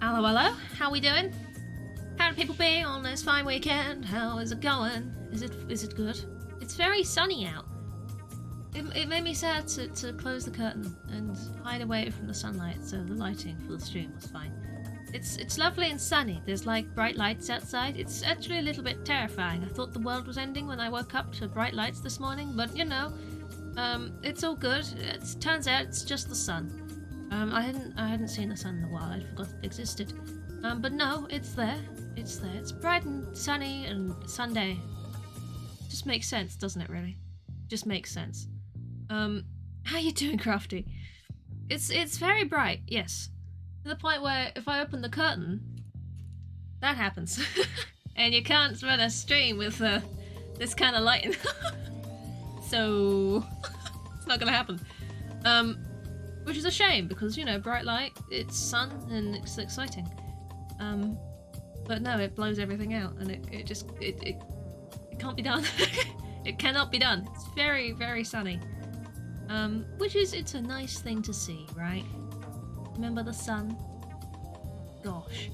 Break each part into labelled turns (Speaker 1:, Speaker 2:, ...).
Speaker 1: Hello, hello. How we doing? How do people be on this fine weekend? How is it going? Is it good? It's very sunny out. It made me sad to close the curtain and hide away from the sunlight, so the lighting for the stream was fine. It's lovely and sunny. There's like bright lights outside. It's actually a little bit terrifying. I thought the world was ending when I woke up to bright lights this morning, but you know, it's all good. It turns out it's just the sun. I hadn't seen the sun in a while. I forgot it existed. But no, it's there. It's there. It's bright and sunny and Sunday. Just makes sense, doesn't it? Really, just makes sense. How you doing, Crafty? It's very bright. Yes, to the point where if I open the curtain, that happens, and you can't run a stream with this kind of lighting. So it's not gonna happen. Which is a shame because, you know, bright light, it's sun and it's exciting. But no, it blows everything out and it can't be done. It cannot be done. It's very, very sunny. Which is, it's a nice thing to see, right? Remember the sun? Gosh.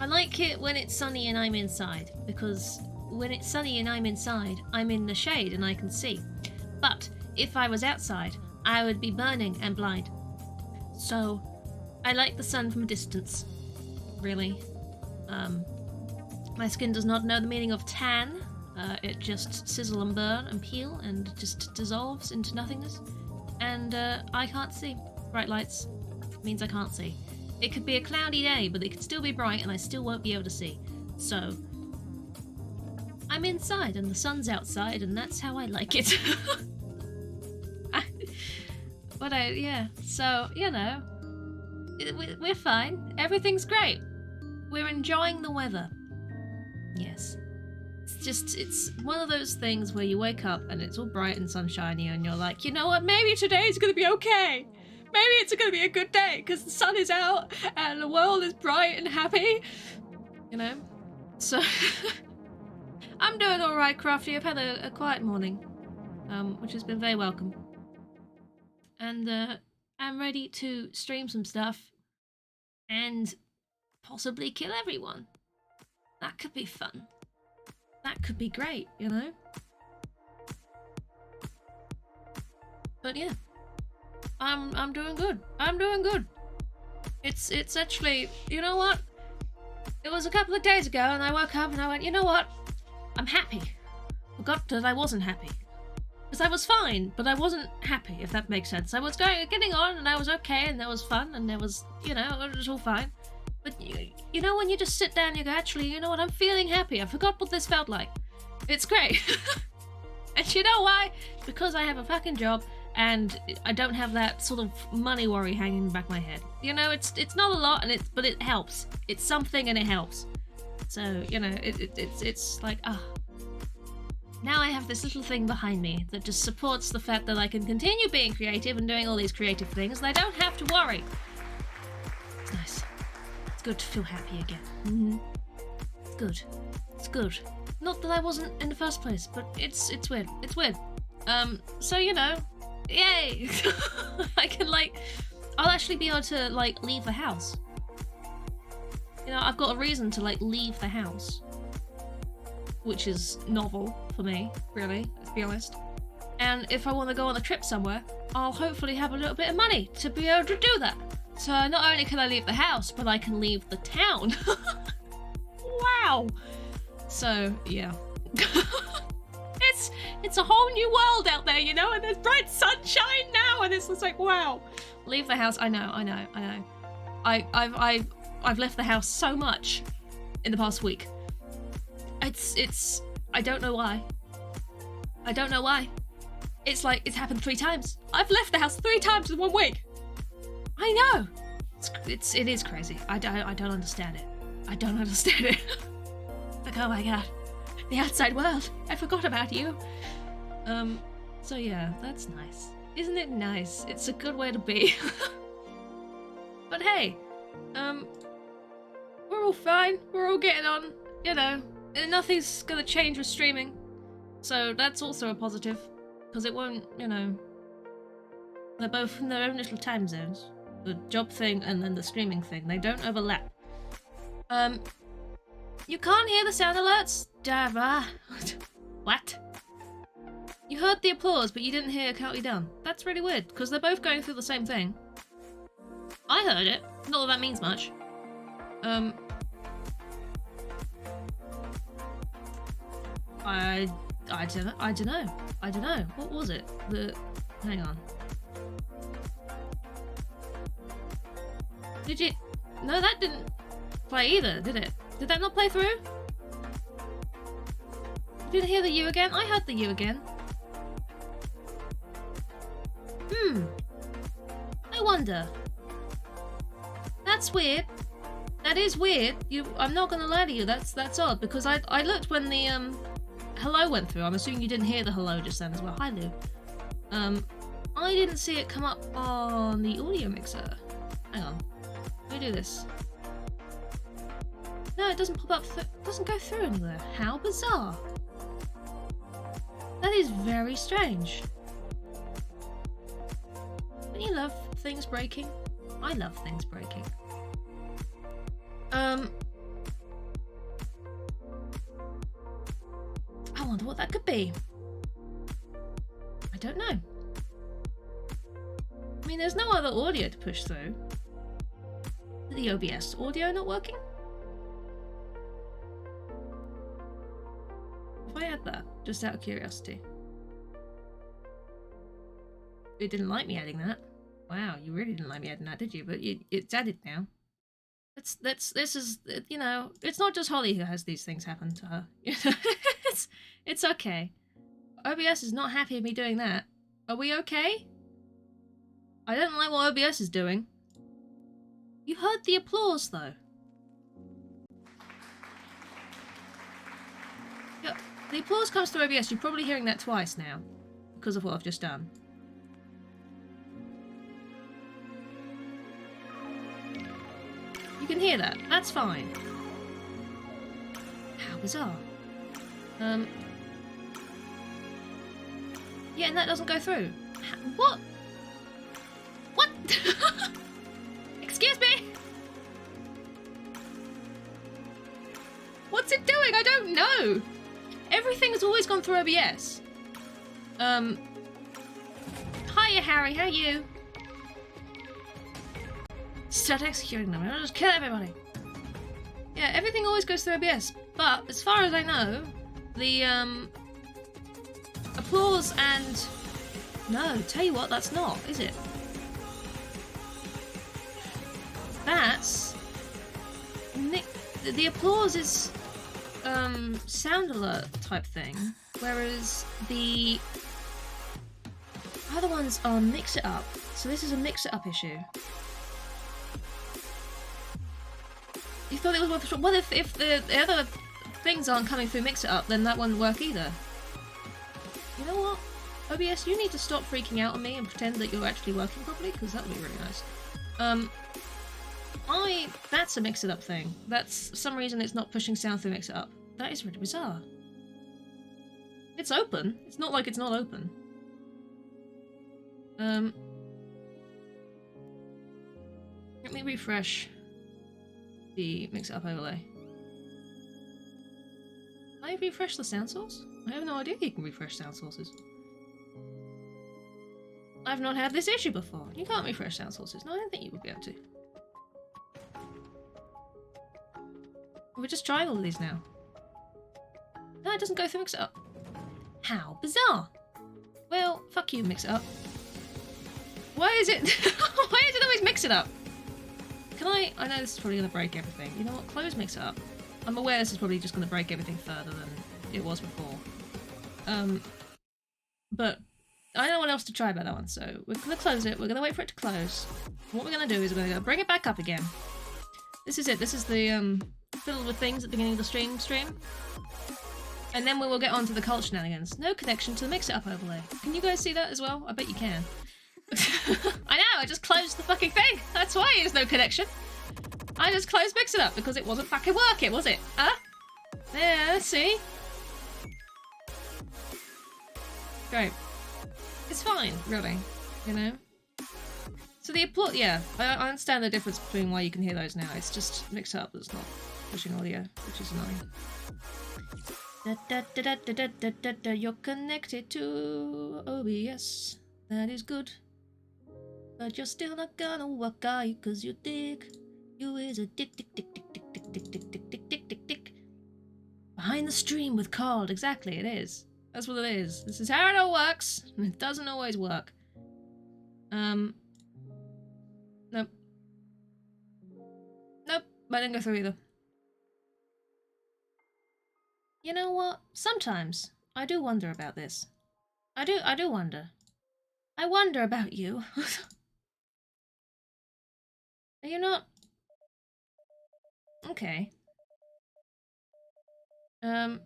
Speaker 1: I like it when it's sunny and I'm inside, because when it's sunny and I'm inside, I'm in the shade and I can see. But if I was outside, I would be burning and blind. So, I like the sun from a distance. Really. My skin does not know the meaning of tan. It just sizzle and burn and peel and just dissolves into nothingness. And I can't see. Bright lights means I can't see. It could be a cloudy day, but it could still be bright and I still won't be able to see. So, I'm inside and the sun's outside and that's how I like it. But yeah, so, you know, we're fine. Everything's great. We're enjoying the weather. Yes. It's one of those things where you wake up and it's all bright and sunshiny and you're like, you know what, maybe today's gonna be okay. Maybe it's gonna be a good day because the sun is out and the world is bright and happy. You know? So, I'm doing alright, Crafty. I've had a quiet morning, which has been very welcome. And I'm ready to stream some stuff and possibly kill everyone. That could be fun. That could be great, you know? But yeah, I'm doing good. I'm doing good. It's actually, you know what? It was a couple of days ago and I woke up and I went, you know what? I'm happy. Forgot that I wasn't happy. Because I was fine, but I wasn't happy, if that makes sense. I was getting on and I was okay and there was fun and there was, you know, it was all fine. But you know when you just sit down and you go, actually, you know what, I'm feeling happy. I forgot what this felt like. It's great. And you know why? Because I have a fucking job and I don't have that sort of money worry hanging in the back of my head. You know, it's not a lot and but it helps. It's something and it helps. So, you know, it's like, now I have this little thing behind me that just supports the fact that I can continue being creative and doing all these creative things and I don't have to worry. It's nice. It's good to feel happy again. Mm-hmm. It's good. It's good. Not that I wasn't in the first place, but it's weird. It's weird. So, you know, yay! I can, like, I'll actually be able to, like, leave the house. You know, I've got a reason to, like, leave the house. Which is novel for me, really, let's be honest. And if I want to go on a trip somewhere, I'll hopefully have a little bit of money to be able to do that. So not only can I leave the house, but I can leave the town. Wow! So, yeah. It's a whole new world out there, you know, and there's bright sunshine now, and it's just like, wow. Leave the house, I know. I've left the house so much in the past week. I don't know why. I don't know why. It's like, it's happened 3 times. I've left the house 3 times in 1 week. I know. It is crazy. I don't understand it. I don't understand it. Like, oh my god. The outside world. I forgot about you. So yeah, that's nice. Isn't it nice? It's a good way to be. But hey, we're all fine. We're all getting on, you know. And nothing's gonna change with streaming. So that's also a positive. Because it won't, you know... They're both in their own little time zones. The job thing and then the streaming thing. They don't overlap. You can't hear the sound alerts? Java. What? You heard the applause, but you didn't hear Can't Be Done. That's really weird, because they're both going through the same thing. I heard it. Not that that means much. I don't know. What was it? Hang on. Did you? No, that didn't play either, did it? Did that not play through? You didn't hear the you again? I heard the you again. I wonder. That's weird. That is weird. I'm not gonna lie to you. That's odd, because I looked when the hello went through. I'm assuming you didn't hear the hello just then as well. Hi, Lou. I didn't see it come up on the audio mixer. Hang on. Let me do this. No, it doesn't pop up. It doesn't go through anywhere. How bizarre. That is very strange. Don't you love things breaking? I love things breaking. I wonder what that could be. I don't know. I mean, there's no other audio to push through. The OBS audio not working? If I add that, just out of curiosity. You didn't like me adding that. Wow, you really didn't like me adding that, did you? But it's added now. This is, you know, it's not just Holly who has these things happen to her. It's okay. OBS is not happy with me doing that. Are we okay? I don't like what OBS is doing. You heard the applause, though. Yeah, the applause comes through OBS. You're probably hearing that twice now, because of what I've just done. You can hear that. That's fine. How bizarre. Yeah, and that doesn't go through. What? What? Excuse me? What's it doing? I don't know. Everything has always gone through OBS. Hiya, Harry. How are you? Start executing them. I'll just kill everybody. Yeah, everything always goes through OBS. But as far as I know, the applause and no, tell you what, that's not, is it? That's the applause is sound alert type thing, whereas the other ones are mix it up. So this is a mix it up issue. You thought it was worth a shot. Well, if the other things aren't coming through mix it up, then that won't work either. You know what? OBS, you need to stop freaking out on me and pretend that you're actually working properly, because that would be really nice. That's a mix it up thing. That's for some reason it's not pushing sound through mix it up. That is really bizarre. It's open. It's not like it's not open. Let me refresh the mix it up overlay. Can I refresh the sound source? I have no idea you can refresh sound sources. I've not had this issue before. You can't refresh sound sources. No, I don't think you would be able to. We're just trying all of these now. No, it doesn't go through mix it up. How bizarre. Well, fuck you, mix it up. Why is it why is it always mix it up? Can I know this is probably gonna break everything. You know what? Close mix it up. I'm aware this is probably just gonna break everything further than it was before. But I don't know what else to try about that one, so we're gonna close it. We're gonna wait for it to close. What we're gonna do is we're gonna bring it back up again. This is it. This is the fiddle with things at the beginning of the stream. And then we will get on to the cult shenanigans. No connection to the mix it up overlay. Can you guys see that as well? I bet you can. I know, I just closed the fucking thing. That's why there's no connection. I just closed mix it up because it wasn't fucking working, was it? Huh? Yeah, see? Great. It's fine, really, you know? So the applause, yeah, I understand the difference between why you can hear those now. It's just mixed up that's not pushing audio, which is annoying. You're connected to OBS. That is good. But you're still not gonna walk out cause you dig. You is a dick. Behind the stream with Called. Exactly, it is. That's what it is. This is how it all works. And it doesn't always work. Nope. Nope, I didn't go through either. You know what? Sometimes I do wonder about this. I do wonder. I wonder about you. Are you not? Okay. I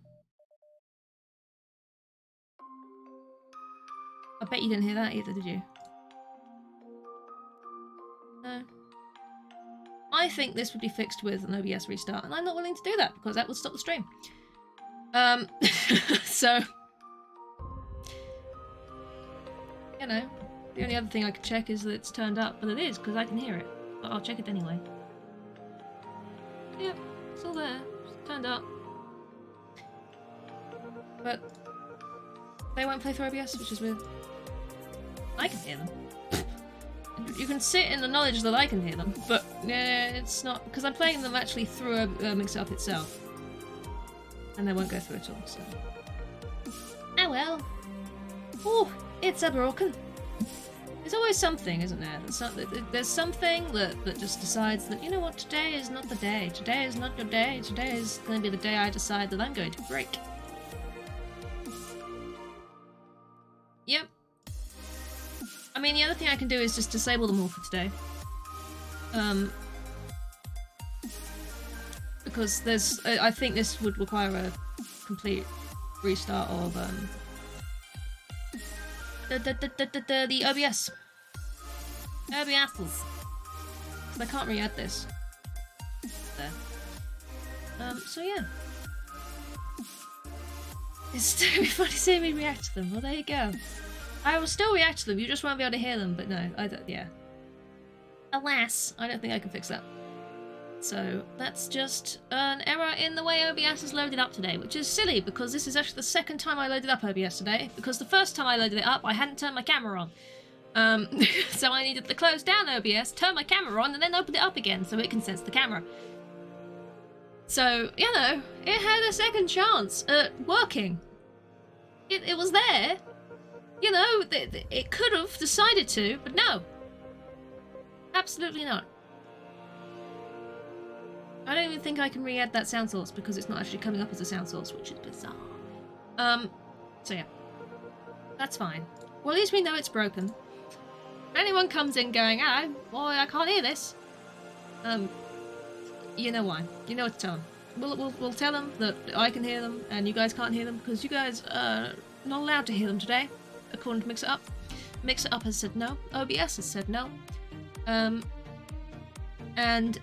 Speaker 1: bet you didn't hear that either, did you? No. I think this would be fixed with an OBS restart, and I'm not willing to do that because that would stop the stream. So, you know, the only other thing I could check is that it's turned up, but it is because I can hear it. But I'll check it anyway. Yep, it's all there. It's turned up. But they won't play through OBS, which is weird. I can hear them. You can sit in the knowledge that I can hear them, but yeah, it's not because I'm playing them actually through a mix-up itself, and they won't go through at all. So, oh well. Oh, it's a broken. There's always something, isn't there? There's something that just decides that, you know what, today is not the day. Today is not your day. Today is going to be the day I decide that I'm going to break. Yep. I mean, the other thing I can do is just disable them all for today. Because there's... I think this would require a complete restart of, the OBS. OBS's. Because I can't re-add this. There. So yeah. It's going to be funny seeing me react to them. Well, there you go. I will still react to them, you just won't be able to hear them, but no, I don't, yeah. Alas, I don't think I can fix that. So, that's just an error in the way OBS is loaded up today, which is silly, because this is actually the second time I loaded up OBS today, because the first time I loaded it up, I hadn't turned my camera on. So I needed to close down OBS, turn my camera on, and then open it up again, so it can sense the camera. So, you know, it had a second chance at working. It was there. You know, it could have decided to, but no. Absolutely not. I don't even think I can re-add that sound source because it's not actually coming up as a sound source, which is bizarre. So yeah. That's fine. Well, at least we know it's broken. If anyone comes in going, oh, boy, I can't hear this. You know why. You know what to tell them. We'll tell them that I can hear them and you guys can't hear them because you guys are not allowed to hear them today. According to Mix It Up. Mix It Up has said no. OBS has said no. And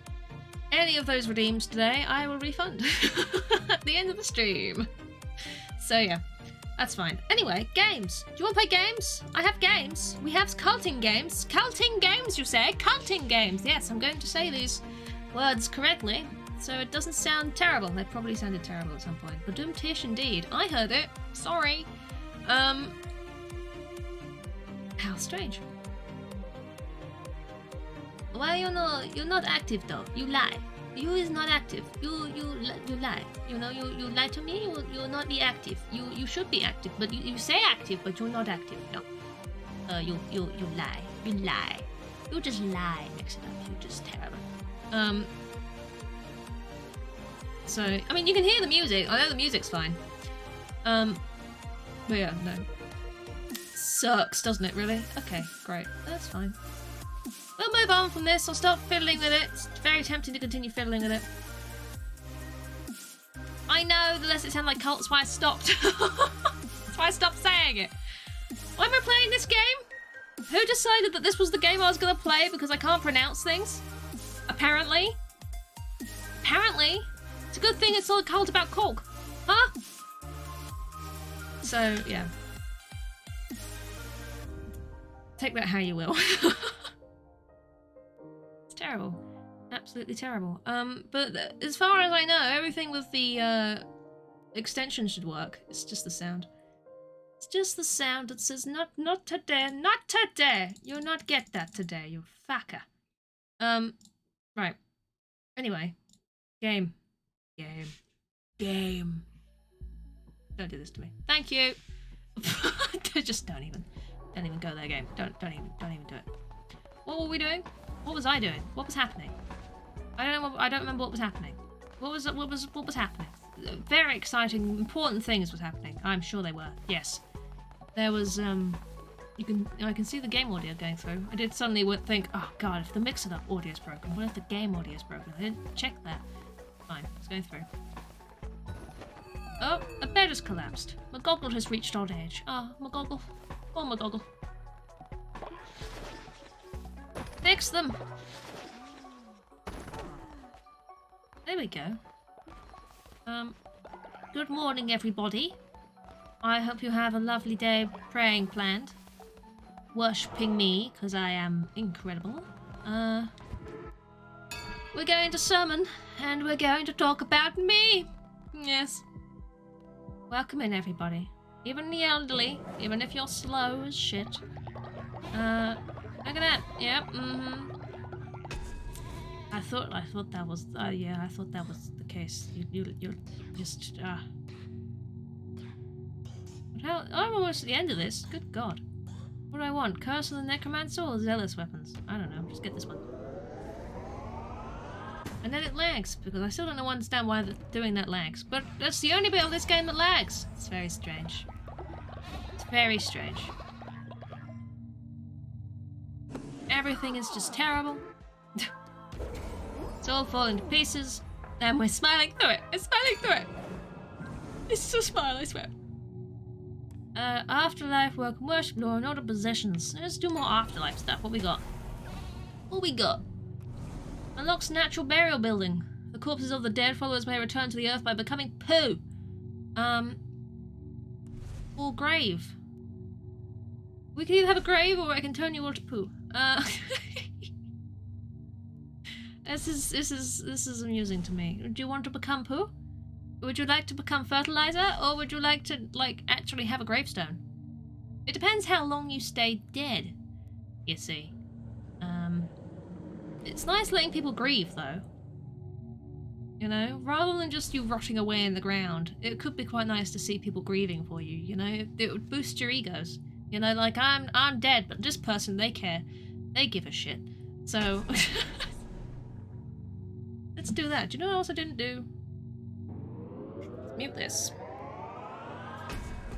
Speaker 1: any of those redeems today, I will refund at the end of the stream. So yeah, that's fine. Anyway, games. Do you want to play games? I have games. We have culting games. Culting games, you say? Culting games. Yes, I'm going to say these words correctly, so it doesn't sound terrible. They probably sounded terrible at some point. Badoom tish indeed. I heard it. Sorry. How strange. Why you're not active though? You lie. You is not active. You lie. You know, you lie to me. You'll not be active. You should be active, but you say active, but you're not active. No. You lie. You lie. You just lie. Mix it up. You're just terrible. So I mean, you can hear the music. I know the music's fine. But yeah, no. Sucks, doesn't it, really? Okay, great. That's fine. We'll move on from this. I'll start fiddling with it. It's very tempting to continue fiddling with it. I know, the less it sounds like cult, that's why I stopped. That's why I stopped saying it. Why am I playing this game? Who decided that this was the game I was going to play because I can't pronounce things? Apparently. Apparently. It's a good thing it's all a cult about Korg. Huh? So, yeah. Take that how you will. terrible. Absolutely terrible. But as far as I know, everything with the extension should work. It's just the sound. It's just the sound that says not today, not today. You'll not get that today, you fucker. Right. Anyway. Game. Don't do this to me. Thank you. Just don't even go there, game. Don't even do it. What were we doing? What was I doing? What was happening? I don't remember what was happening. What was happening? Very exciting, important things was happening. I'm sure they were. Yes. There was I can see the game audio going through. I did suddenly think, oh god, if the mixer audio is broken, what if the game audio is broken? I didn't check that. Fine, it's going through. Oh, a bed has collapsed. McGoggle has reached old age. Oh, McGoggle. Oh, McGoggle. Fix them! There we go. Good morning, everybody. I hope you have a lovely day praying planned. Worshipping me, because I am incredible. We're going to sermon, and we're going to talk about me. Yes. Welcome in, everybody. Even the elderly, even if you're slow as shit. Look at that. Yep, I thought that was, yeah, I thought that was the case. You're just, How, I'm almost at the end of this. Good god. What do I want? Curse of the Necromancer or Zealous weapons? I don't know. Just get this one. And then it lags, because I still don't understand why doing that lags. But that's the only bit of this game that lags. It's very strange. It's very strange. Everything is just terrible. It's all falling to pieces. And we're smiling through it. It's smiling through it. It's just a smile, I swear. Afterlife, work, and worship, law, and order possessions. Let's do more afterlife stuff. What we got? Unlocks natural burial building. The corpses of the dead followers may return to the earth by becoming poo. Or grave. We can either have a grave or I can turn you all to poo. This is amusing to me. Do you want to become poo? Would you like to become fertilizer, or would you like to, actually have a gravestone? It depends how long you stay dead, you see. It's nice letting people grieve, though. You know? Rather than just you rotting away in the ground, it could be quite nice to see people grieving for you, you know? It would boost your egos. You know, like, I'm dead, but this person, they care. They give a shit. So... let's do that. Do you know what else I didn't do? Mute this.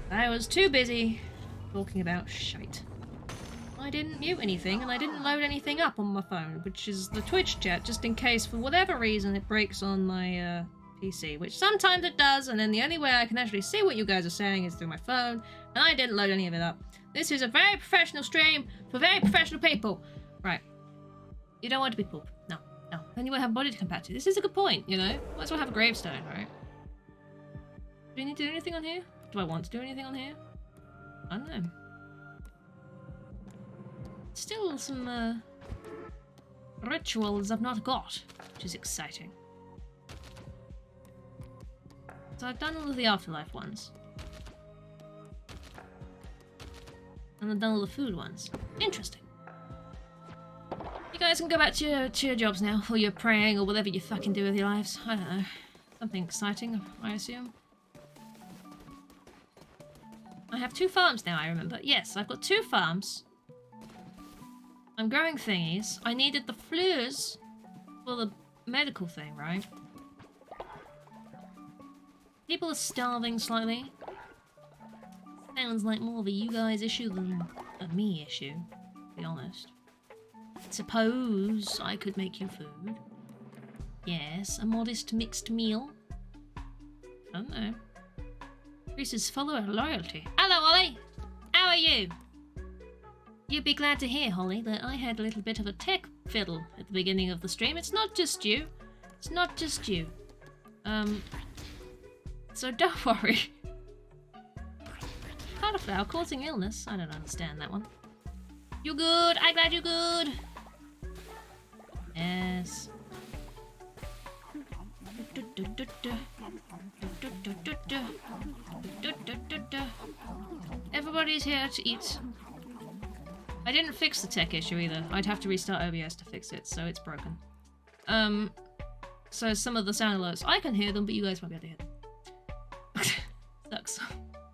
Speaker 1: I was too busy talking about shite. I didn't mute anything, and I didn't load anything up on my phone, which is the Twitch chat, just in case, for whatever reason, it breaks on my PC, which sometimes it does, and then the only way I can actually see what you guys are saying is through my phone, and I didn't load any of it up. This is a very professional stream for very professional people. Right. You don't want to be poop. No. No. Then you won't have a body to come back to. This is a good point, you know? Might as well have a gravestone, right? Do we need to do anything on here? Do I want to do anything on here? I don't know. Still some rituals I've not got, which is exciting. So I've done all of the afterlife ones. And I've done all the food ones. Interesting. You guys can go back to your jobs now, or you're praying, or whatever you fucking do with your lives. I don't know. Something exciting, I assume. I have 2 farms now, I remember. Yes, I've got 2 farms. I'm growing thingies. I needed the fleurs for the medical thing, right? People are starving slightly. Sounds like more of a you guys issue than a me issue, to be honest. Suppose I could make you food. Yes, a modest mixed meal. I don't know. Increases follower loyalty. Hello, Ollie! How are you? You'd be glad to hear, Holly, that I had a little bit of a tech fiddle at the beginning of the stream. It's not just you. It's not just you. So don't worry. Cauliflower causing illness? I don't understand that one. You good? I'm glad you're good. Yes. Everybody's here to eat. I didn't fix the tech issue either. I'd have to restart OBS to fix it, so it's broken. So some of the sound alerts, I can hear them, but you guys won't be able to hear them. Sucks,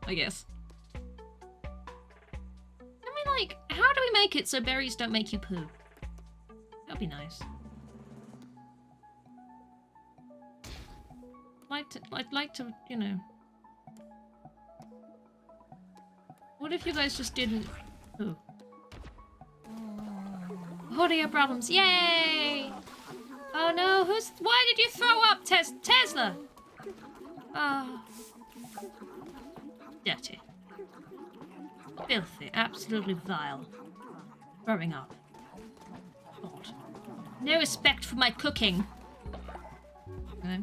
Speaker 1: I guess. I mean, like, how do we make it so berries don't make you poo? That'd be nice. I'd like to, you know. What if you guys just didn't poo? What are your problems? Yay! Oh no, why did you throw up, Tesla? Oh. Dirty. Filthy, absolutely vile. Throwing up. God. No respect for my cooking. Okay.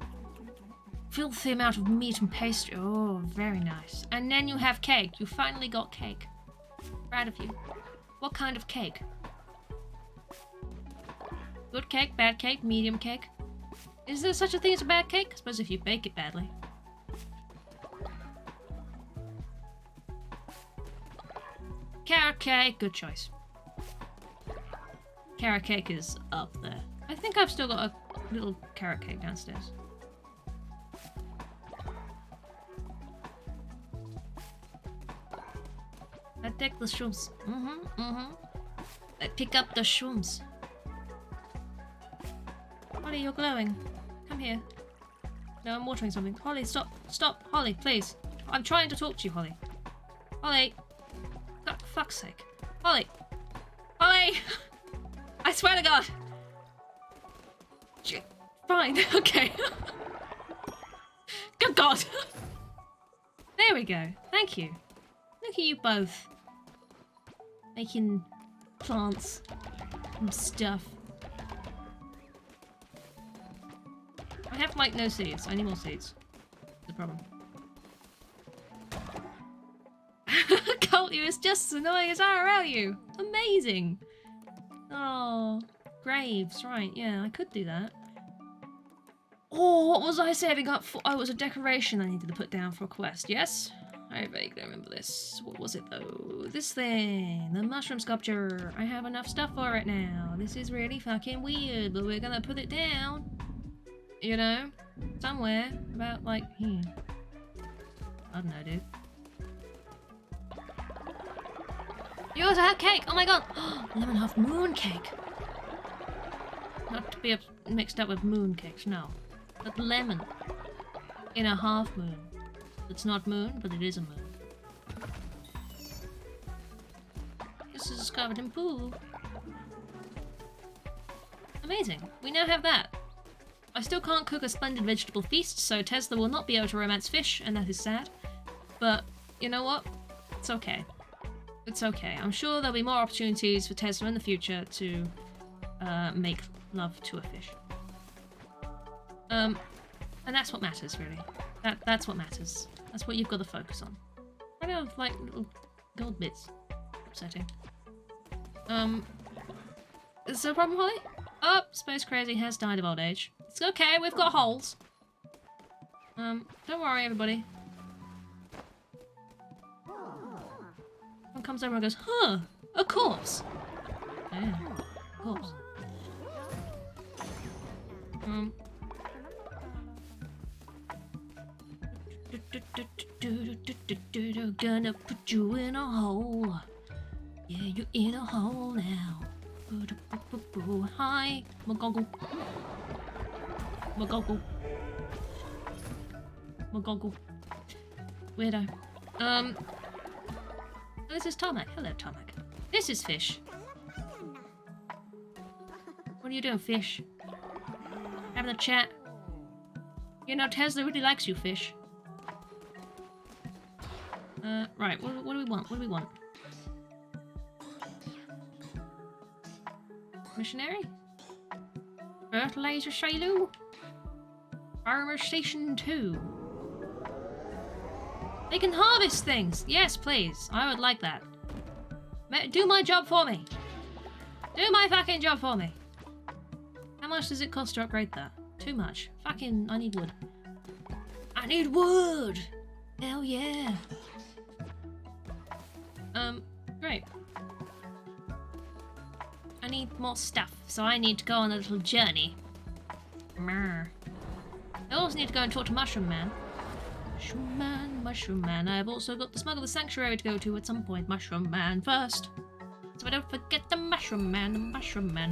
Speaker 1: Filthy amount of meat and pastry. Oh, very nice. And then you have cake. You finally got cake. Proud of you. What kind of cake? Good cake, bad cake, medium cake. Is there such a thing as a bad cake? I suppose if you bake it badly. Carrot cake, good choice. Carrot cake is up there. I think I've still got a little carrot cake downstairs. I take the shrooms. I pick up the shrooms. Holly, you're glowing. Come here. No, I'm watering something. Holly, stop. Stop. Holly, please. I'm trying to talk to you, Holly. Holly. God, fuck's sake. Holly. Holly! I swear to God. Fine. Okay. Good God. There we go. Thank you. Look at you both. Making plants and stuff. I have like no seeds. I need more seeds. That's the problem. Cult you is just as annoying as IRL you. Amazing. Oh, graves. Right, yeah, I could do that. Oh, what was I saving up for? Oh, it was a decoration I needed to put down for a quest. Yes? I vaguely remember this. What was it though? This thing. The mushroom sculpture. I have enough stuff for it now. This is really fucking weird, but we're gonna put it down. You know? Somewhere. About like here. I don't know, dude. You also have cake! Oh my god! Lemon half moon cake! Not to be mixed up with moon cakes, no. But lemon. In a half moon. It's not moon, but it is a moon. This is covered in poo. Amazing. We now have that. I still can't cook a splendid vegetable feast, so Tesla will not be able to romance fish, and that is sad. But, you know what? It's okay. It's okay. I'm sure there'll be more opportunities for Tesla in the future to make love to a fish. And that's what matters, really. That's what matters. That's what you've got to focus on. I have like little gold bits. Upsetting. Is there a problem, Holly? Oh, Space Crazy has died of old age. It's okay, we've got holes. Don't worry, everybody. One comes over and goes, huh, a corpse. Yeah, corpse. Gonna put you in a hole. Yeah, you're in a hole now. Hi, McGoggle. McGoggle. McGoggle. Weirdo. This is Tarmac. Hello, Tarmac. This is Fish. What are you doing, Fish? Having a chat? You know, Tesla really likes you, Fish. Right, what do we want? What do we want? Missionary? Fertilizer silo? Farmer Station 2. They can harvest things! Yes, please. I would like that. Do my job for me. Do my fucking job for me. How much does it cost to upgrade that? Too much. Fucking, I need wood. I need wood! Hell yeah. Great. I need more stuff, so I need to go on a little journey. Mer. I also need to go and talk to Mushroom Man. Mushroom Man, Mushroom Man. I've also got the Smuggler's Sanctuary to go to at some point. Mushroom Man first. So I don't forget the Mushroom Man,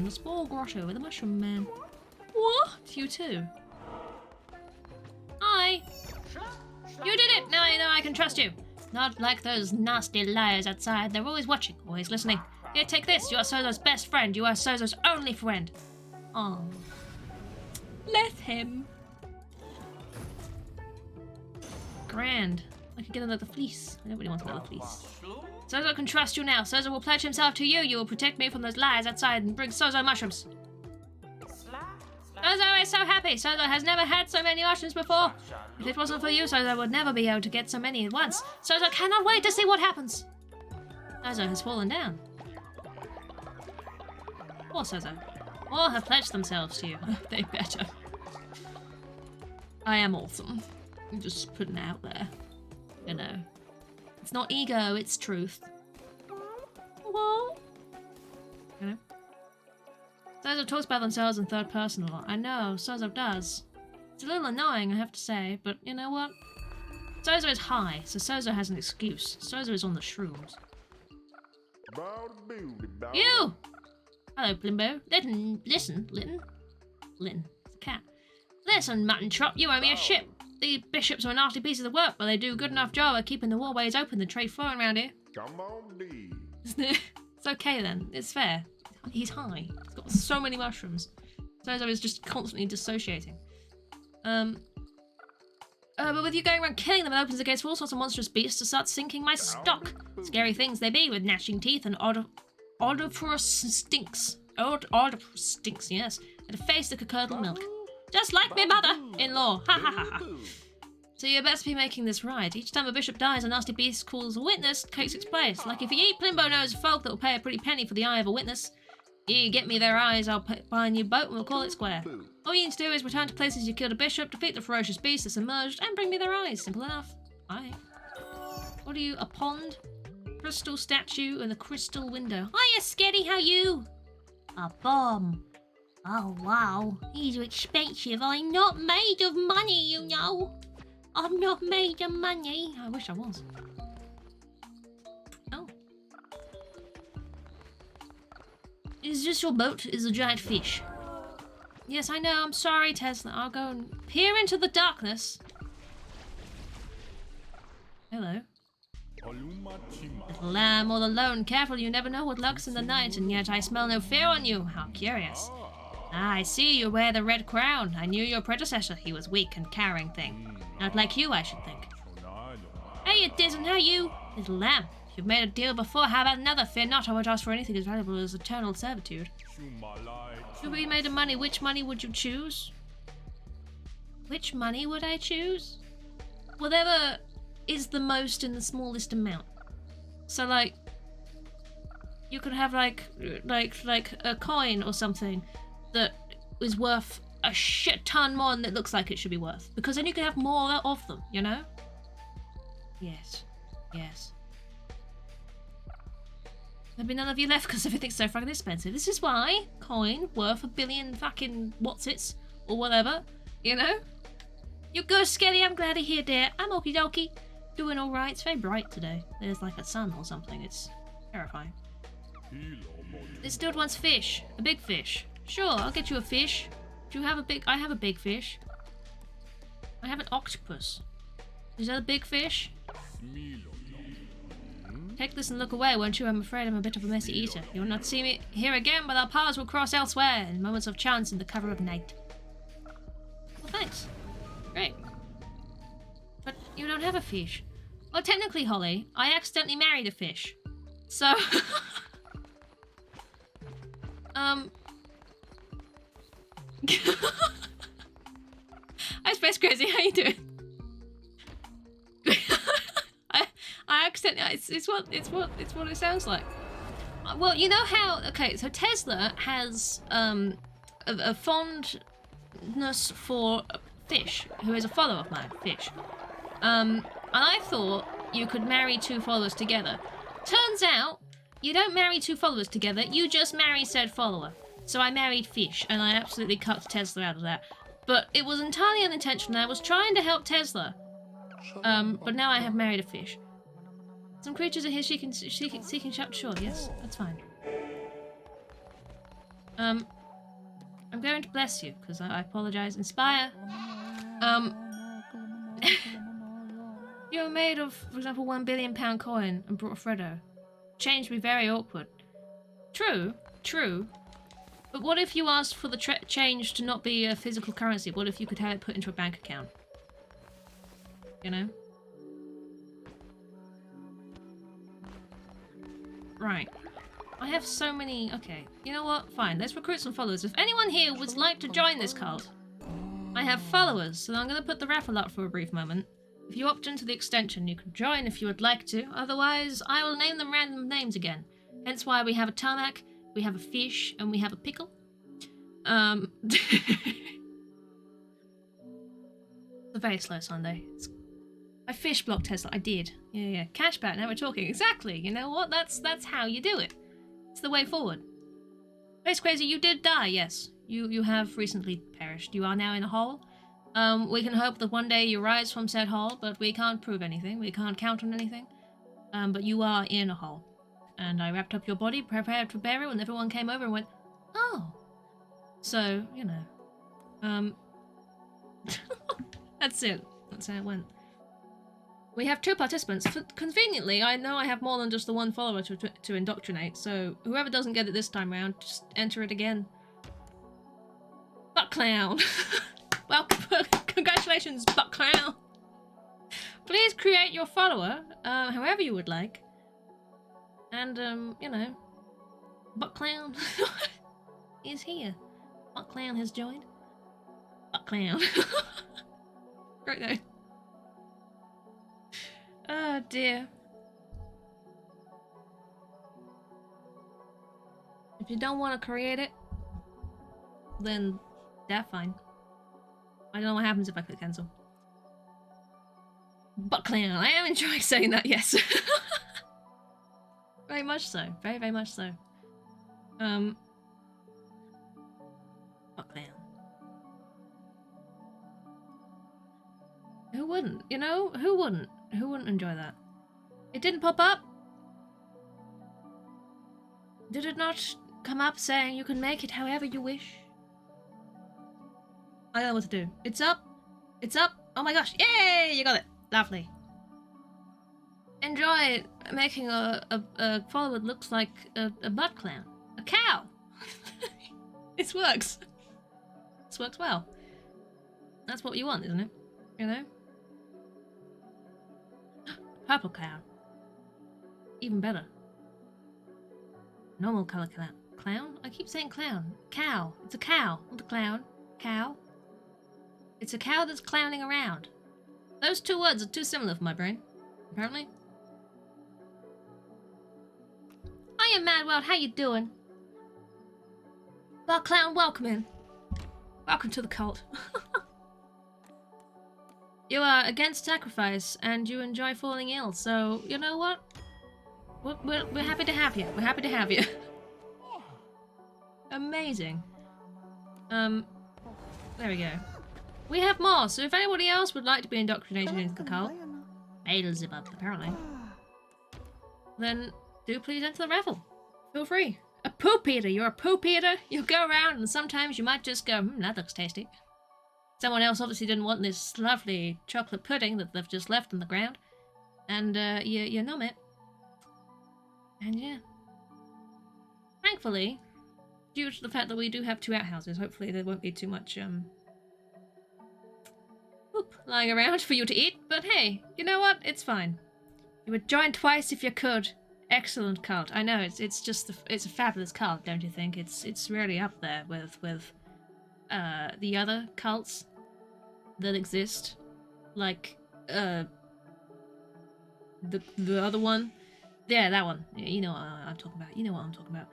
Speaker 1: the Spore Grotto with the Mushroom Man. What? You too? Hi! You did it! Now I know I can trust you. Not like those nasty liars outside. They're always watching, always listening. Here, take this. You are Sozo's best friend. You are Sozo's only friend. Oh. Let him. Grand. I could get another fleece. I don't really want another fleece. Sozo can trust you now. Sozo will pledge himself to you. You will protect me from those liars outside and bring Sozo mushrooms. Sozo is so happy. Sozo has never had so many mushrooms before. If it wasn't for you, Sozo would never be able to get so many at once. Sozo cannot wait to see what happens. Sozo has fallen down. Poor Sozo. All have pledged themselves to you. They better. I am awesome. I'm just putting it out there. You know. It's not ego, it's truth. Well, you know. Sozo talks about themselves in third person a lot. I know, Sozo does. It's a little annoying, I have to say, but you know what? Sozo is high, so Sozo has an excuse. Sozo is on the shrooms. You! Hello, Plimbo. Listen, Litten. It's a cat. Listen, Mutton Chop, you owe me a ship. The bishops are a nasty piece of the work, but they do a good enough job of keeping the waterways open, the trade flowing around here.
Speaker 2: Come on, D.
Speaker 1: It's okay then. It's fair. He's high. He's got so many mushrooms. Sozo is just constantly dissociating. But with you going around killing them, it opens the gates for all sorts of monstrous beasts to start sinking my stock. Scary things they be, with gnashing teeth and odoriferous stinks. Odoriferous stinks, yes. And a face that could curdle milk. Just like my mother-in-law. Ha ha ha ha. So you best be making this right. Each time a bishop dies, a nasty beast calls a witness, takes its place. Like if you eat Plimbo knows folk that will pay a pretty penny for the eye of a witness. You get me their eyes, I'll buy a new boat and we'll call it square. All you need to do is return to places you killed a bishop, defeat the ferocious beast that's emerged, and bring me their eyes. Simple enough. Aye. What are you, a pond? Crystal statue and a crystal window. Hiya, Sketty, how you? A bomb. Oh, wow. These are expensive. I'm not made of money, you know. I'm not made of money. I wish I was. Oh. Is this your boat? Is a giant fish? Yes, I know. I'm sorry, Tesla. I'll go and peer into the darkness. Hello. Little lamb all alone. Careful, you never know what lurks in the night, and yet I smell no fear on you. How curious. Ah, I see you wear the red crown. I knew your predecessor. He was weak and cowering thing. Not like you, I should think. Hey, it isn't how you... Little lamb, you've made a deal before. How about another? Fear not, I won't ask for anything as valuable as eternal servitude. Should we made of money, which money would you choose? Which money would I choose? Whatever is the most in the smallest amount. So, like, you could have, like a coin or something that is worth a shit ton more than it looks like it should be worth. Because then you can have more of them, you know? Yes. Yes. There'll be none of you left because everything's so fucking expensive. This is why coin worth a billion fucking what's-its or whatever, you know? You're good, Skelly. I'm glad to hear, dear. I'm okie dokie. Doing alright. It's very bright today. There's like a sun or something. It's terrifying. This dude wants fish. A big fish. Sure, I'll get you a fish. Do you have a big... I have a big fish. I have an octopus. Is that a big fish? Take this and look away, won't you? I'm afraid I'm a bit of a messy eater. You will not see me here again, but our paths will cross elsewhere in moments of chance in the cover of night. Well, thanks. Great. But you don't have a fish. Well, technically, Holly, I accidentally married a fish. So... Hi, Space Crazy, how you doing? I accidentally, it's what it sounds like. Well, you know how, okay, so Tesla has a fondness for Fish, who is a follower of mine, Fish. And I thought you could marry 2 followers together. Turns out, you don't marry 2 followers together, you just marry said follower. So I married Fish, and I absolutely cut Tesla out of that. But it was entirely unintentional. I was trying to help Tesla. But now I have married a fish. Some creatures are here seeking shelter. Sure, yes, that's fine. I'm going to bless you, because I apologize. Inspire. You're made of, for example, £1 billion coin and brought a Freddo. Change would be very awkward. True. But what if you asked for the change to not be a physical currency? What if you could have it put into a bank account? You know? Right. I have so many... Okay, you know what? Fine, let's recruit some followers. If anyone here would like to join this cult, I have followers, so I'm going to put the raffle up for a brief moment. If you opt into the extension, you can join if you would like to. Otherwise, I will name them random names again. Hence why we have a tarmac, we have a fish, and we have a pickle. It's a very slow Sunday. I fish blocked Tesla. I did. Yeah. Cashback, now we're talking. Exactly. You know what? That's how you do it. It's the way forward. Space Crazy, you did die, yes. You have recently perished. You are now in a hole. We can hope that one day you rise from said hole, but we can't prove anything. We can't count on anything. But you are in a hole. And I wrapped up your body, prepared for burial, and everyone came over and went, oh. So, you know. That's it. That's how it went. We have 2 participants. Conveniently, I know I have more than just the 1 follower to indoctrinate, so whoever doesn't get it this time round, just enter it again. Butt Clown! Welcome, congratulations, Butt Clown! Please create your follower, however you would like. And, you know, Butt Clown is here. Butt Clown has joined. Butt Clown. Great name. Oh dear. If you don't want to create it, then that's fine. I don't know what happens if I click cancel. Butt Clown, I am enjoying saying that, yes. Very much so. Very, very much so. Butt Clown. Who wouldn't? You know? Who wouldn't? Who wouldn't enjoy that? It didn't pop up? Did it not come up saying you can make it however you wish? I don't know what to do. It's up. It's up. Oh my gosh. Yay! You got it. Lovely. Enjoy making a follower that looks like a butt clown. A cow! This works. This works well. That's what you want, isn't it? You know? Purple clown. Even better. Normal color clown. Clown? I keep saying clown. Cow. It's a cow, not a clown. Cow. It's a cow that's clowning around. Those 2 words are too similar for my brain, apparently. Hiya, Mad World. How you doing? Butt Clown, welcome in. Welcome to the cult. You are against sacrifice, and you enjoy falling ill, so, you know what? We're happy to have you. We're happy to have you. Amazing. There we go. We have more, so if anybody else would like to be indoctrinated into the cult, Beelzebub, apparently, then do please enter the raffle. Feel free. A poop eater. You're a poop eater. You go around, and sometimes you might just go, that looks tasty. Someone else obviously didn't want this lovely chocolate pudding that they've just left on the ground. And, you numb it. And yeah. Thankfully, due to the fact that we do have 2 outhouses, hopefully there won't be too much, poop lying around for you to eat. But hey, you know what? It's fine. You would join twice if you could. Excellent cult. I know, it's just, it's a fabulous cult, don't you think? It's really up there with the other cults that exist, like the other one. Yeah, that one. You know what I'm talking about. You know what I'm talking about.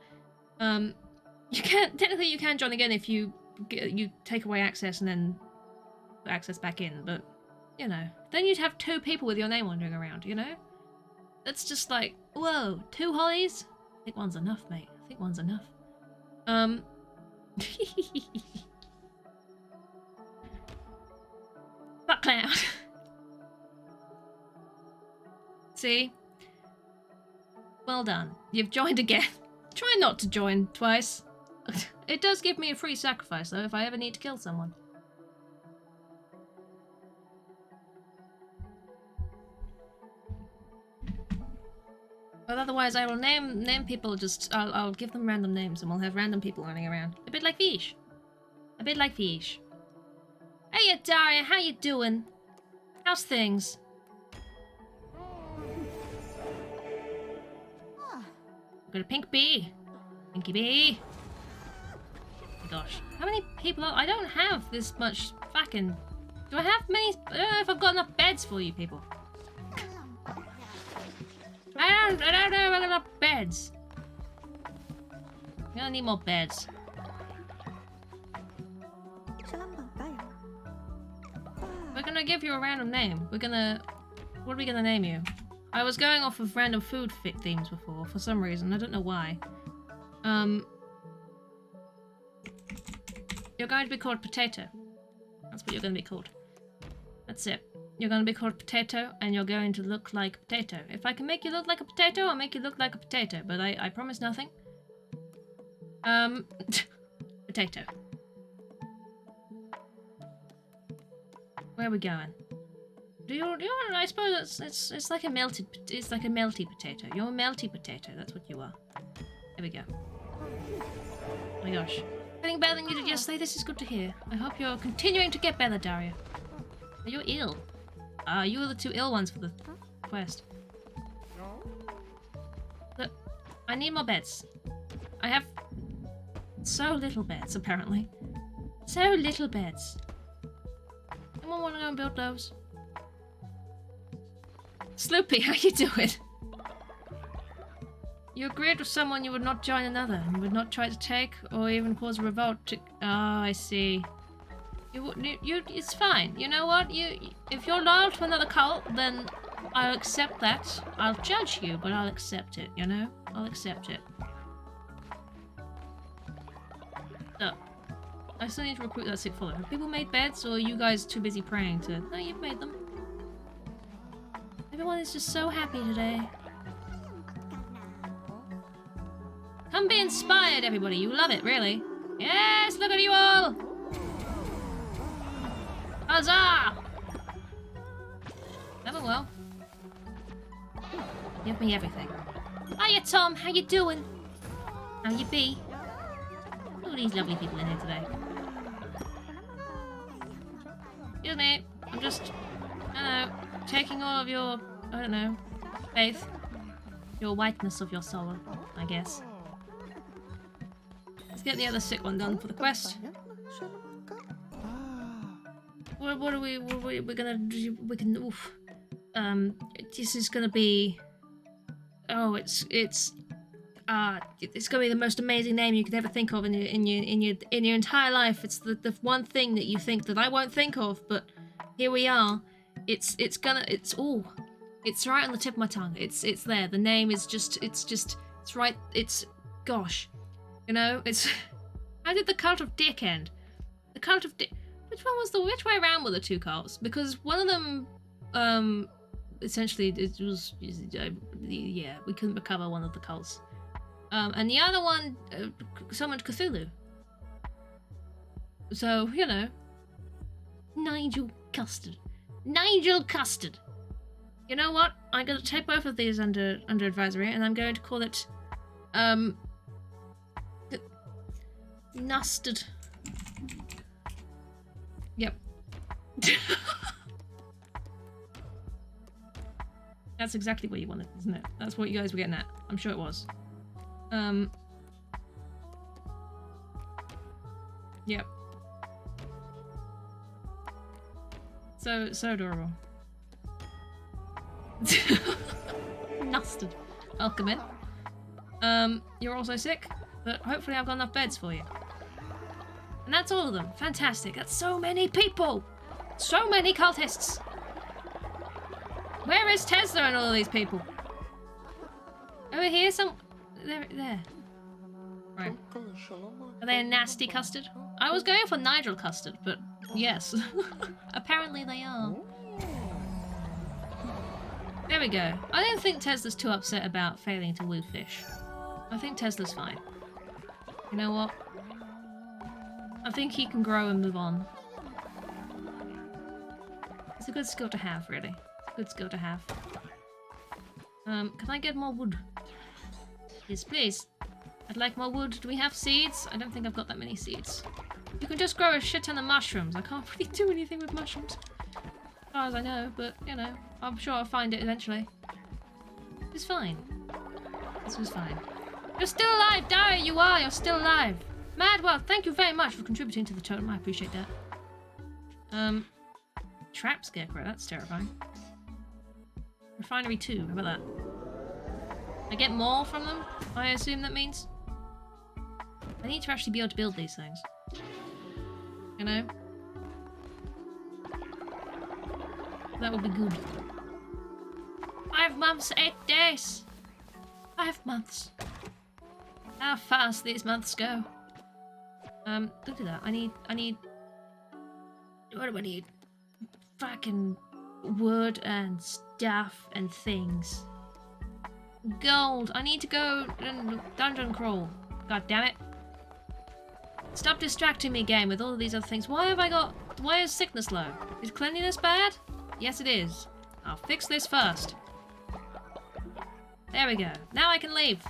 Speaker 1: You can technically you can join again if you you take away access and then put access back in, but, you know. Then you'd have 2 people with your name wandering around, you know? That's just like, whoa, 2 Hollies? I think one's enough, mate. I think one's enough. Fuck Cloud. See? Well done. You've joined again. Try not to join twice. It does give me a free sacrifice, though, if I ever need to kill someone. But otherwise, I will name people. I'll give them random names, and we'll have random people running around. A bit like Fish. A bit like Fish. Hey, Daria, how you doing? How's things? Got a pink bee. Pinky bee. Oh my gosh. How many people are... I don't have this much fucking... Do I have many... I don't know if I've got enough beds for you people. I don't know if I've got enough beds. I'm gonna need more beds. We're gonna give you a random name. We're gonna... What are we gonna name you? I was going off of random food themes before, for some reason. I don't know why. You're going to be called Potato. That's what you're going to be called. That's it. You're going to be called Potato, and you're going to look like Potato. If I can make you look like a potato, I'll make you look like a potato, but I promise nothing. Potato. Where are we going? Do you I suppose it's like a melty potato. You're a melty potato, that's what you are. There we go. Oh my gosh. Feeling better than you did yesterday, this is good to hear. I hope you're continuing to get better, Daria. You're ill. You were the 2 ill ones for the quest. Look, I need more beds. I have so little beds, apparently. So little beds. Anyone want to go and build those? Sloopy, how you doing? You agreed with someone, you would not join another. You would not try to take or even cause a revolt to... Oh, I see. It's fine. You know what? If you're loyal to another cult, then I'll accept that. I'll judge you, but I'll accept it, you know? I'll accept it. So, I still need to recruit that sick follower. Have people made beds, or are you guys too busy praying to... No, you've made them. Everyone is just so happy today. Come be inspired, everybody. You love it, really. Yes, look at you all! Huzzah! Never will. Give me everything. Hiya, Tom. How you doing? How you be? Look at these lovely people in here today. Excuse me. I'm just, I don't know, taking all of your, I don't know, faith. Your whiteness of your soul, I guess. Let's get the other sick one done for the quest. What are we're gonna do? We can, oof. This is gonna be, oh, it's gonna be the most amazing name you could ever think of in your entire life. It's the one thing that you think that I won't think of, but here we are. It's right on the tip of my tongue. It's there. The name is it's right. Gosh, you know, it's. How did the Cult of Dick end? The Cult of Dick. Which way around were the 2 cults? Because one of them, essentially, it was, yeah, we couldn't recover one of the cults. And the other one summoned Cthulhu. So, you know, Nigel Custard. Nigel Custard! You know what? I'm going to take both of these under advisory, and I'm going to call it, Nustard. Yep. That's exactly what you wanted, isn't it? That's what you guys were getting at. I'm sure it was. Yep. So adorable. Nustard. Welcome in. You're also sick, but hopefully I've got enough beds for you. And that's all of them. Fantastic. That's so many people. So many cultists. Where is Tesla and all of these people? Over here, there. Right. Are they a nasty custard? I was going for Nigel custard, but yes. Apparently they are. There we go. I don't think Tesla's too upset about failing to woo fish. I think Tesla's fine. You know what? I think he can grow and move on. It's a good skill to have, really. Good skill to have. Can I get more wood? Yes, please. I'd like more wood. Do we have seeds? I don't think I've got that many seeds. You can just grow a shit ton of mushrooms. I can't really do anything with mushrooms. As far as I know, but, you know, I'm sure I'll find it eventually. It's fine. This was fine. You're still alive, Dara! You are! You're still alive! Madwell, thank you very much for contributing to the totem. I appreciate that. Trap Scarecrow, that's terrifying. Refinery 2, how about that? I get more from them, I assume that means? I need to actually be able to build these things. You know? That would be good. 5 months, 8 days! 5 months. How fast these months go. Look at that. I need... What do I need? Fucking wood and stuff and things. Gold. I need to go and dungeon crawl. God damn it. Stop distracting me, game, with all of these other things. Why is sickness low? Is cleanliness bad? Yes, it is. I'll fix this first. There we go. Now I can leave.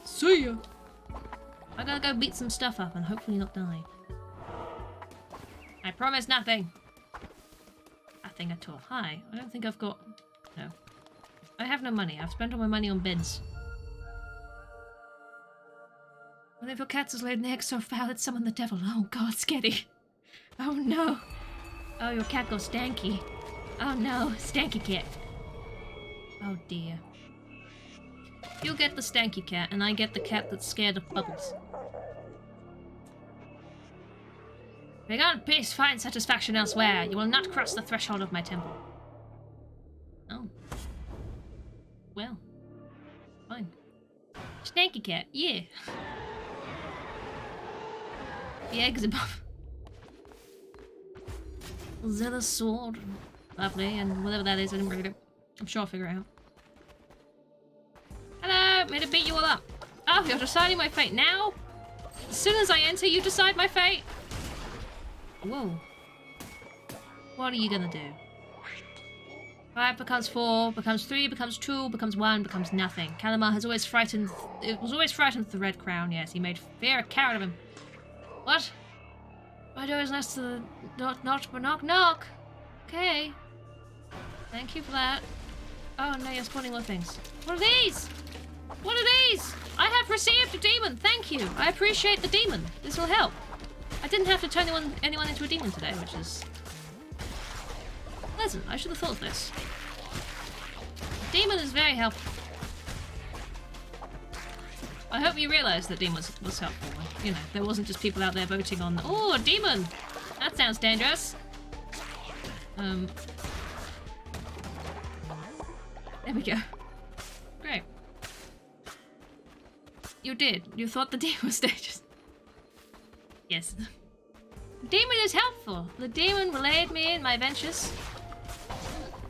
Speaker 1: See ya. I gotta go beat some stuff up and hopefully not die. I promise nothing. Nothing at all. Hi. I don't think I've got... No. I have no money. I've spent all my money on beds. One of your cats has laid an egg so foul it summoned the devil. Oh god, Sketty. Oh no. Oh, your cat goes stanky. Oh no, stanky cat. Oh dear. You'll get the stanky cat, and I get the cat that's scared of bubbles. Begone, peace, find satisfaction elsewhere. You will not cross the threshold of my temple. Oh. Well. Fine. Stanky cat, yeah. The eggs above. Zealous sword. Lovely, and whatever that is, I didn't read it. I'm sure I'll figure it out. Hello! Made to beat you all up. Oh, you're deciding my fate now? As soon as I enter, you decide my fate? Whoa. What are you gonna do? 5 becomes 4, becomes 3, becomes 2, becomes 1, becomes nothing. Calamar has always frightened... It was always frightened of the Red Crown, yes. He made fear a coward of him. What? My door is next to the... Knock. Okay. Thank you for that. Oh, no, you're spawning more things. What are these? What are these? I have received a demon. Thank you. I appreciate the demon. This will help. I didn't have to turn anyone into a demon today, which is... pleasant. I should have thought of this. Demon is very helpful. I hope you realised that demon was helpful. You know, there wasn't just people out there voting on, oh, a demon! That sounds dangerous. There we go. Great. You did. You thought the demon was dangerous. Yes. The demon is helpful. The demon will aid me in my ventures.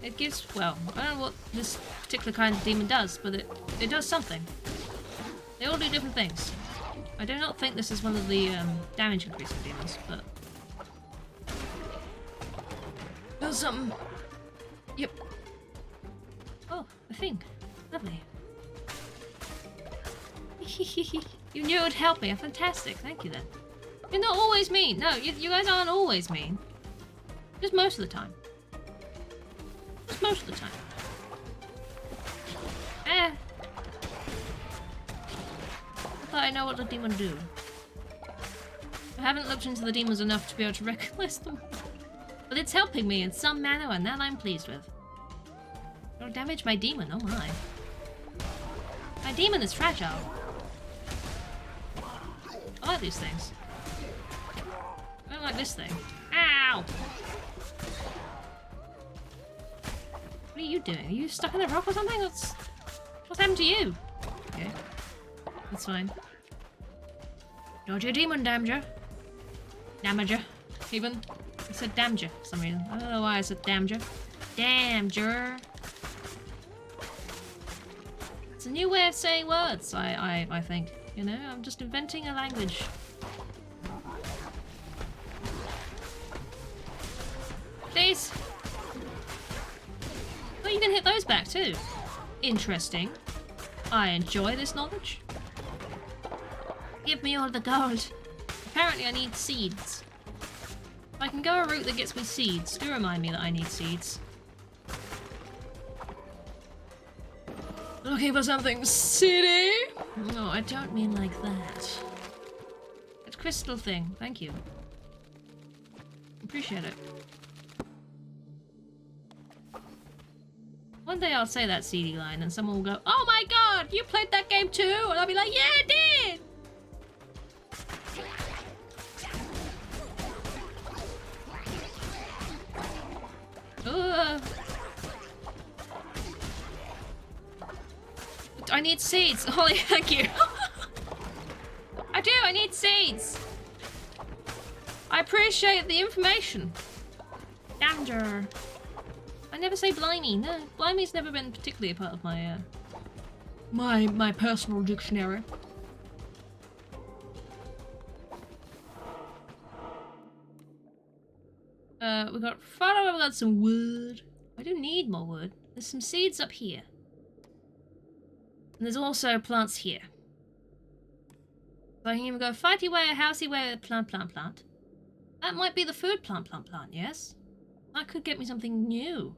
Speaker 1: It gives, well, I don't know what this particular kind of demon does, but it does something. They all do different things. I do not think this is one of the damage increasing demons, but... does something. Yep. Oh, a thing. Lovely. You knew it would help me. Fantastic. Thank you then. You're not always mean. No, you guys aren't always mean. Just most of the time. Just most of the time. I thought I know what the demon do. I haven't looked into the demons enough to be able to recognize them. But it's helping me in some manner, and that I'm pleased with. Don't damage my demon, oh my. My demon is fragile. I like these things. like this thing. Ow! What are you doing? Are you stuck in a rock or something? What's happened to you? Okay. That's fine. Dodge your demon, damager. Damager. Even. I said damager for some reason. I don't know why I said damager. Damager. It's a new way of saying words, I think. You know, I'm just inventing a language. Please. Oh, you can hit those back too. Interesting. I enjoy this knowledge. Give me all the gold. Apparently I need seeds. If I can go a route that gets me seeds, do remind me that I need seeds. Looking for something seedy? No, I don't mean like that. That crystal thing, thank you. Appreciate it. One day I'll say that seedy line and someone will go, "Oh my god, you played that game too?" And I'll be like, "Yeah, I did!" I need seeds. Holly, thank you. I need seeds. I appreciate the information. Danger. I never say blimey. No, blimey's never been particularly a part of my my personal dictionary. We got photo, we got some wood. I do need more wood. There's some seeds up here. And there's also plants here. So I can even go fighty way, housey way, plant. That might be the food plant, yes? That could get me something new.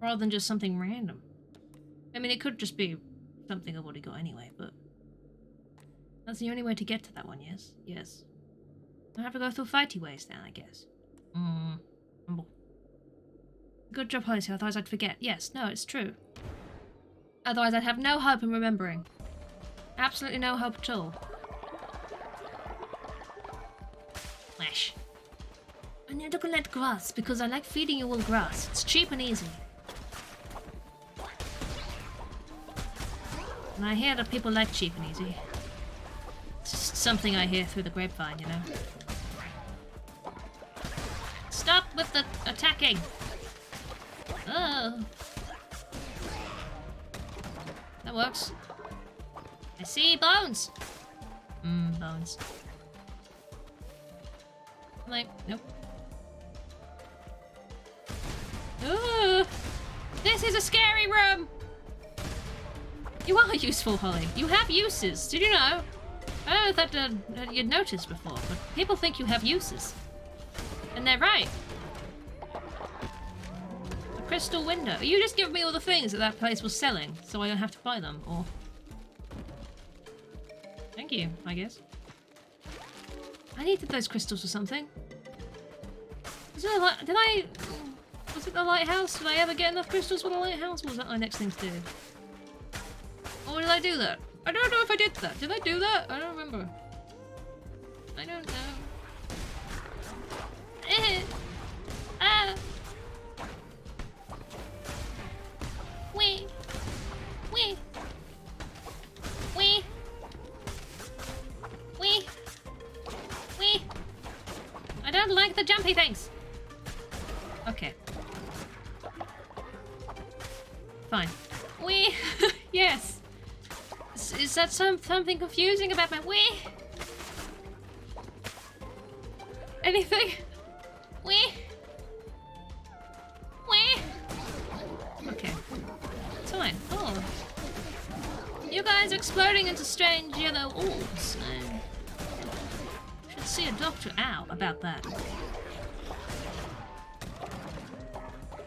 Speaker 1: Rather than just something random. I mean, it could just be something I've already got anyway, but... That's the only way to get to that one, yes? Yes. I have to go through fighty ways now, I guess. Good job, Holly, otherwise I'd forget. Yes, no, it's true. Otherwise I'd have no hope in remembering. Absolutely no hope at all. Flesh. I need to collect grass because I like feeding you all grass. It's cheap and easy. And I hear that people like cheap and easy. It's just something I hear through the grapevine, you know. Stop with the attacking! Oh. That works. I see bones! Bones. Like, nope. Ooh! This is a scary room! You are useful, Holly. You have uses. Did you know? I don't know if that you'd noticed before, but people think you have uses. And they're right. A crystal window. You just give me all the things that place was selling, so I don't have to buy them, or... Thank you, I guess. I needed those crystals for something. Was it the lighthouse? Did I ever get enough crystals for the lighthouse? Or was that my next thing to do? Or did I do that? I don't know if I did that. Did I do that? I don't remember. I don't know. Ah! Wee! Wee! Wee! Wee! Wee! I don't like the jumpy things! Okay. Fine. Wee! Yes! Is that something confusing about my wee? Anything? Wee? Wee? Okay. It's fine. Oh. You guys are exploding into strange yellow orbs. I should see a doctor out about that.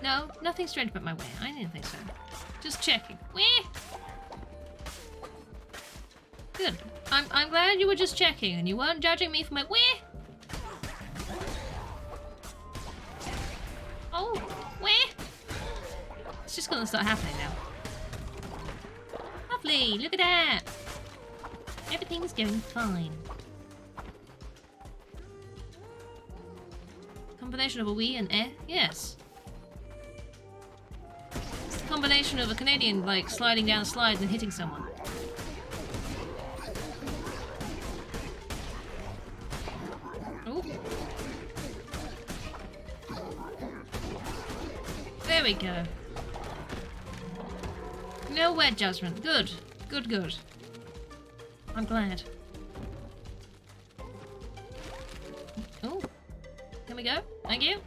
Speaker 1: No, nothing strange about my wee. I didn't think so. Just checking. Wee? Good. I'm glad you were just checking and you weren't judging me for my wee. Oh, wee. It's just gonna start happening now. Lovely, look at that. Everything's going fine. Combination of a Wii and eh? Yes. It's the combination of a Canadian, like, sliding down a slide and hitting someone. Oh. There we go. No wet judgment. Good. Good, good. I'm glad. Oh. Here we go. Thank you.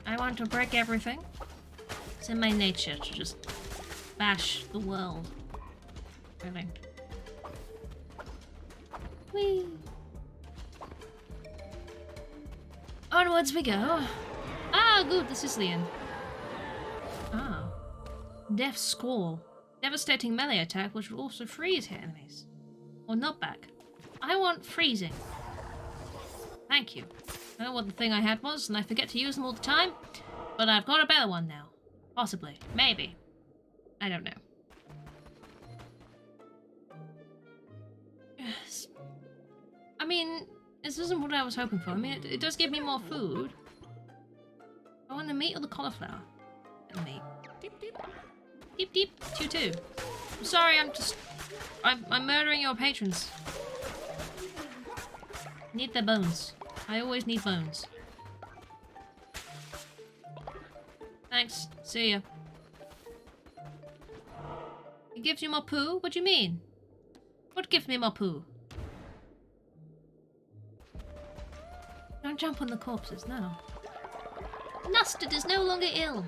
Speaker 1: I want to break everything. It's in my nature to just bash the world. Really. Whee! Onwards we go. Ah, good, the Sicilian. Ah. Death Squall. Devastating melee attack which will also freeze hit enemies. Or not back. I want freezing. Thank you. I don't know what the thing I had was, and I forget to use them all the time, but I've got a better one now. Possibly. Maybe. I don't know. Yes. I mean, this isn't what I was hoping for. I mean, it does give me more food. I want the meat or the cauliflower? The meat. Deep, deep. Deep, deep. 2-2. I'm sorry, I'm murdering your patrons. Need their bones. I always need bones. Thanks. See ya. It gives you more poo? What do you mean? What gives me more poo? Don't jump on the corpses, no. Nustard is no longer ill.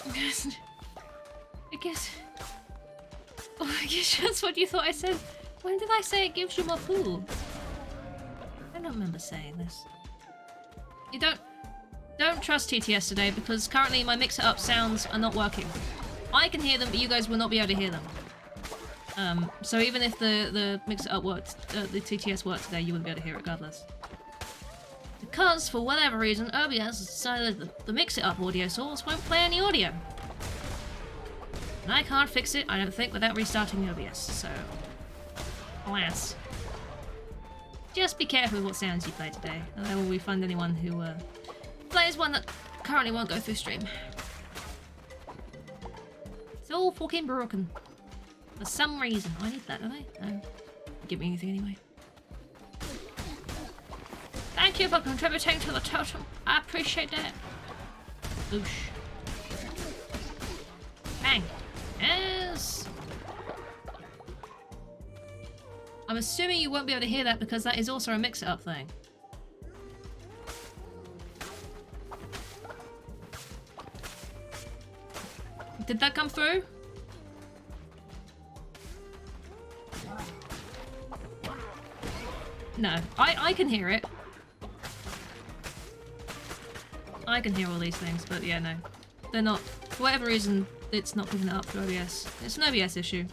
Speaker 1: I guess... Oh, I guess that's what you thought I said. When did I say it gives you more poo? I don't remember saying this. You don't trust TTS today because currently my mix-it-up sounds are not working. I can hear them, but you guys will not be able to hear them. So even if the mix-it-up worked, the TTS worked today, you wouldn't be able to hear it regardless. Because, for whatever reason, OBS has decided that the mix-it-up audio source won't play any audio. And I can't fix it, I don't think, without restarting OBS, so... Alas. Just be careful with what sounds you play today, and then will we find anyone who plays one that currently won't go through stream. It's all fucking broken. For some reason. I need that, don't I? No. Give me anything anyway. Thank you for contributing to the totem. I appreciate that. Oosh. Bang. Yes. I'm assuming you won't be able to hear that because that is also a mix-it-up thing. Did that come through? No, I can hear it. I can hear all these things, but yeah, no. They're not, for whatever reason, it's not picking it up through OBS. It's an OBS issue.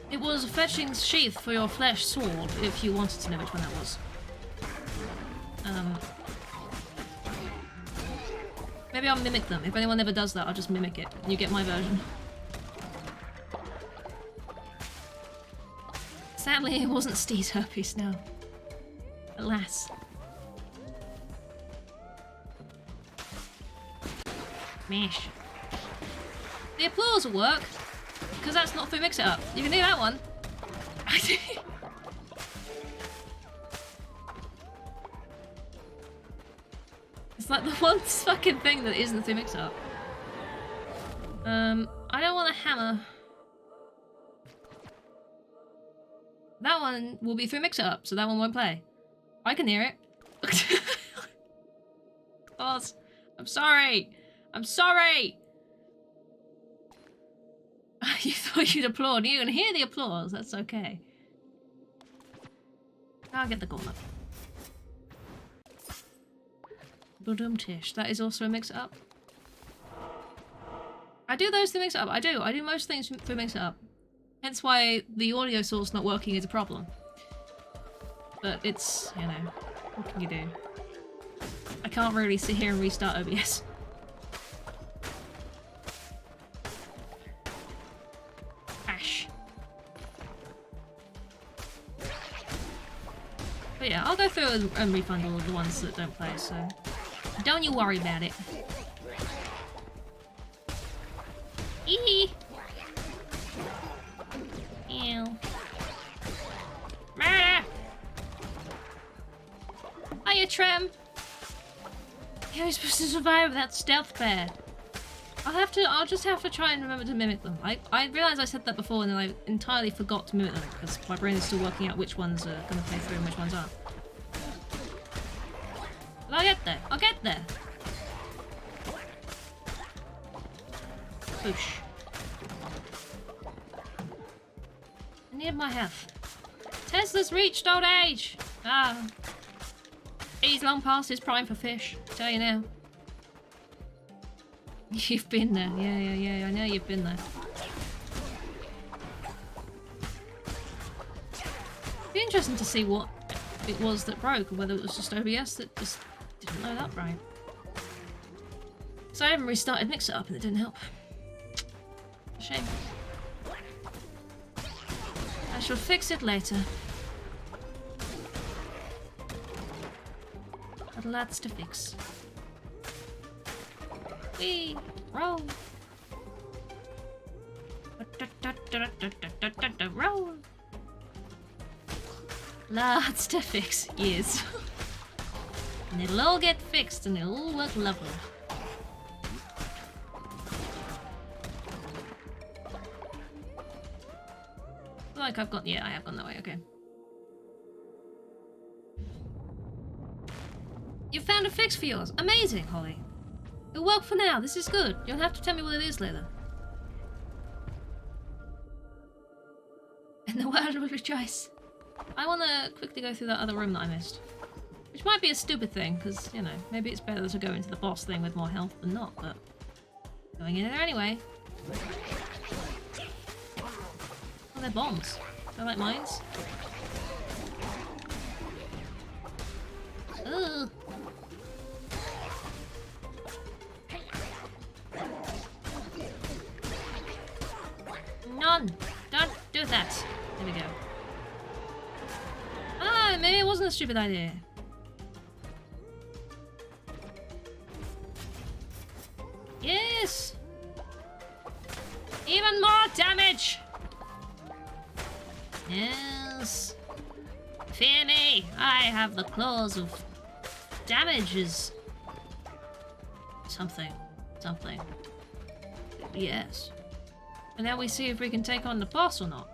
Speaker 1: It was a fetching sheath for your flesh sword, if you wanted to know which one that was. Maybe I'll mimic them. If anyone ever does that, I'll just mimic it. And you get my version. Sadly, it wasn't Steve's herpes, no. Alas. Mesh. The applause will work, because that's not through mix-it-up. You can do that one. It's like the one fucking thing that isn't through mix-it-up. I don't want a hammer. That one will be through mix-it-up, so that one won't play. I can hear it. Boss, I'm sorry. I'm sorry! You thought you'd applaud. You can hear the applause. That's okay. I'll get the gauntlet. Budum Tish. That is also a mix-up. I do those to mix it up. I do. I do most things to mix it up. Hence why the audio source not working is a problem. But it's, you know, what can you do? I can't really sit here and restart OBS. But yeah, I'll go through and refund all of the ones that don't play, so don't you worry about it. Eee! Ew. Murder! Hiya, Trem! How are you supposed to survive without stealth bear? I'll just have to try and remember to mimic them. I realised I said that before and then I entirely forgot to mimic them because my brain is still working out which ones are going to play through and which ones aren't. But I'll get there. I'll get there. Boosh. I need my health. Tesla's reached old age. Ah. He's long past his prime for fish. Tell you now. You've been there. Yeah. I know you've been there. It'd be interesting to see what it was that broke, or whether it was just OBS that just didn't load up right. So I haven't restarted Mix It Up and it didn't help. Shame. I shall fix it later. Got lots to fix. Whee! Roll! Roll! Lots to fix, yes. And it'll all get fixed and it'll all work lovely. Like I've got, yeah, I have gone that way, okay. You found a fix for yours. Amazing, Holly. It'll work for now. This is good. You'll have to tell me what it is later. And the world will rejoice. I want to quickly go through that other room that I missed. Which might be a stupid thing, because, you know, maybe it's better to go into the boss thing with more health than not, but... going in there anyway. Oh, they're bombs. They're like mines. Ugh. None! Don't do that! There we go. Ah, maybe it wasn't a stupid idea. Yes! Even more damage! Yes. Fear me! I have the claws of damages. Something. Yes. And now we see if we can take on the boss or not.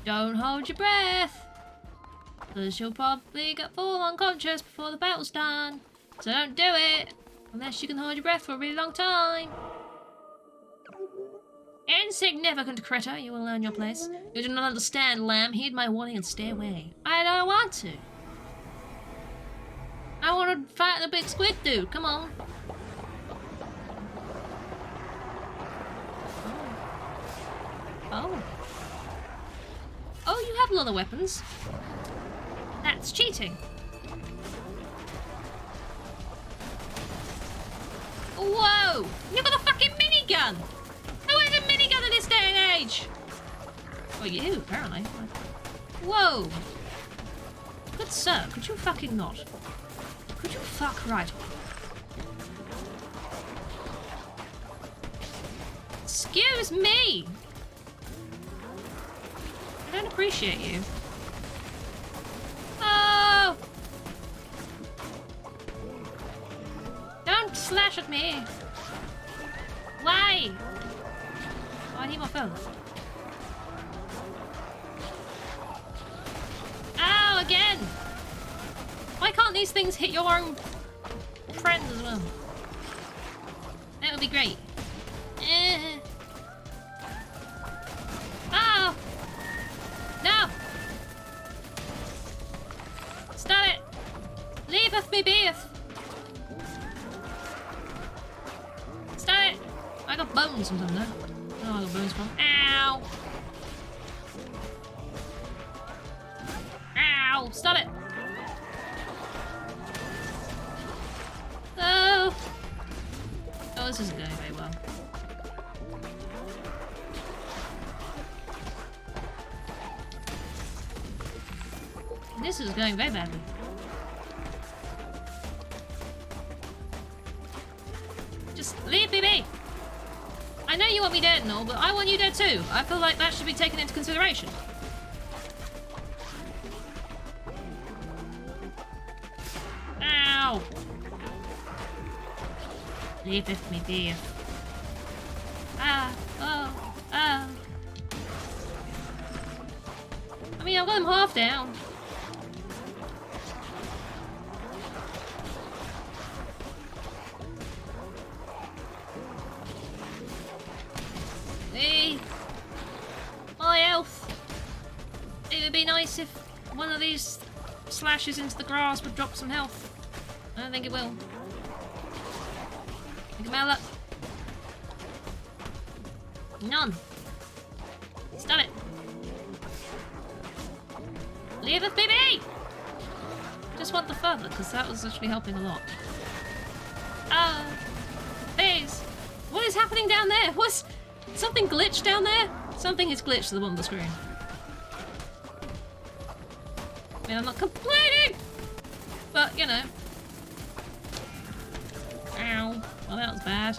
Speaker 1: Don't hold your breath! Because you'll probably fall unconscious before the battle's done. So don't do it! Unless you can hold your breath for a really long time. Insignificant critter, you will learn your place. You do not understand, lamb. Heed my warning and stay away. I don't want to. I want to fight the big squid dude. Come on. Oh. Oh, you have a lot of weapons. That's cheating. Whoa! You got a fucking minigun! Who has a minigun in this day and age? Well, you, apparently. Whoa! Good sir, could you fucking not? Could you fuck right off? Excuse me! I don't appreciate you. Oh! Don't slash at me! Why? Oh, I need my phone. Ow, again! Why can't these things hit your own friends as well? That would be great. Oh! No! Stop it! Leaveth me beeth! Stop it! I got bones from something there. Oh, I got bones from. Ow! Ow! Stop it! Oh! Oh, this isn't going very well. This is going very badly. Just leave me be! I know you want me dead and all, but I want you dead too. I feel like that should be taken into consideration. Ow! Leave me be. Ah! Oh! Ah! I mean, I've got them half down. Hey! My health! It would be nice if one of these slashes into the grass would drop some health. I don't think it will. Think about that. None. Stop it. Leave us, baby! Just want the further, because that was actually helping a lot. Please! What is happening down there? What's something glitched down there? Something is glitched at the bottom of the screen. I mean, I'm not complaining! But, you know. Ow. Well, that was bad.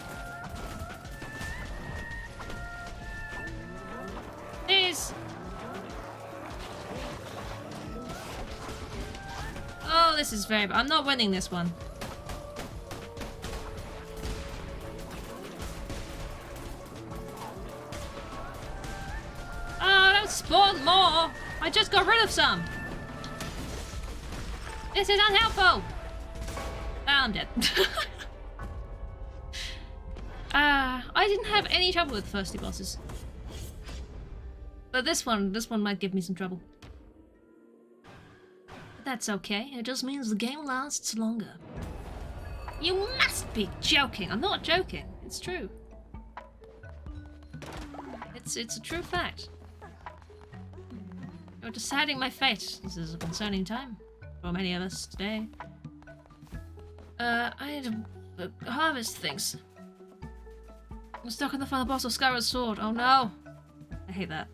Speaker 1: Please! Oh, this is very bad. I'm not winning this one. Oh, don't spawn more! I just got rid of some! This is unhelpful! Oh, I'm dead. I didn't have any trouble with the first two bosses. But this one might give me some trouble. But that's okay, it just means the game lasts longer. You must be joking! I'm not joking, it's true. It's a true fact. You're deciding my fate. This is a concerning time for many of us today. I need to harvest things. I'm stuck in the final boss of Skyward Sword. Oh no! I hate that.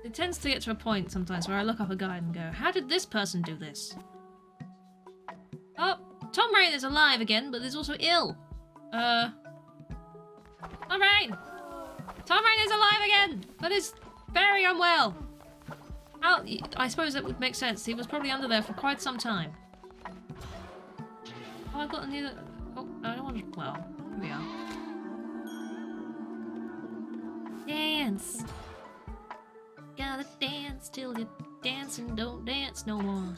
Speaker 1: It tends to get to a point sometimes where I look up a guide and go, how did this person do this? Oh, Tom Rain is alive again, but is also ill. Tom Rain! Tom Rain is alive again, but is very unwell. How? I suppose that would make sense. He was probably under there for quite some time. Oh, I've got another. Oh, I don't want to. Well, here we are. Dance. Gotta dance till you dance and don't dance no more.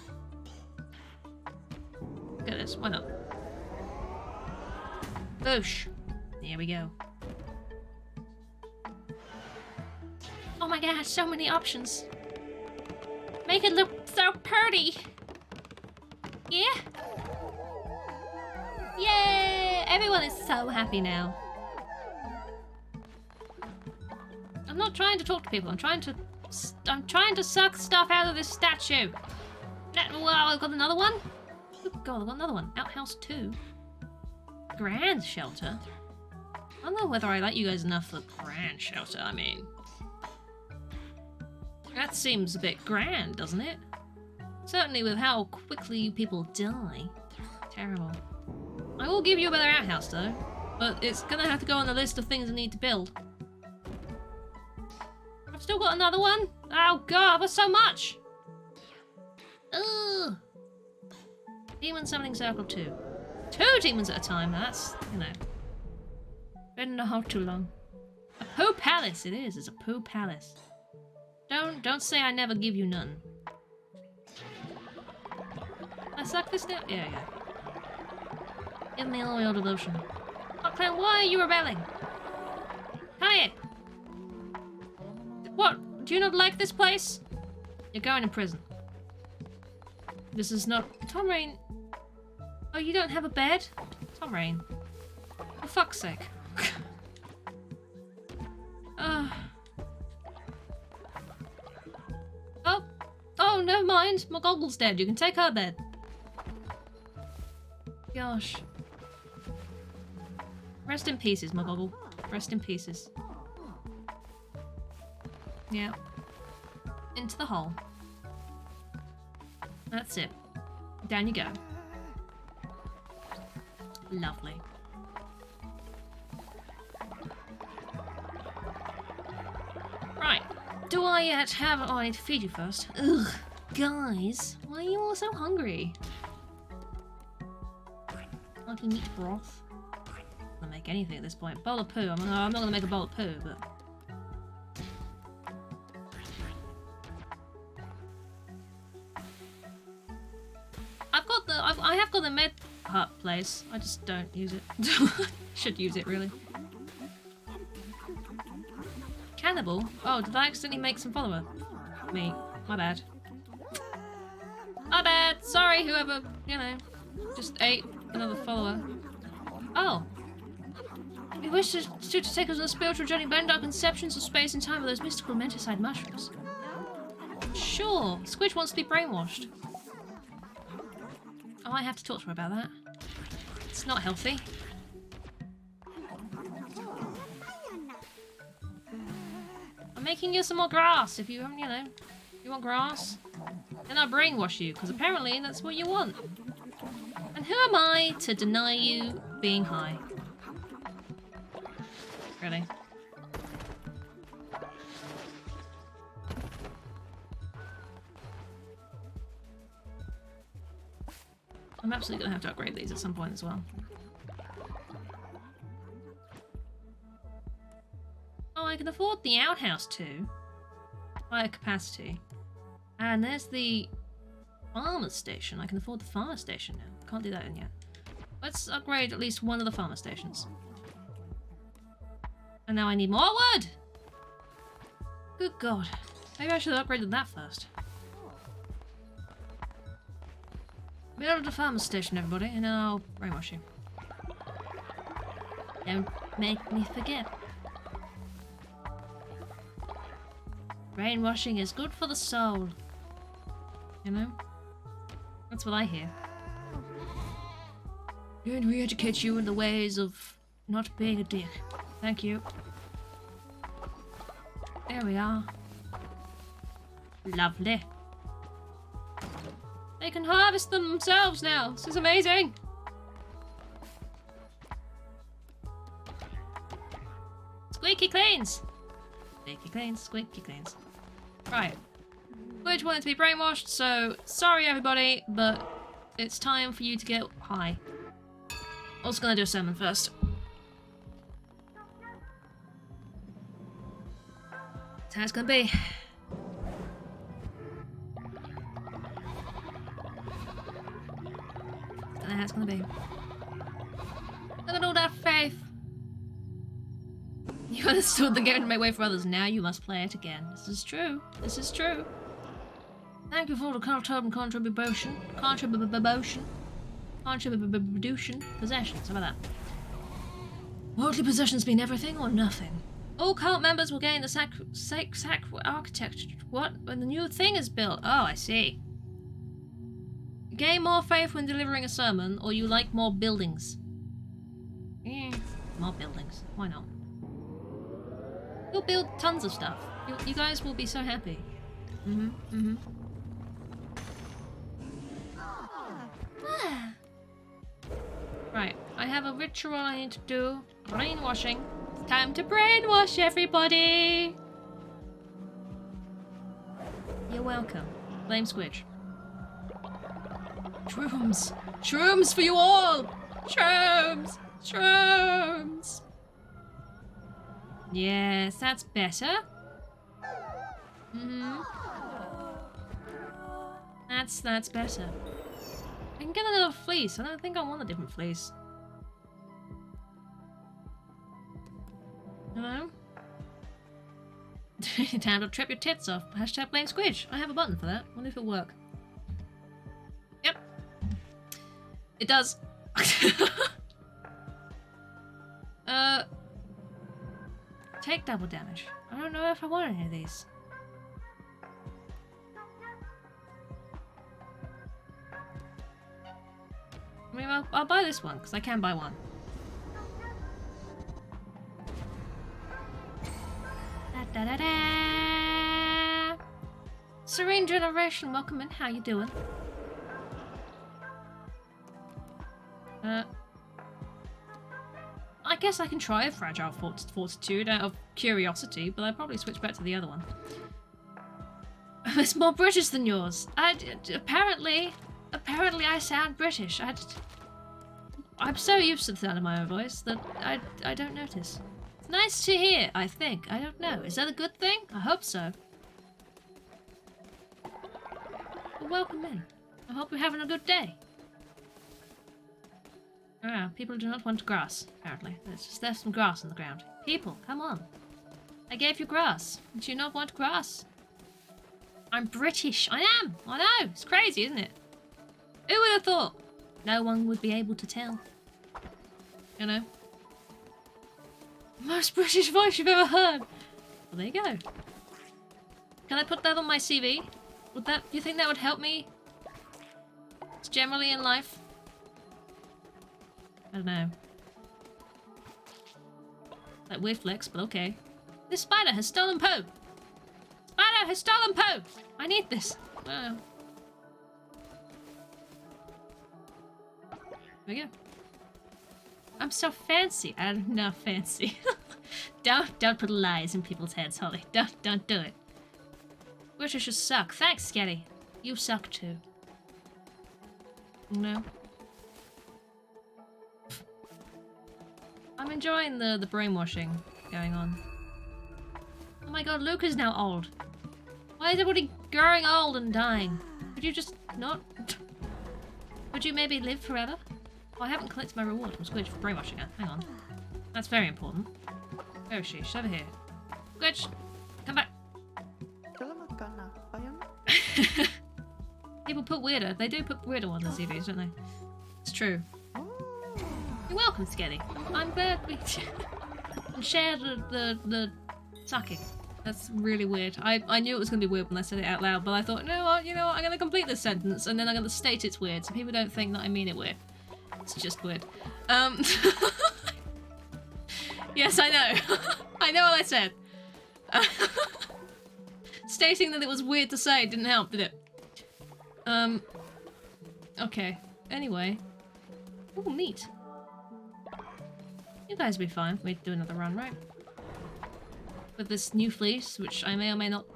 Speaker 1: Look at this. Why not? Boosh. There we go. Oh my gosh, so many options. Make it look so pretty. Yeah? Yay! Everyone is so happy now. I'm not trying to talk to people. I'm trying to suck stuff out of this statue. Wow, I've got another one. Good God, I've got another one. Outhouse 2. Grand shelter. I don't know whether I like you guys enough for grand shelter. I mean, that seems a bit grand, doesn't it? Certainly with how quickly people die. Terrible. I will give you a better outhouse though, but it's gonna have to go on the list of things I need to build. I've still got another one? Oh god, that's so much! Ugh! Demon Summoning Circle 2. 2 demons at a time, that's, you know. Been a hold too long. A poo palace it is, it's a poo palace. Don't say I never give you none. I suck this down? Yeah. Give me all your devotion. Hot Clan, why are you rebelling? Hyatt! What? Do you not like this place? You're going in prison. This is not... Tom Rain... Oh, you don't have a bed? Tom Rain. For fuck's sake. Oh, never mind. McGoggle's dead. You can take her bed. Gosh. Rest in pieces, McGoggle. Rest in pieces. Yeah. into the hole. That's it. Down you go. Lovely. Right. Do I yet have... Oh, I need to feed you first. Ugh. Guys, why are you all so hungry? Monkey meat broth. I'm gonna make anything at this point. Bowl of poo. I'm not gonna make a bowl of poo, but... I have got the med hut place. I just don't use it. Should use it, really. Cannibal? Oh, did I accidentally make some follower? Me. My bad. My bad! Sorry, whoever, you know, just ate another follower. Oh. We wish to take us on a spiritual journey beyond our conceptions of space and time with those mystical menticide mushrooms. Sure. Squidge wants to be brainwashed. Oh, I have to talk to her about that. It's not healthy. I'm making you some more grass if you haven't, you know, you want grass. Then I'll brainwash you, because apparently that's what you want. And who am I to deny you being high? Really? I'm absolutely gonna have to upgrade these at some point as well. Oh, I can afford the outhouse too. Higher capacity. And there's the farmer's station. I can afford the farmer station now. Can't do that in yet. Let's upgrade at least one of the farmer stations. And now I need more wood! Good God. Maybe I should have upgraded that first. Build a farmer's station, everybody, and then I'll brainwash you. Don't make me forget. Brainwashing is good for the soul. You know? That's what I hear. Going to re-educate you in the ways of not being a dick. Thank you. There we are. Lovely. They can harvest them themselves now. This is amazing. Squeaky cleans. Squeaky cleans, squeaky cleans. Right. Squidge wanted to be brainwashed, so sorry everybody, but it's time for you to get high. Also gonna do a sermon first. That's how it's gonna be. That's how it's gonna be. Look at all that faith. You understood the game to make way for others. Now you must play it again. This is true. This is true. Thank you for the contribution. Possessions. How about that? Worldly possessions mean everything or nothing. All cult members will gain the sac architecture. What? When the new thing is built. Oh, I see. Gain more faith when delivering a sermon, or you like more buildings? More buildings. Why not? You'll build tons of stuff. You guys will be so happy. Right, I have a ritual I need to do. Brainwashing. It's time to brainwash everybody! You're welcome. Blame Squidge. Shrooms! Shrooms for you all! Shrooms! Shrooms! Yes, that's better. That's better. I can get another fleece. I don't think I want a different fleece. Hello? Time to trip your tits off. Hashtag blame Squidge. I have a button for that. Wonder if it'll work. Yep. It does. Take double damage. I don't know if I want any of these. I mean, I'll buy this one, because I can buy one. Da, da, da, da. Serene Generation, welcome in. How you doing? I guess I can try a Fragile Fortitude out of curiosity, but I'd probably switch back to the other one. It's more British than yours. Apparently I sound British. I'm so used to the sound of my own voice that I don't notice. It's nice to hear, I think. I don't know. Is that a good thing? I hope so. Well, welcome in. I hope you're having a good day. Ah, people do not want grass, apparently. There's some grass on the ground. People, come on. I gave you grass. Do you not want grass? I'm British. I am. I know. It's crazy, isn't it? Who would have thought? No one would be able to tell. You know? Most British voice you've ever heard. Well, there you go. Can I put that on my CV? Would that? You think that would help me? It's generally in life. I don't know. Like weird flex, but okay. This spider has stolen Poe. Spider has stolen Poe. I need this. Wow. There we go. I'm so fancy. I'm not fancy. Don't put lies in people's heads, Holly. Don't do it. British just suck. Thanks, Sketty. You suck too. No. I'm enjoying the brainwashing going on. Oh my god, Luke is now old. Why is everybody growing old and dying? Could you just not? Would you maybe live forever? Oh, I haven't collected my reward from Squidge for brainwashing her. Hang on. That's very important. Where is she? She's over here. Squidge! Come back! People put weirder. They do put weirder ones in CVs, don't they? It's true. You're welcome, Sketty. I'm glad we shared the sucking. That's really weird. I knew it was going to be weird when I said it out loud, but I thought, you know what, I'm going to complete this sentence and then I'm going to state it's weird so people don't think that I mean it weird. It's just weird. Yes, I know. I know what I said. Stating that it was weird to say didn't help, did it? Okay. Anyway. Oh, neat. You guys will be fine for me to do another run, right? With this new fleece, which I may or may not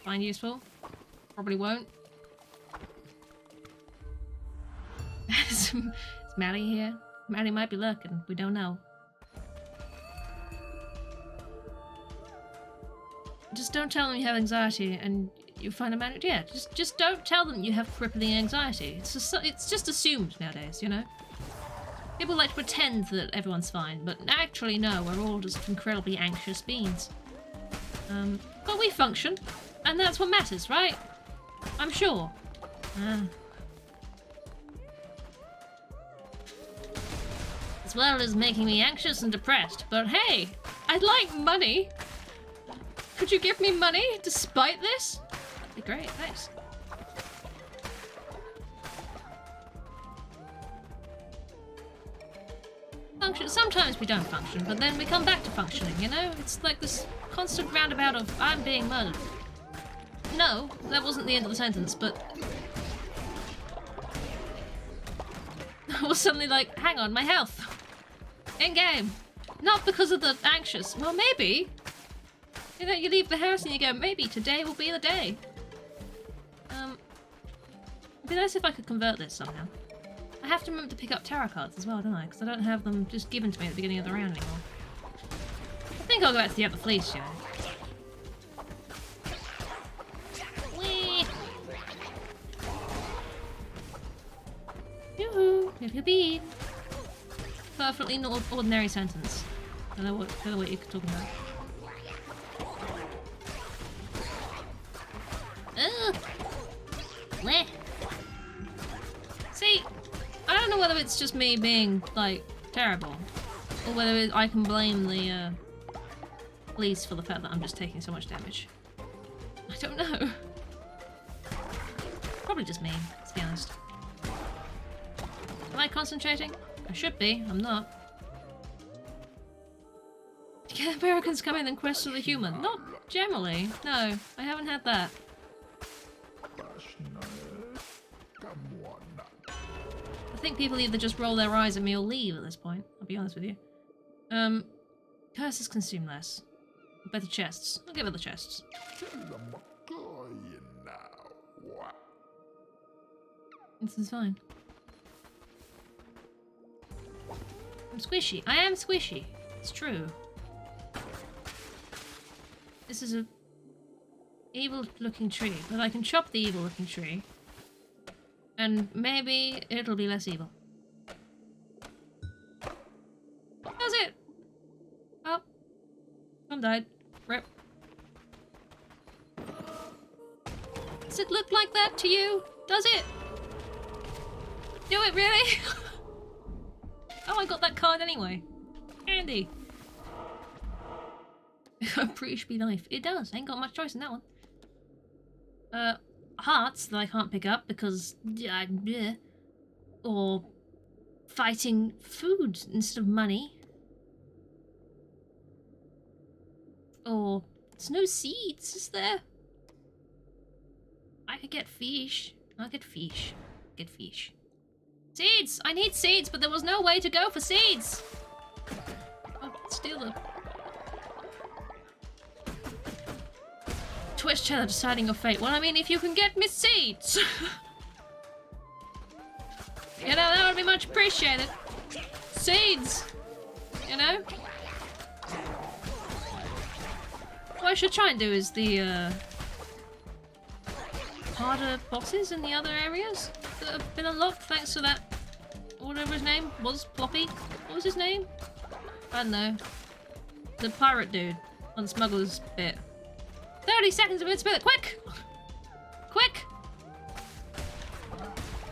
Speaker 1: find useful. Probably won't. Is Maddie here? Maddie might be lurking. We don't know. Just don't tell them you have anxiety and you find a man. Yeah, just don't tell them you have crippling anxiety. It's just assumed nowadays, you know? People like to pretend that everyone's fine, but actually no, we're all just incredibly anxious beings. But we function, and that's what matters, right? I'm sure. As well as making me anxious and depressed, but hey, I'd like money. Could you give me money despite this? That'd be great, thanks. Function. Sometimes we don't function, but then we come back to functioning, you know? It's like this constant roundabout of, I'm being murdered. No, that wasn't the end of the sentence, but... I was suddenly like, hang on, my health. In-game. Not because of the anxious. Well, maybe. You know, you leave the house and you go, maybe today will be the day. It'd be nice if I could convert this somehow. I have to remember to pick up tarot cards as well, don't I? Because I don't have them just given to me at the beginning of the round anymore. I think I'll go back to the other fleece, you know. Whee! Yoo-hoo! If you beat. Perfectly not ordinary sentence. I don't know what you're talking about. Ugh! Bleh! See, I don't know whether it's just me being, like, terrible, or whether I can blame the, police for the fact that I'm just taking so much damage. I don't know. Probably just me, to be honest. Am I concentrating? I should be, I'm not. Can Americans come in and question the human? Not generally, no, I haven't had that. I think people either just roll their eyes at me or leave at this point, I'll be honest with you. Curses consume less. Better chests. I'll give her the chests. This is fine. I'm squishy. I am squishy. It's true. This is a evil-looking tree, but I can chop the evil-looking tree, and maybe it'll be less evil. That's it. Oh, some died. Rip. Does it look like that to you? Does it? Do it really? Oh, I got that card anyway. Handy. A British be knife. It does. Ain't got much choice in that one. Hearts that I can't pick up because or fighting food instead of money. Or there's no seeds, is there? I could get fish. I'll get fish. Get fish. Seeds! I need seeds, but there was no way to go for seeds! Oh, steal them. Twitch channel deciding your fate. Well, I mean, if you can get me seeds! You know, that would be much appreciated. Seeds! You know? What I should try and do is the, harder bosses in the other areas that have been unlocked thanks to that, whatever his name was, Floppy? What was his name? I don't know. The pirate dude on Smuggler's bit. 30 seconds of Inspirit! Quick! Quick!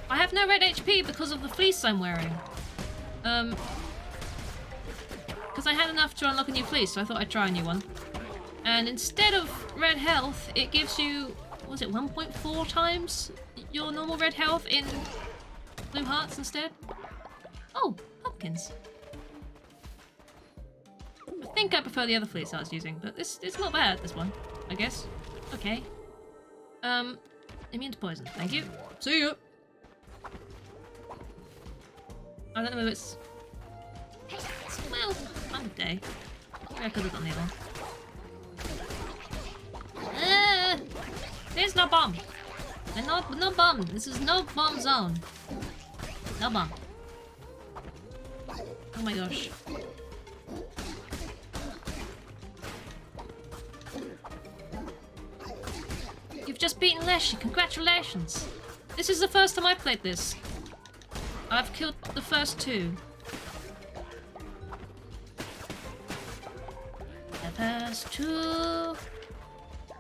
Speaker 1: I have no red HP because of the fleece I'm wearing. Because I had enough to unlock a new fleece, so I thought I'd try a new one. And instead of red health, it gives you, what was it, 1.4 times your normal red health in blue hearts instead? Oh, pumpkins. I think I prefer the other fleece I was using, but it's not bad, this one, I guess. Okay. Immune to poison. Thank you. See ya! I don't know if it's... Well, I'm day. I could have done the other one. There's no bomb! And no bomb! This is no bomb zone. No bomb. Oh my gosh. You've just beaten Leshy, congratulations! This is the first time I've played this. I've killed the first two. The first two...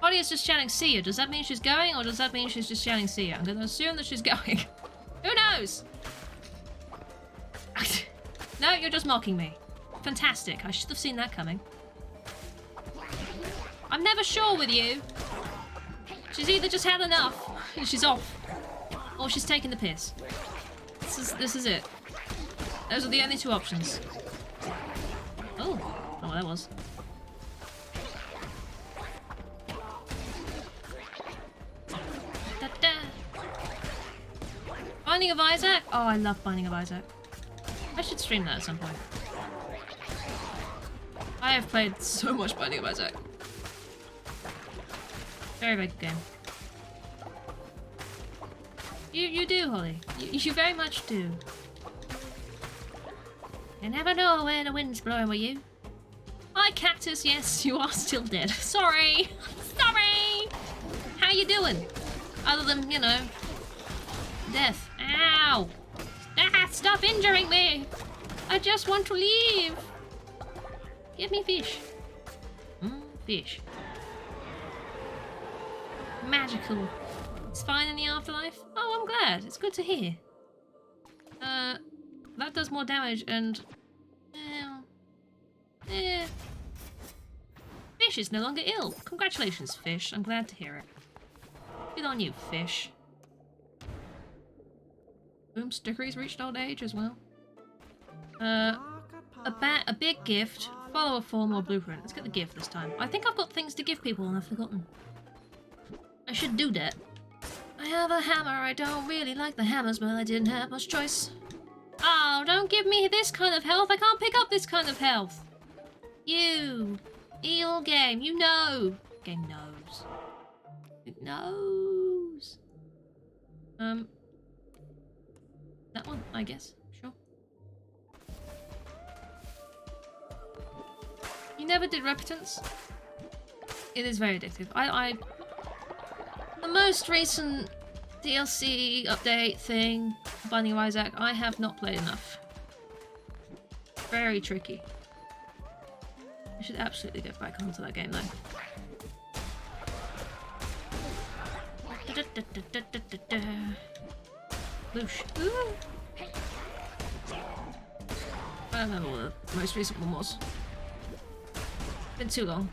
Speaker 1: Holly is just shouting see ya. Does that mean she's going, or does that mean she's just shouting see ya? I'm gonna assume that she's going. Who knows? No, you're just mocking me. Fantastic. I should have seen that coming. I'm never sure with you. She's either just had enough, and she's off, or she's taking the piss. This is it. Those are the only two options. Oh, oh, that was. Binding of Isaac? Oh, I love Binding of Isaac. I should stream that at some point. I have played so much Binding of Isaac. Very, very good game. You do, Holly. You very much do. You never know where the wind's blowing with you. Hi, Cactus. Yes, you are still dead. Sorry. Sorry. How you doing? Other than, you know, death. Ow. Ah, stop injuring me. I just want to leave. Give me fish. Fish. Magical. It's fine in the afterlife? Oh, I'm glad. It's good to hear. That does more damage and... Fish is no longer ill. Congratulations, Fish. I'm glad to hear it. Good on you, Fish. Boomstickery's reached old age as well. A big gift, follow a form or blueprint. Let's get the gift this time. I think I've got things to give people and I've forgotten. I should do that. I have a hammer. I don't really like the hammers, but I didn't have much choice. Oh, don't give me this kind of health. I can't pick up this kind of health. You. Evil game. You know. Game knows. It knows. That one, I guess. Sure. You never did Repentance? It is very addictive. The most recent DLC update thing, Binding of Isaac, I have not played enough. Very tricky. I should absolutely get back onto that game though. Loosh. I don't remember what the most recent one was. Been too long.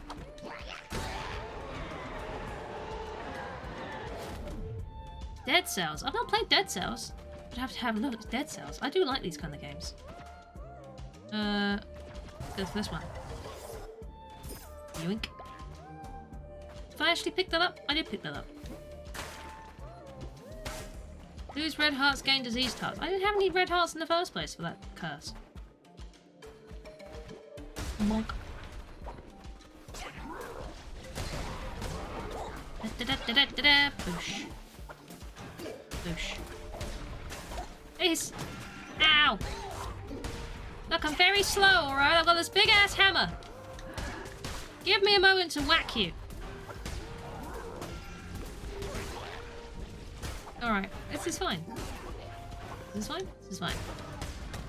Speaker 1: Dead Cells. I've not played Dead Cells. I'd have to have a look at Dead Cells. I do like these kind of games. Let's go for this one. Yoink. If I actually picked that up, I did pick that up. Lose red hearts, gain diseased hearts. I didn't have any red hearts in the first place for that curse. Monk. Boosh. Boosh. Please. Ow. Look, I'm very slow, alright? I've got this big ass hammer. Give me a moment to whack you. Alright, this is fine. This is fine? This is fine.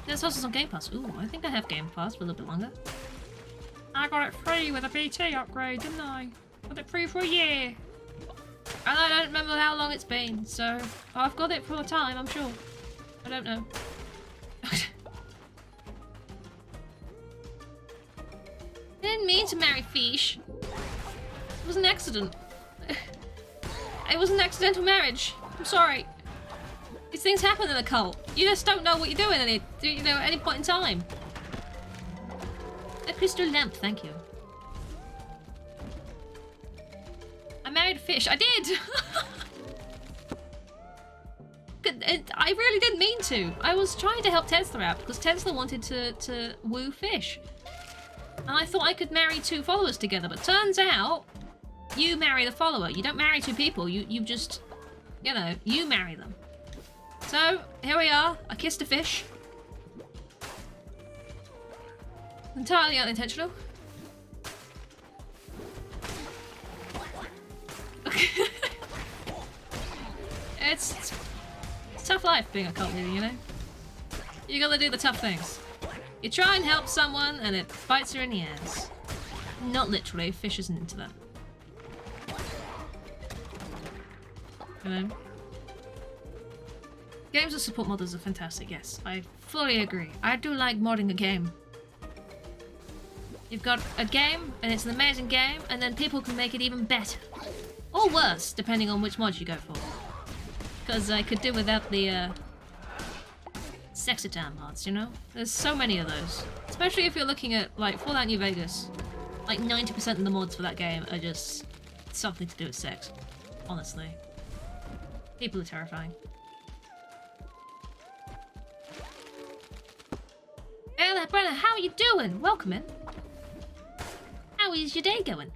Speaker 1: There's also some Game Pass. Ooh, I think I have Game Pass for a little bit longer. I got it free with a BT upgrade, didn't I? Got it free for a year. And I don't remember how long it's been, so I've got it for a time, I'm sure. I don't know. I didn't mean to marry Fish. It was an accident. It was an accidental marriage. I'm sorry. These things happen in a cult. You just don't know what you're doing at any point in time. A crystal lamp, thank you. I married a fish. I did! I really didn't mean to. I was trying to help Tesla out because Tesla wanted to woo Fish. And I thought I could marry two followers together, but turns out you marry the follower. You don't marry two people. You just, you know, you marry them. So, here we are. I kissed a fish. Entirely unintentional. It's tough life being a cult leader, you know? You gotta do the tough things. You try and help someone and it bites you in the ass. Not literally, Fish isn't into that. You know? Games that support modders are fantastic, yes. I fully agree. I do like modding a game. You've got a game, and it's an amazing game, and then people can make it even better. Or worse, depending on which mod you go for. Because I could do without the, Sexitan mods, you know? There's so many of those. Especially if you're looking at, like, Fallout New Vegas. Like, 90% of the mods for that game are just something to do with sex. Honestly. People are terrifying. Hey there, Brenna, how are you doing? Welcome in. How is your day going?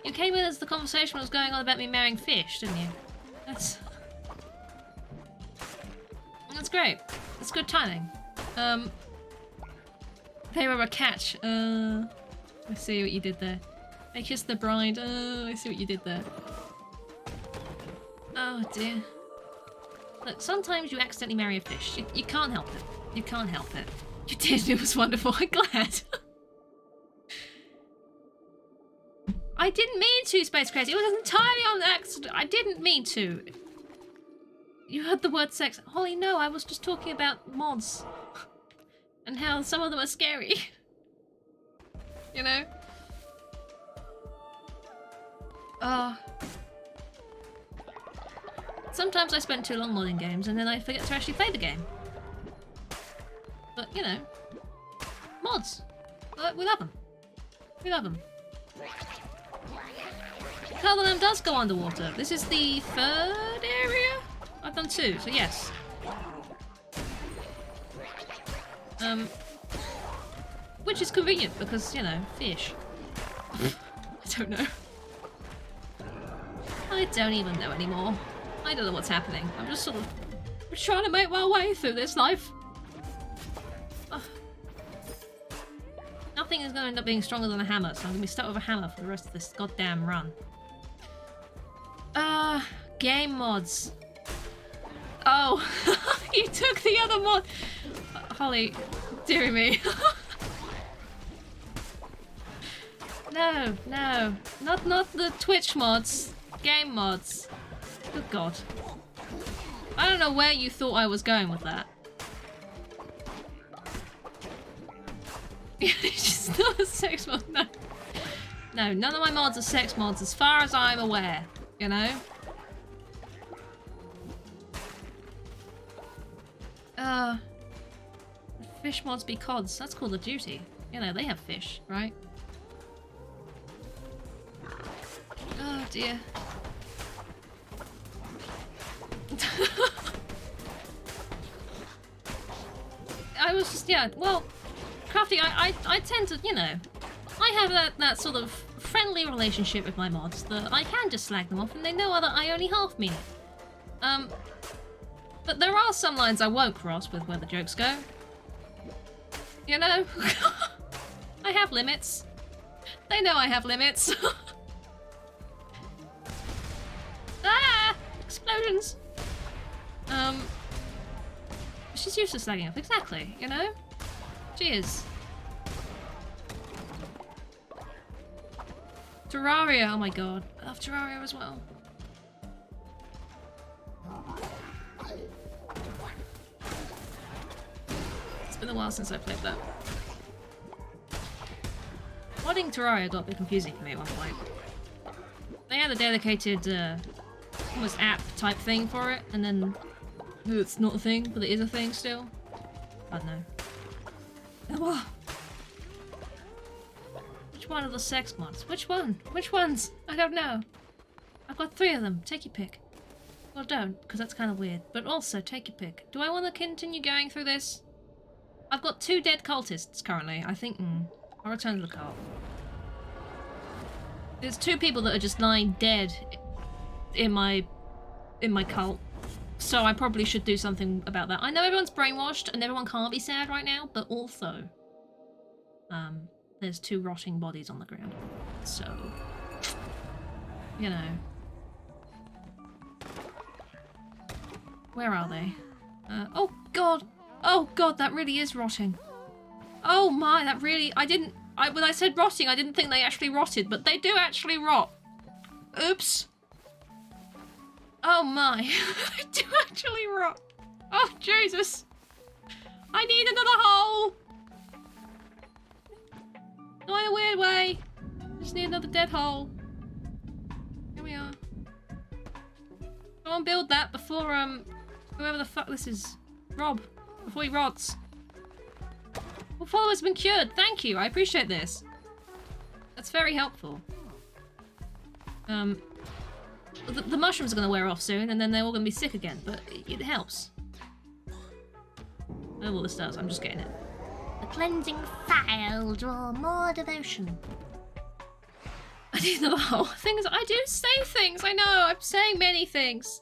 Speaker 1: You came in as the conversation was going on about me marrying Fish, didn't you? That's great. That's good timing. They were a catch. I see what you did there. I kissed the bride. I see what you did there. Oh dear. Look, sometimes you accidentally marry a fish. You can't help it. You can't help it. You did. It was wonderful. I'm glad. I didn't mean to, Space Crazy. It was entirely on accident. I didn't mean to. You heard the word sex. Holly, no, I was just talking about mods. And how some of them are scary. You know? Sometimes I spend too long modding games and then I forget to actually play the game. But, you know. Mods. We love them. We love them. Cullenham does go underwater. This is the 3rd area? I've done 2, so yes. Which is convenient because, you know, fish. I don't know. I don't even know anymore. I don't know what's happening. I'm just sort of trying to make my way through this life. Ugh. Nothing is going to end up being stronger than a hammer, so I'm going to be stuck with a hammer for the rest of this goddamn run. Game mods. Oh, you took the other mod. Holly, dearie me. No, no, not the Twitch mods. Game mods. Good God. I don't know where you thought I was going with that. It's just not a sex mod, no. No, none of my mods are sex mods as far as I'm aware, you know? Fish mods be cods. That's Call of Duty. You know, they have fish, right? Oh dear. I was just, yeah, well, Crafty, I tend to, you know, I have that sort of friendly relationship with my mods that I can just slag them off and they know that I only half mean it. But there are some lines I won't cross with where the jokes go. You know? I have limits. They know I have limits. Ah! Explosions! She's used to slagging up, exactly, you know? Cheers. Terraria, oh my god. I love Terraria as well. It's been a while since I played that. Modding Terraria got a bit confusing for me at one point. They had a dedicated, almost app type thing for it, and then it's not a thing, but it is a thing still. I don't know. Oh. Which one are the sex mods? Which one? Which ones? I don't know. I've got 3 of them. Take your pick. Well, don't, because that's kind of weird. But also, take your pick. Do I want to continue going through this? I've got 2 dead cultists currently. I think, I'll return to the cult. There's 2 people that are just lying dead in my cult. So I probably should do something about that. I know everyone's brainwashed and everyone can't be sad right now, but also, there's 2 rotting bodies on the ground. So, you know. Where are they? Oh god! Oh god, that really is rotting. Oh my, that really, when I said rotting, I didn't think they actually rotted, but they do actually rot. Oops. Oh my, they do actually rot. Oh Jesus. I need another hole. Not in a weird way. Just need another dead hole. Here we are. Go on, build that before, whoever the fuck this is. Rob. Before he rots. Well, follower's been cured. Thank you. I appreciate this. That's very helpful. The mushrooms are going to wear off soon, and then they're all going to be sick again, but it helps. Oh, well, this does. I'm just getting it. The cleansing file, draw more devotion. I need another whole things. I do say things. I know. I'm saying many things.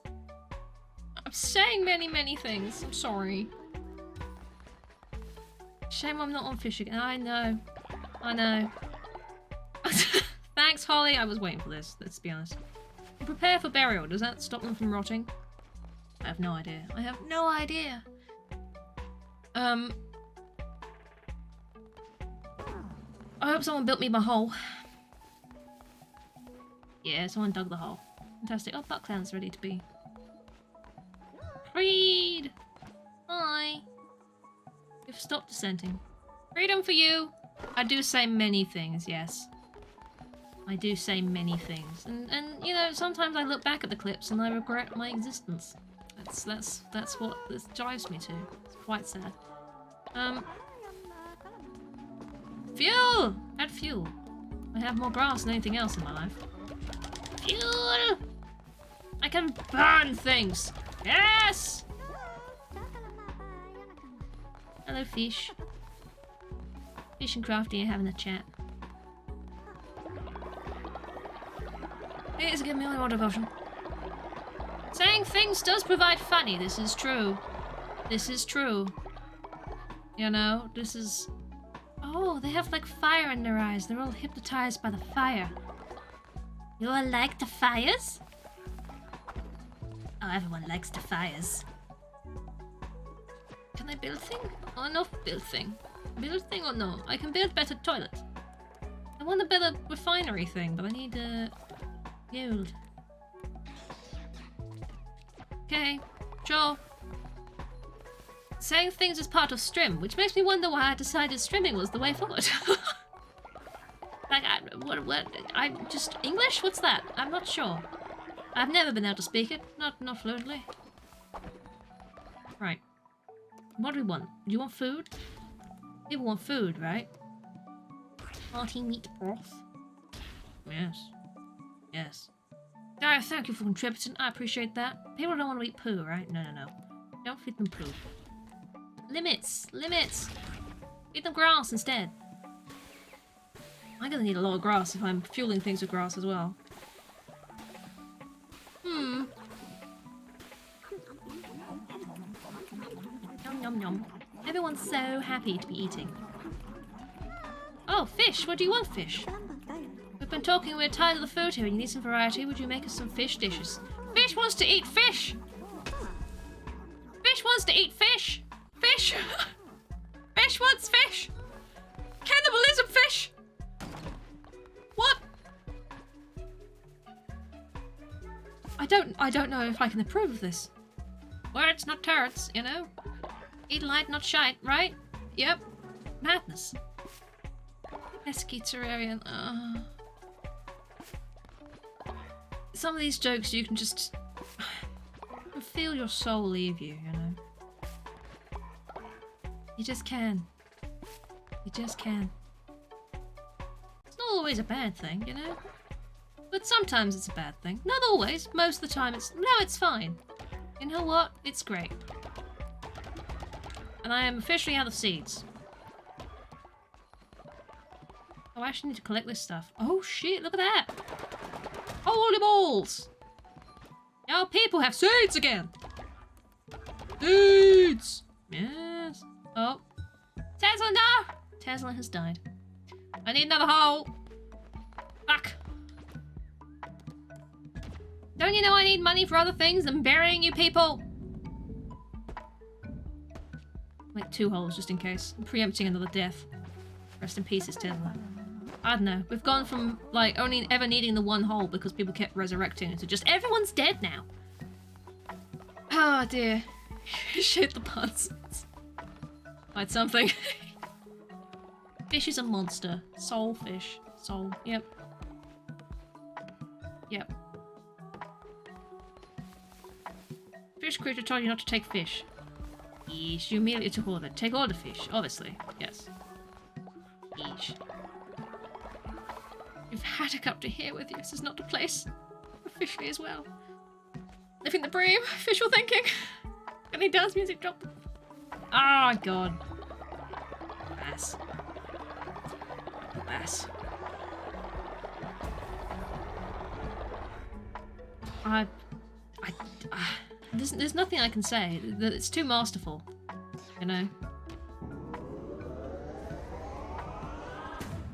Speaker 1: I'm saying many things. I'm sorry. Shame I'm not on fish again. I know. I know. Thanks, Holly. I was waiting for this, let's be honest. Prepare for burial. Does that stop them from rotting? I have no idea. I have no idea. I hope someone built me my hole. Yeah, someone dug the hole. Fantastic. Oh, Buckland's ready to be. Freed! Hi! You've stopped dissenting. Freedom for you! I do say many things, yes. I do say many things. And you know, sometimes I look back at the clips and I regret my existence. That's what this drives me to. It's quite sad. Fuel! Add fuel. I have more grass than anything else in my life. Fuel! I can burn things! Yes! Hello, fish. Fish and Crafty are having a chat. Please give me a water potion. Saying things does provide funny. This is true. This is true. You know, this is... Oh, they have like fire in their eyes. They're all hypnotized by the fire. You all like the fires? Oh, everyone likes the fires. Can I build thing? Oh, no, build thing. Build thing or no? I can build better toilet. I want a better refinery thing, but I need gold. Okay, sure. Saying things is part of Strim, which makes me wonder why I decided streaming was the way forward. Like, I just English? What's that? I'm not sure. I've never been able to speak it, not fluently. Right. What do we want? Do you want food? People want food, right? Hearty meat broth. Yes. Yes. Dara, thank you for contributing. I appreciate that. People don't want to eat poo, right? No. Don't feed them poo. Limits! Limits! Feed them grass instead. I'm gonna need a lot of grass if I'm fueling things with grass as well. Yum yum yum. Everyone's so happy to be eating. Oh, fish! What do you want, fish? We've been talking, we're tired of the food here and you need some variety. Would you make us some fish dishes? Fish wants to eat fish! Fish wants to eat fish! Fish! Fish wants fish! Cannibalism fish! What? I don't know if I can approve of this. Words, not turrets, you know? Eat light, not shite, right? Yep. Madness. Pesky terrarian. Some of these jokes you can just feel your soul leave you, you know? You just can. You just can. It's not always a bad thing, you know? But sometimes it's a bad thing. Not always. Most of the time it's... No, it's fine. You know what? It's great. And I am officially out of seeds. Oh, I actually need to collect this stuff. Oh shit, look at that! Holy balls! Now people have seeds again! Seeds! Yes. Oh. Tesla, no! Tesla has died. I need another hole! Fuck! Don't you know I need money for other things than burying you people? Like 2 holes just in case. I'm preempting another death. Rest in pieces, Tesla. I don't know. We've gone from like only ever needing the 1 hole because people kept resurrecting to just everyone's dead now. Oh dear. Shit the puns. Find something. Fish is a monster. Soul fish. Soul. Yep. Yep. Fish creature told you not to take fish. Yeesh, you immediately took all of it. Take all the fish, obviously. Yes. Yeesh. You've had it up to here with you. This is not the place. Officially as well. Living the dream. Visual thinking. And he dance music drop. Oh god. Bass. Bass. There's nothing I can say. It's too masterful. You know?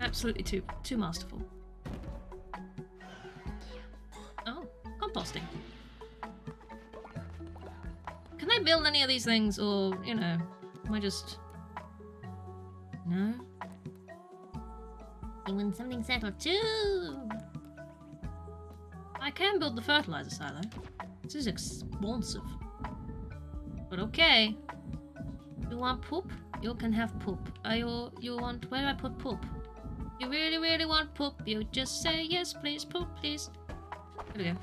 Speaker 1: Absolutely too masterful. Oh, composting. Can I build any of these things or, you know, am I just... No? You want something settled too? I can build the fertilizer silo. This is expensive. But okay. You want poop? You can have poop. You want... Where do I put poop? You really, really want poop? You just say yes, please, poop, please. There we go.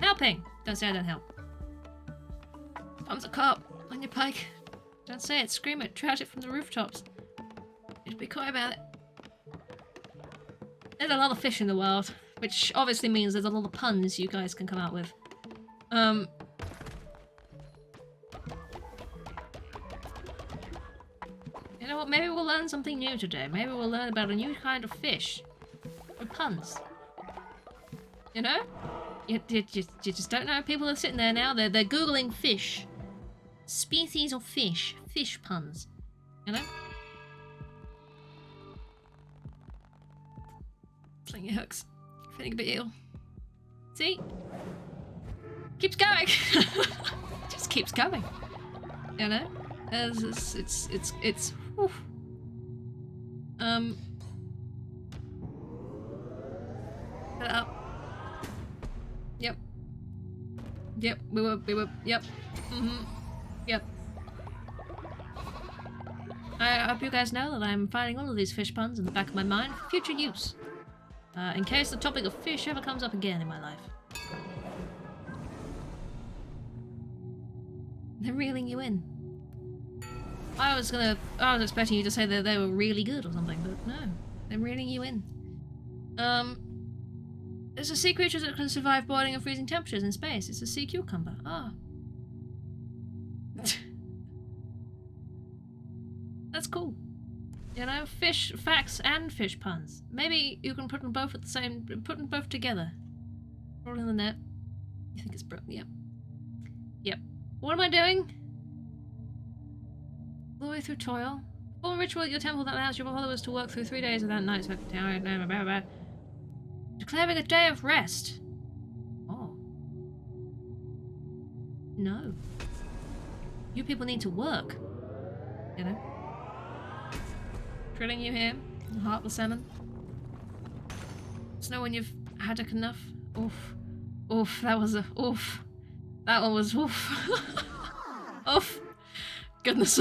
Speaker 1: Helping! Don't say I don't help. Tom's a cop. On your pike. Don't say it. Scream it. Trash it from the rooftops. You should be quiet about it. There's a lot of fish in the world. Which obviously means there's a lot of puns you guys can come out with. You know what, maybe we'll learn something new today. Maybe we'll learn about a new kind of fish. With puns. You know? You just don't know. People are sitting there now, they're Googling fish. Species of fish. Fish puns. You know? Slingy hooks. Feeling a bit ill. See? Keeps going! Just keeps going. You know? It's whew. Put it up. Yep. Yep, we were, yep. Yep. I hope you guys know that I'm finding all of these fish puns in the back of my mind for future use. In case the topic of fish ever comes up again in my life. They're reeling you in. I was expecting you to say that they were really good or something, but no. They're reeling you in. There's a sea creature that can survive boiling and freezing temperatures in space. It's a sea cucumber. Ah. That's cool. You know, fish facts and fish puns. Maybe you can put them both together. Roll in the net. You think it's broken? Yep. Yep. What am I doing? Glory through toil. Perform a ritual at your temple that allows your followers to work through 3 days without nights. Declaring a day of rest. Oh. No. You people need to work. You know? Drilling you here. Heartless salmon. Snow when you've had enough. Oof. Oof. That was a oof. That one was oof. Oof. Goodness.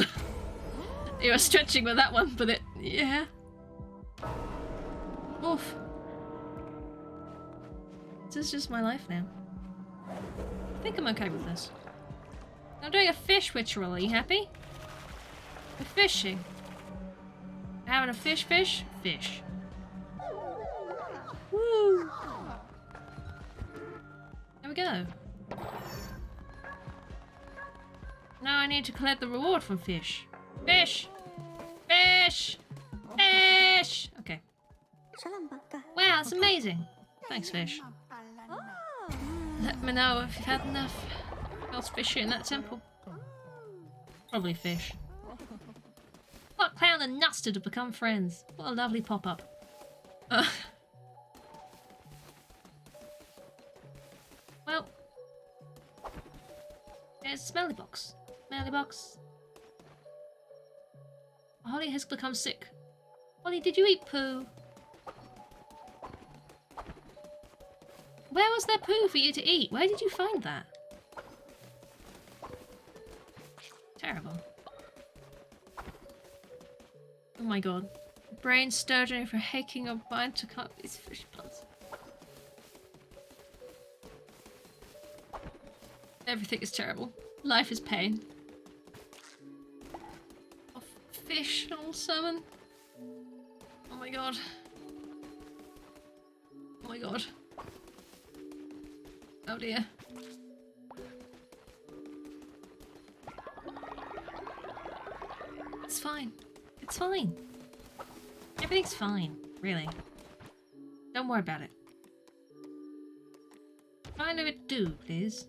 Speaker 1: You were stretching with that one, but it. Yeah. Oof. This is just my life now. I think I'm okay with this. I'm doing a fish ritual. Are you happy? We're fishing. Having a fish? Fish. Woo! There we go. Now I need to collect the reward from fish. Fish! Fish! Fish! Okay. Wow, it's amazing. Thanks, fish. Let me know if you've had enough. Else fishy in that temple. Probably fish. What clown and Nuster to become friends? What a lovely pop-up. Well. There's a smelly box. Smelly box. Holly has become sick. Holly, did you eat poo? Where was there poo for you to eat? Where did you find that? Terrible. Oh my god. Brain sturgeon for haking a bind to cut these fish puns. Everything is terrible. Life is pain. Oh, fish and all salmon. Oh my god. Oh my god. Oh dear. It's fine. It's fine. Everything's fine, really. Don't worry about it. Find a bit do, please.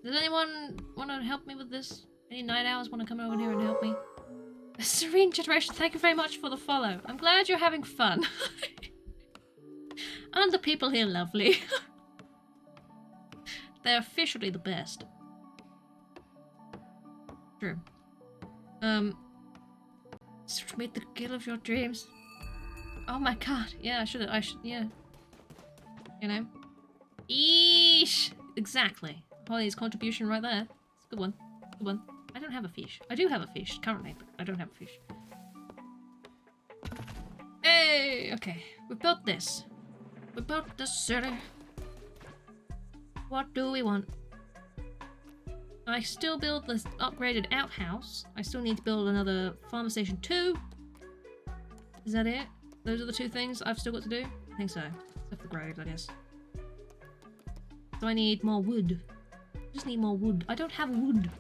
Speaker 1: Does anyone want to help me with this? Any night owls want to come over here and help me? Serene Generation, thank you very much for the follow. I'm glad you're having fun. Aren't the people here lovely? They're officially the best. True. Meet the girl of your dreams. Oh my god. Yeah, I should, yeah. You know? Eesh! Exactly. Holly's contribution right there. It's a good one. Good one. I don't have a fish. I do have a fish currently, but I don't have a fish. Hey! Okay. We built this. We built this city. What do we want? I still build this upgraded outhouse. I still need to build another farm station 2. Is that it? Those are the two things I've still got to do? I think so. graves, I guess. So I need more wood. I just need more wood. I don't have wood.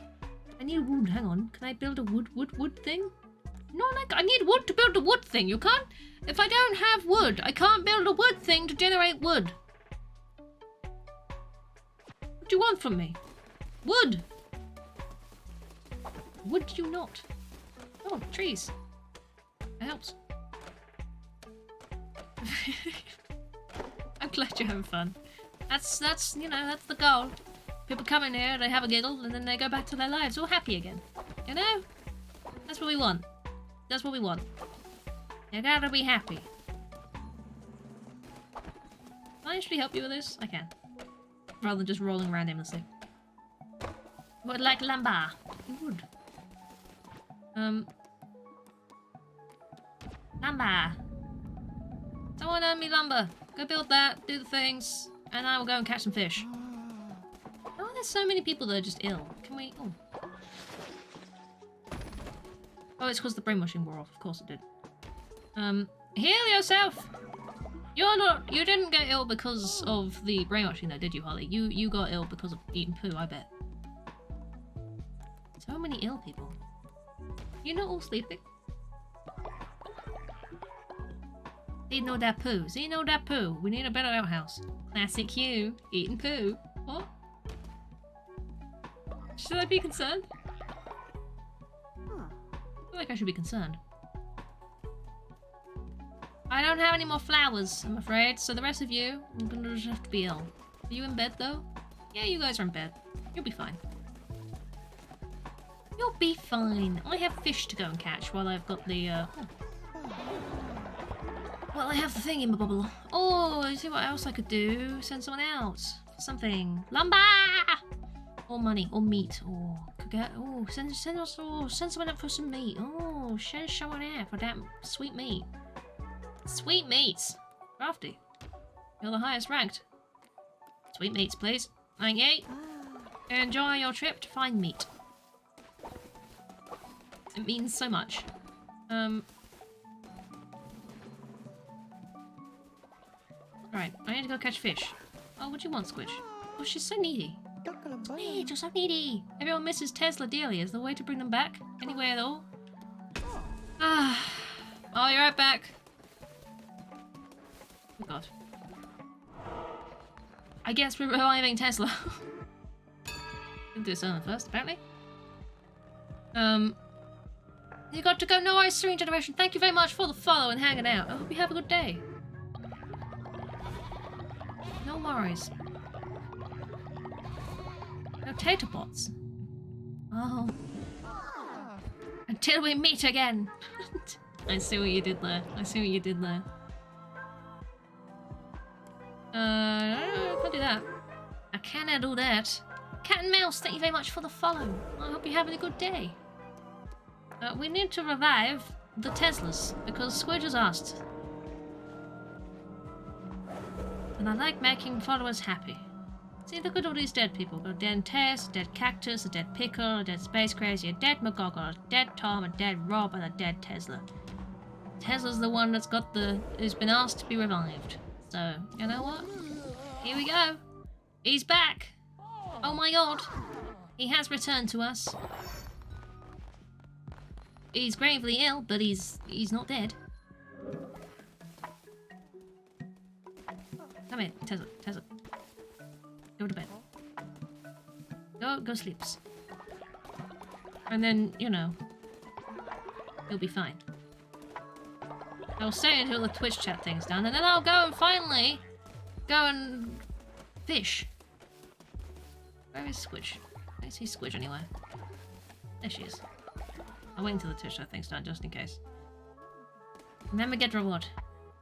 Speaker 1: I need wood. Hang on. Can I build a wood thing? No, like, I need wood to build a wood thing. You can't... If I don't have wood, I can't build a wood thing to generate wood. What do you want from me? Wood! Would you not? Oh, trees. That helps. I'm glad you're having fun. That's you know, that's the goal. People come in here, they have a giggle, and then they go back to their lives all happy again. You know? That's what we want. That's what we want. You gotta be happy. Can I actually help you with this? I can. Rather than just rolling around aimlessly. Would like lumber. You would. Lumber. Someone earn me lumber. Go build that, do the things, and I will go and catch some fish. Oh, there's so many people that are just ill. Can we... Oh. Oh, it's because the brainwashing wore off. Of course it did. Heal yourself! You're not... You didn't get ill because of the brainwashing though, did you, Holly? You got ill because of eating poo, I bet. So many ill people. You're not all sleeping. See no that poo. See no that poo. We need a better outhouse. Classic you. Eating poo. What? Should I be concerned? I feel like I should be concerned. I don't have any more flowers, I'm afraid. So the rest of you, I'm gonna just have to be ill. Are you in bed though? Yeah, you guys are in bed. You'll be fine. You'll be fine. I have fish to go and catch while I've got the, Well, I have the thing in my bubble. Oh, see what else I could do? Send someone out for something. Lumber! Or money, or meat, or could get. Oh, send someone out for some meat. Oh, send someone out for that sweet meat. Sweet meats. Crafty. You're the highest ranked. Sweet meats, please. Thank you. Enjoy your trip to find meat. It means so much. Alright, I need to go catch fish. Oh, what do you want, Squidge? Oh, she's so needy. Squidge, you're so needy. Everyone misses Tesla dearly. Is there a way to bring them back? Anywhere at all? Ah. I'll be right back. Oh god. I guess we're reviving Tesla. Didn't do something first, apparently. You got to go. No Ice Serene Generation. Thank you very much for the follow and hanging out. I hope you have a good day. No worries. No tater pots. Oh. Until we meet again. I see what you did there. I see what you did there. I can't do that. I cannot do that. Cat and Mouse, thank you very much for the follow. I hope you're having a good day. We need to revive the Teslas because Squidge has asked. And I like making followers happy. See, look at all these dead people. A dead Tess, a dead Cactus, a dead Pickle, a dead Space Crazy, a dead McGoggle, a dead Tom, a dead Rob, and a dead Tesla. Tesla's the one that's got who's been asked to be revived. So, you know what? Here we go. He's back. Oh my god. He has returned to us. He's gravely ill, but he's not dead. Come here, Tesla. Go to bed. Go sleeps. And then, you know, you'll be fine. I'll stay until the Twitch chat thing's done, and then I'll go and finally go and fish. Where is Squidge? I see Squidge anywhere. There she is. I'll wait until the Twitch chat thing's done, just in case. Remember, get reward.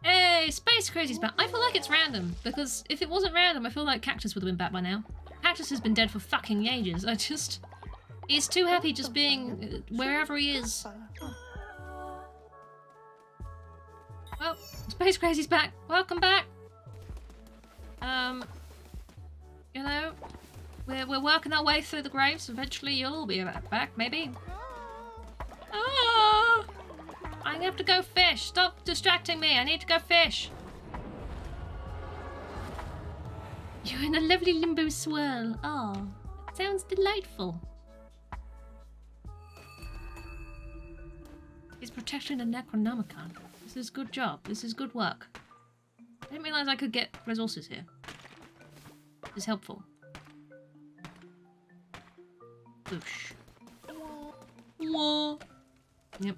Speaker 1: Hey, Space Crazy's back. I feel like it's random, because if it wasn't random, I feel like Cactus would have been back by now. Cactus has been dead for fucking ages. He's too happy just being wherever he is. Well, Space Crazy's back. Welcome back. You know, we're working our way through the graves. Eventually, you'll all be back, maybe. Oh, I have to go fish. Stop distracting me. I need to go fish. You're in a lovely limbo swirl. Oh, that sounds delightful. He's protecting the Necronomicon. This is good job. This is good work. I didn't realise I could get resources here. This is helpful. Boosh. Whoa. Yep.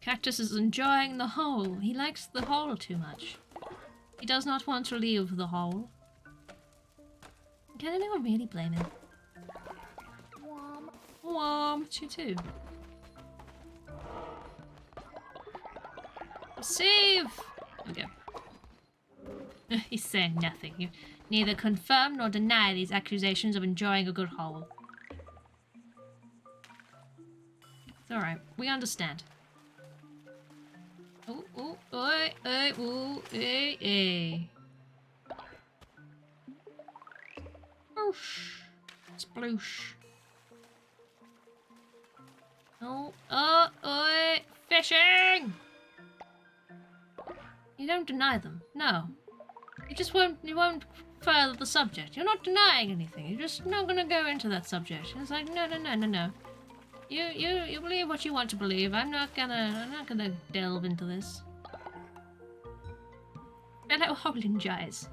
Speaker 1: Cactus is enjoying the hole. He likes the hole too much. He does not want to leave the hole. Can anyone really blame him? Womp. You too. Save! There we go. He's saying nothing. You neither confirm nor deny these accusations of enjoying a good hole. It's alright. We understand. Oh, oh, oi, oi, ooh, eh, eh. Sploosh. Sploosh. Oh, oi, fishing! You don't deny them, no. You won't further the subject. You're not denying anything. You're just not gonna go into that subject. It's like, no. You believe what you want to believe. I'm not gonna delve into this. Hello, Holingize.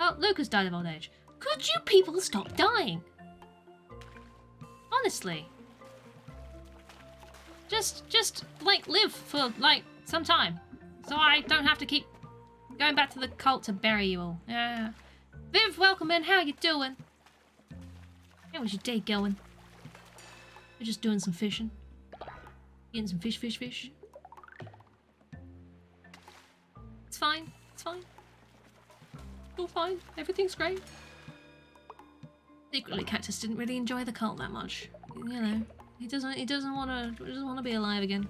Speaker 1: Oh, Lucas died of old age. Could you people stop dying? Honestly. Just like live for like some time. So I don't have to keep going back to the cult to bury you all. Yeah. Viv, welcome in. How you doing? How was your day going? We're just doing some fishing. Getting some fish. It's fine. It's fine. All fine. Everything's great. Secretly, Cactus didn't really enjoy the cult that much. You know, he doesn't want to be alive again.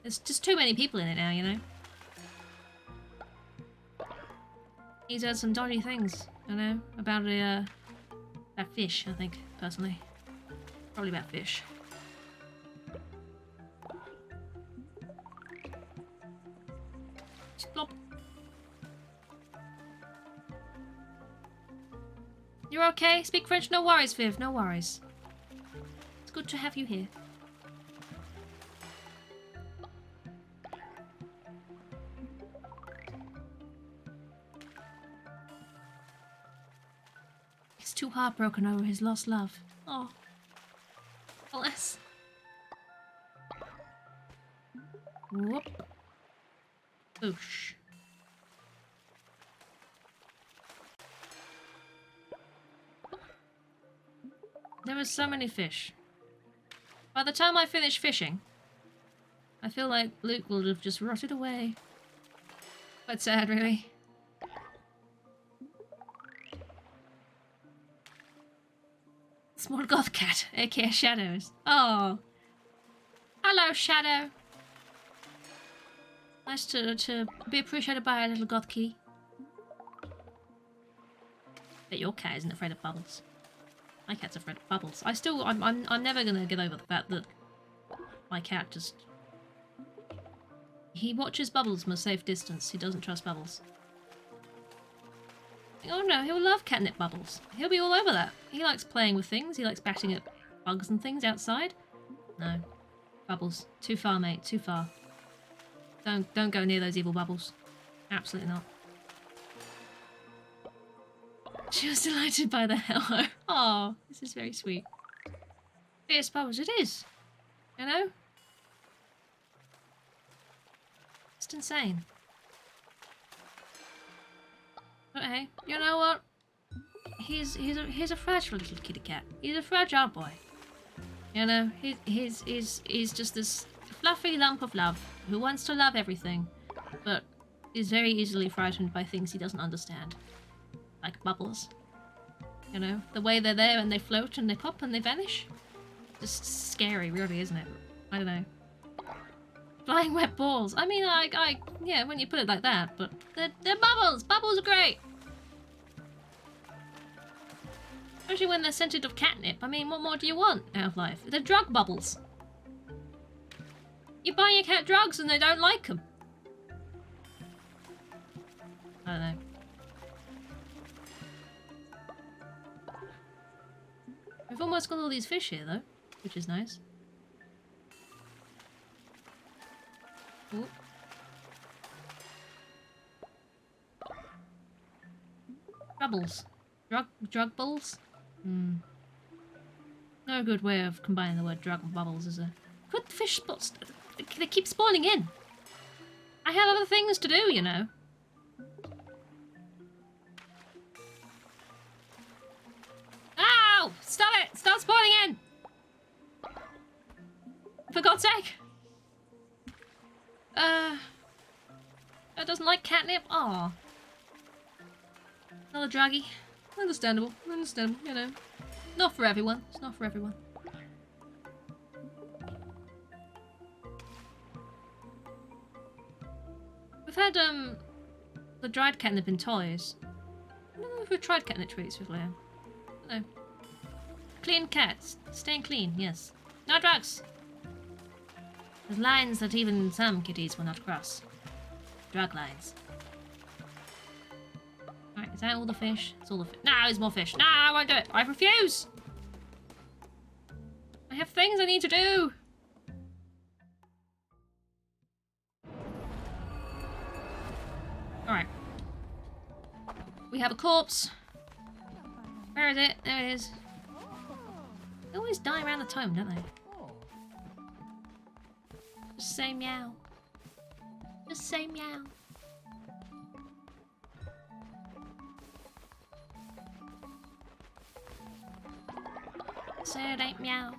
Speaker 1: There's just too many people in it now, you know. He's heard some dodgy things, you know, about fish, I think, personally. Probably about fish. Just blop. You're okay? Speak French? No worries, Viv, no worries. It's good to have you here. He's too heartbroken over his lost love. Oh. Bless. Whoop. Oosh. There are so many fish. By the time I finish fishing, I feel like Luke will have just rotted away. Quite sad, really. Small goth cat, aka Shadows. Oh. Hello, Shadow. Nice to be appreciated by a little goth key. Bet your cat isn't afraid of bubbles. My cat's afraid of bubbles. I'm never gonna get over the fact that my cat just... He watches bubbles from a safe distance. He doesn't trust bubbles. Oh no, he'll love catnip bubbles. He'll be all over that. He likes playing with things. He likes batting at bugs and things outside. No. Bubbles. Too far, mate. Too far. Don't go near those evil bubbles. Absolutely not. She was delighted by the hello. Oh, this is very sweet. Fierce bubbles, it is. You know? Just insane. But hey, you know what? He's a fragile little kitty cat. He's a fragile boy. You know, he's just this fluffy lump of love who wants to love everything, but is very easily frightened by things he doesn't understand. Like bubbles. You know, the way they're there and they float and they pop and they vanish. Just scary, really, isn't it? I don't know. Flying wet balls. I mean, yeah, when you put it like that, but they're bubbles. Bubbles are great. Especially when they're scented of catnip. I mean, what more do you want out of life? They're drug bubbles. You buy your cat drugs and they don't like them. I don't know. We've almost got all these fish here, though, which is nice. Ooh. Troubles. Drug balls? Hmm. No good way of combining the word drug and bubbles, is there? Put the fish spots. They keep spawning in. I have other things to do, you know. Ow! Stop it! Stop spawning in! For God's sake! That doesn't like catnip? Aw. Another draggy. Understandable. Understandable, you know. Not for everyone. It's not for everyone. We've had, the dried catnip in toys. I don't know if we've tried catnip treats with Leo. No. Clean cats. Staying clean, yes. No drugs! There's lines that even some kitties will not cross. Drug lines. Right, is that all the fish? It's all the fish. No, there's more fish. No, I won't do it. I refuse! I have things I need to do! Alright. We have a corpse. Where is it? There it is. They always die around the time, don't they? Just say meow. Just say meow. Say it ain't meow.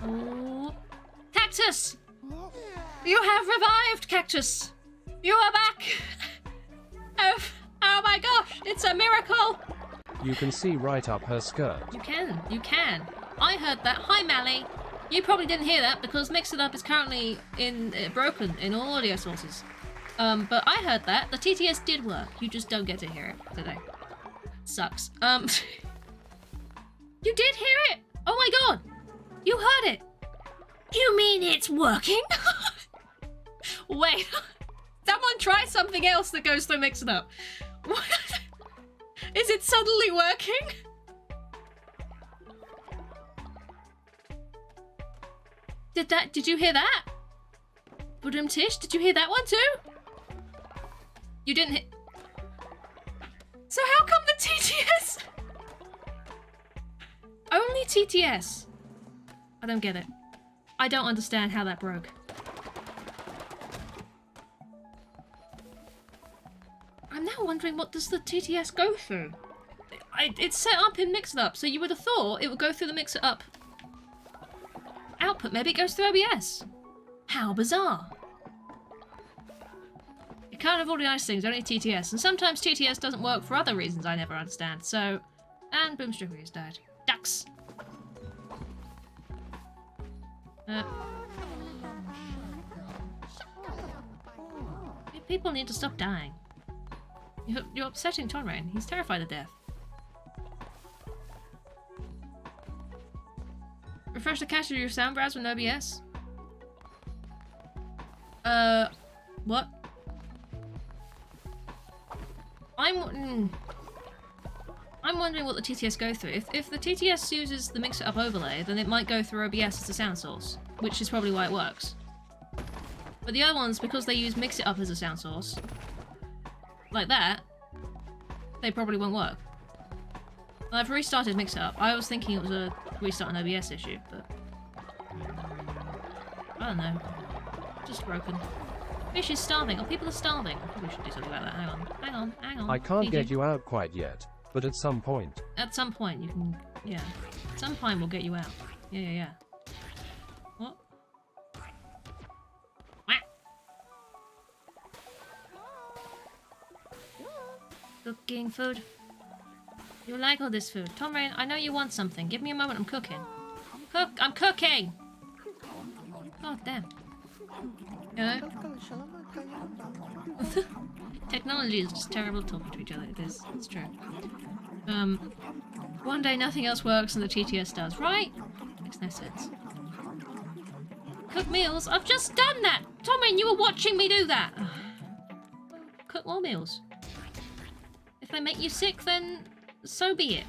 Speaker 1: Oh. Cactus! You have revived, Cactus! You are back! Oh my gosh, it's a miracle!
Speaker 2: You can see right up her skirt.
Speaker 1: You can. I heard that. Hi, Mally. You probably didn't hear that because Mix It Up is currently broken in all audio sources. But I heard that. The TTS did work. You just don't get to hear it today. Sucks. You did hear it? Oh my god! You heard it! You mean it's working? Wait. Someone try something else that goes through Mix It Up. What? Is it suddenly working? Did you hear that? Budum Tish, did you hear that one too? You didn't hit. So how come the TTS? Only TTS. I don't get it. I don't understand how that broke. I'm now wondering what does the TTS go through? It's set up in Mix It Up, so you would have thought it would go through the Mix It Up output. Maybe it goes through OBS. How bizarre. You can't have all the nice things, only TTS. And sometimes TTS doesn't work for other reasons I never understand. So, and Boomstripper has died. Ducks! People need to stop dying. You're upsetting Tonrain. He's terrified of death. Refresh the cache of your sound browser with OBS. What? I'm wondering what the TTS go through. If the TTS uses the Mix It Up overlay, then it might go through OBS as a sound source, which is probably why it works. But the other ones, because they use Mix It Up as a sound source, like that, they probably won't work. I've restarted Mix It Up. I was thinking it was a restart an OBS issue, but I don't know. Just broken. Fish is starving. Oh, people are starving. I probably should do something about that. Hang on.
Speaker 2: I can't get you out quite yet, but at some point.
Speaker 1: At some point you can, yeah. At some point we'll get you out. Yeah. What? Cooking food. You like all this food. Tonrain, I know you want something. Give me a moment, I'm cooking. I'm cooking! God damn. You know? Technology is just terrible talking to each other. It is. It's true. One day nothing else works and the TTS does. Right? Makes no sense. Cook meals? I've just done that! Tonrain, you were watching me do that! Cook more meals. If they make you sick, then so be it.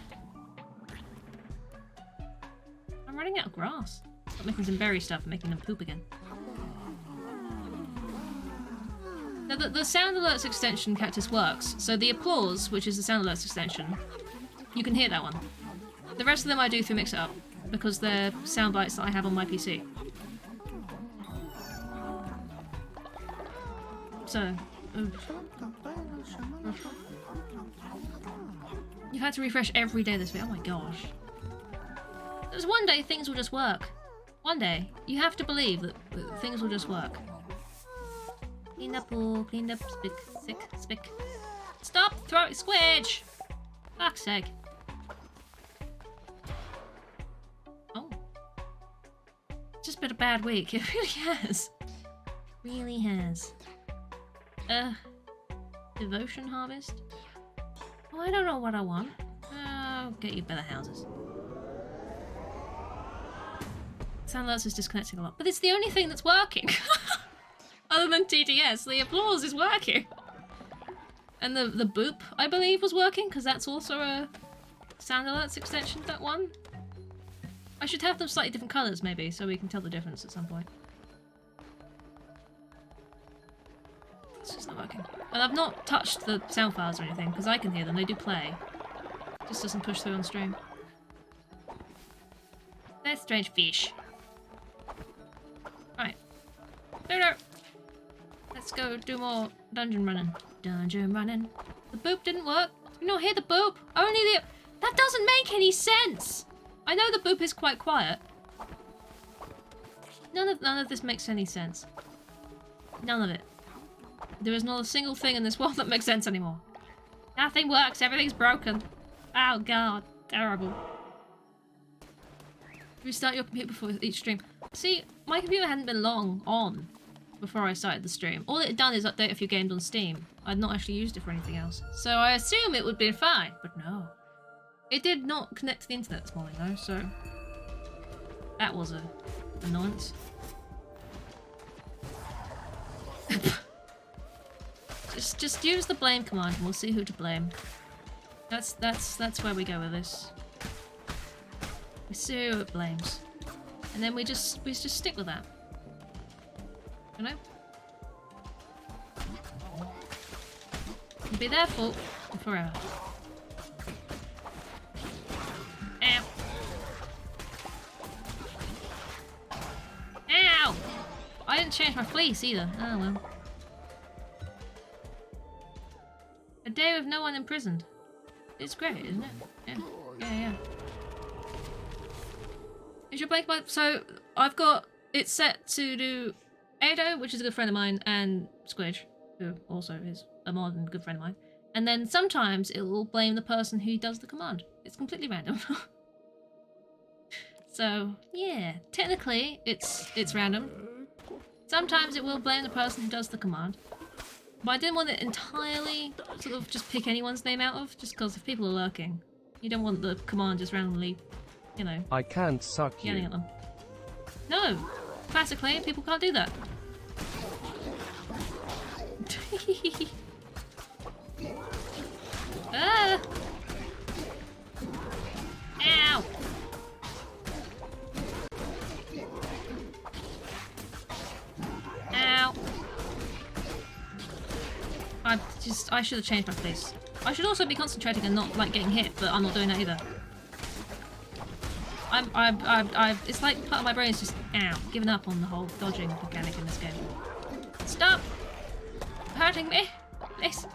Speaker 1: I'm running out of grass. I'm making some berry stuff and making them poop again. Now, the sound alerts extension Cactus works. So the applause, which is the sound alerts extension, you can hear that one. The rest of them I do through Mix It Up, because they're sound bites that I have on my PC. So, you've had to refresh every day this week. Oh my gosh. There's one day things will just work. One day. You have to believe that things will just work. Clean up, pool, cleaned up, spick. Stop throwing squidge! Fuck's sake. Oh. It's just been a bad week. It really has. Really has. Devotion harvest? Oh, I don't know what I want. I'll get you better houses. Sound alerts is disconnecting a lot, but it's the only thing that's working. Other than TDS, the applause is working. And the boop, I believe, was working, because that's also a sound alerts extension, that one. I should have them slightly different colours, maybe, so we can tell the difference at some point. It's just not working. And I've not touched the sound files or anything, because I can hear them, they do play. It just doesn't push through on stream. That's strange fish. Right. No. Let's go do more dungeon running. Dungeon running. The boop didn't work. You not hear the boop? Only the... That doesn't make any sense! I know the boop is quite quiet. None of this makes any sense. None of it. There is not a single thing in this world that makes sense anymore. Nothing works, everything's broken. Oh god, terrible. Restart your computer before each stream. See, my computer hadn't been long on before I started the stream. All it had done is update a few games on Steam. I'd not actually used it for anything else. So I assume it would be fine, but no. It did not connect to the internet this morning though, so... That was a annoyance. just use the blame command and we'll see who to blame. That's where we go with this. We see who it blames. And then we just stick with that. You know? It'll be their fault forever. Ow. Ow! I didn't change my fleece either. Oh well. A day with no one imprisoned. It's great, isn't it? Yeah. Is your blank mind? So I've got it set to do Ado, which is a good friend of mine, and Squidge, who also is a mod and good friend of mine. And then sometimes it will blame the person who does the command. It's completely random. So yeah, technically it's random. Sometimes it will blame the person who does the command. But I didn't want it entirely sort of just pick anyone's name out of, just because if people are lurking, you don't want the command just randomly, you know,
Speaker 2: I can't suck
Speaker 1: yelling
Speaker 2: you.
Speaker 1: at them. No! Classically, people can't do that. Ah! Ow! Ow! I should have changed my face. I should also be concentrating and not like getting hit, but I'm not doing that either. It's like part of my brain is just, giving up on the whole dodging mechanic in this game. Stop hurting me, please.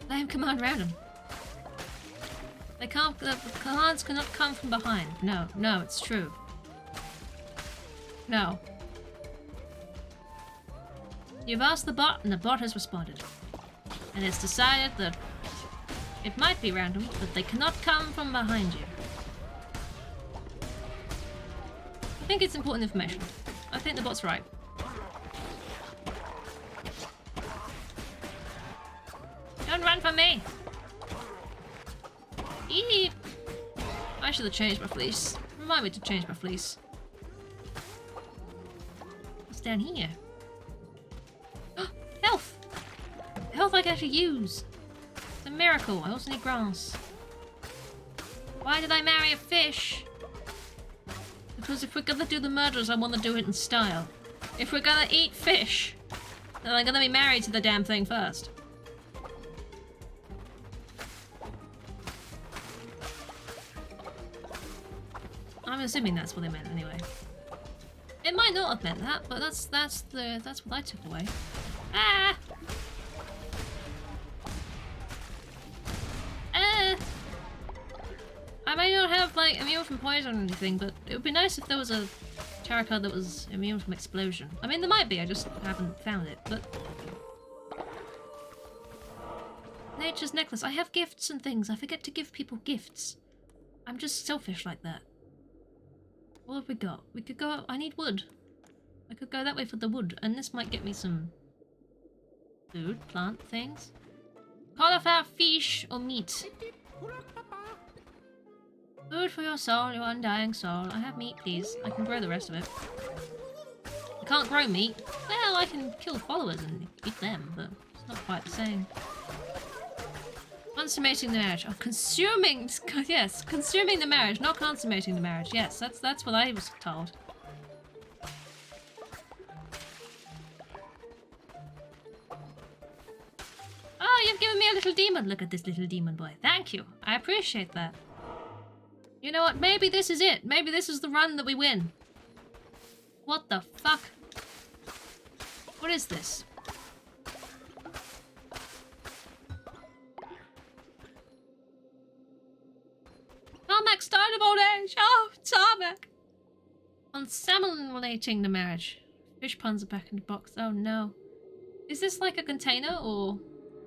Speaker 1: Blame command random. They can't. The commands cannot come from behind. No, it's true. No. You've asked the bot, and the bot has responded, and it's decided that it might be random, but they cannot come from behind you. I think it's important information. I think the bot's right. Don't run from me! Eep! I should have changed my fleece. Remind me to change my fleece. What's down here? Health! health I can actually use. It's a miracle. I also need grass. Why did I marry a fish? Because if we're gonna do the murders, I want to do it in style. If we're gonna eat fish, then I'm gonna be married to the damn thing first. I'm assuming that's what they meant anyway. It might not have meant that, but that's what I took away. Ah! I may not have like immune from poison or anything, but it would be nice if there was a tarot card that was immune from explosion. I mean, there might be, I just haven't found it, but... Nature's necklace. I have gifts and things. I forget to give people gifts. I'm just selfish like that. What have we got? We could go... I need wood. I could go that way for the wood, and this might get me some... food, plant things. Cauliflower, fish, or meat. Food for your soul, your undying soul. I have meat, please. I can grow the rest of it. I can't grow meat. Well, I can kill followers and eat them, but it's not quite the same. Consummating the marriage. Oh, consuming! Yes, consuming the marriage, not consummating the marriage. Yes, that's what I was told. Oh, you've given me a little demon. Look at this little demon boy. Thank you. I appreciate that. You know what? Maybe this is it. Maybe this is the run that we win. What the fuck? What is this? Tarmac started of old age. Oh, Tarmac. Contaminating the marriage. Fish puns are back in the box. Oh no. Is this like a container or...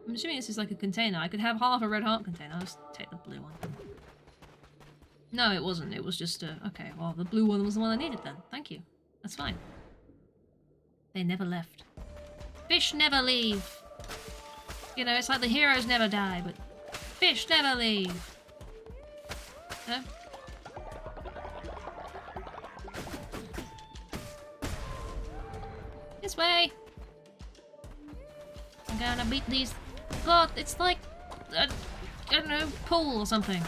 Speaker 1: I'm assuming this is like a container. I could have half a red heart container. I'll just take the blue one. No, it wasn't. It was just a... Okay, well, the blue one was the one I needed then. Thank you. That's fine. They never left. Fish never leave. You know, it's like the heroes never die, but fish never leave. No? This way. I'm gonna beat these... God, it's like... I don't know, pool or something.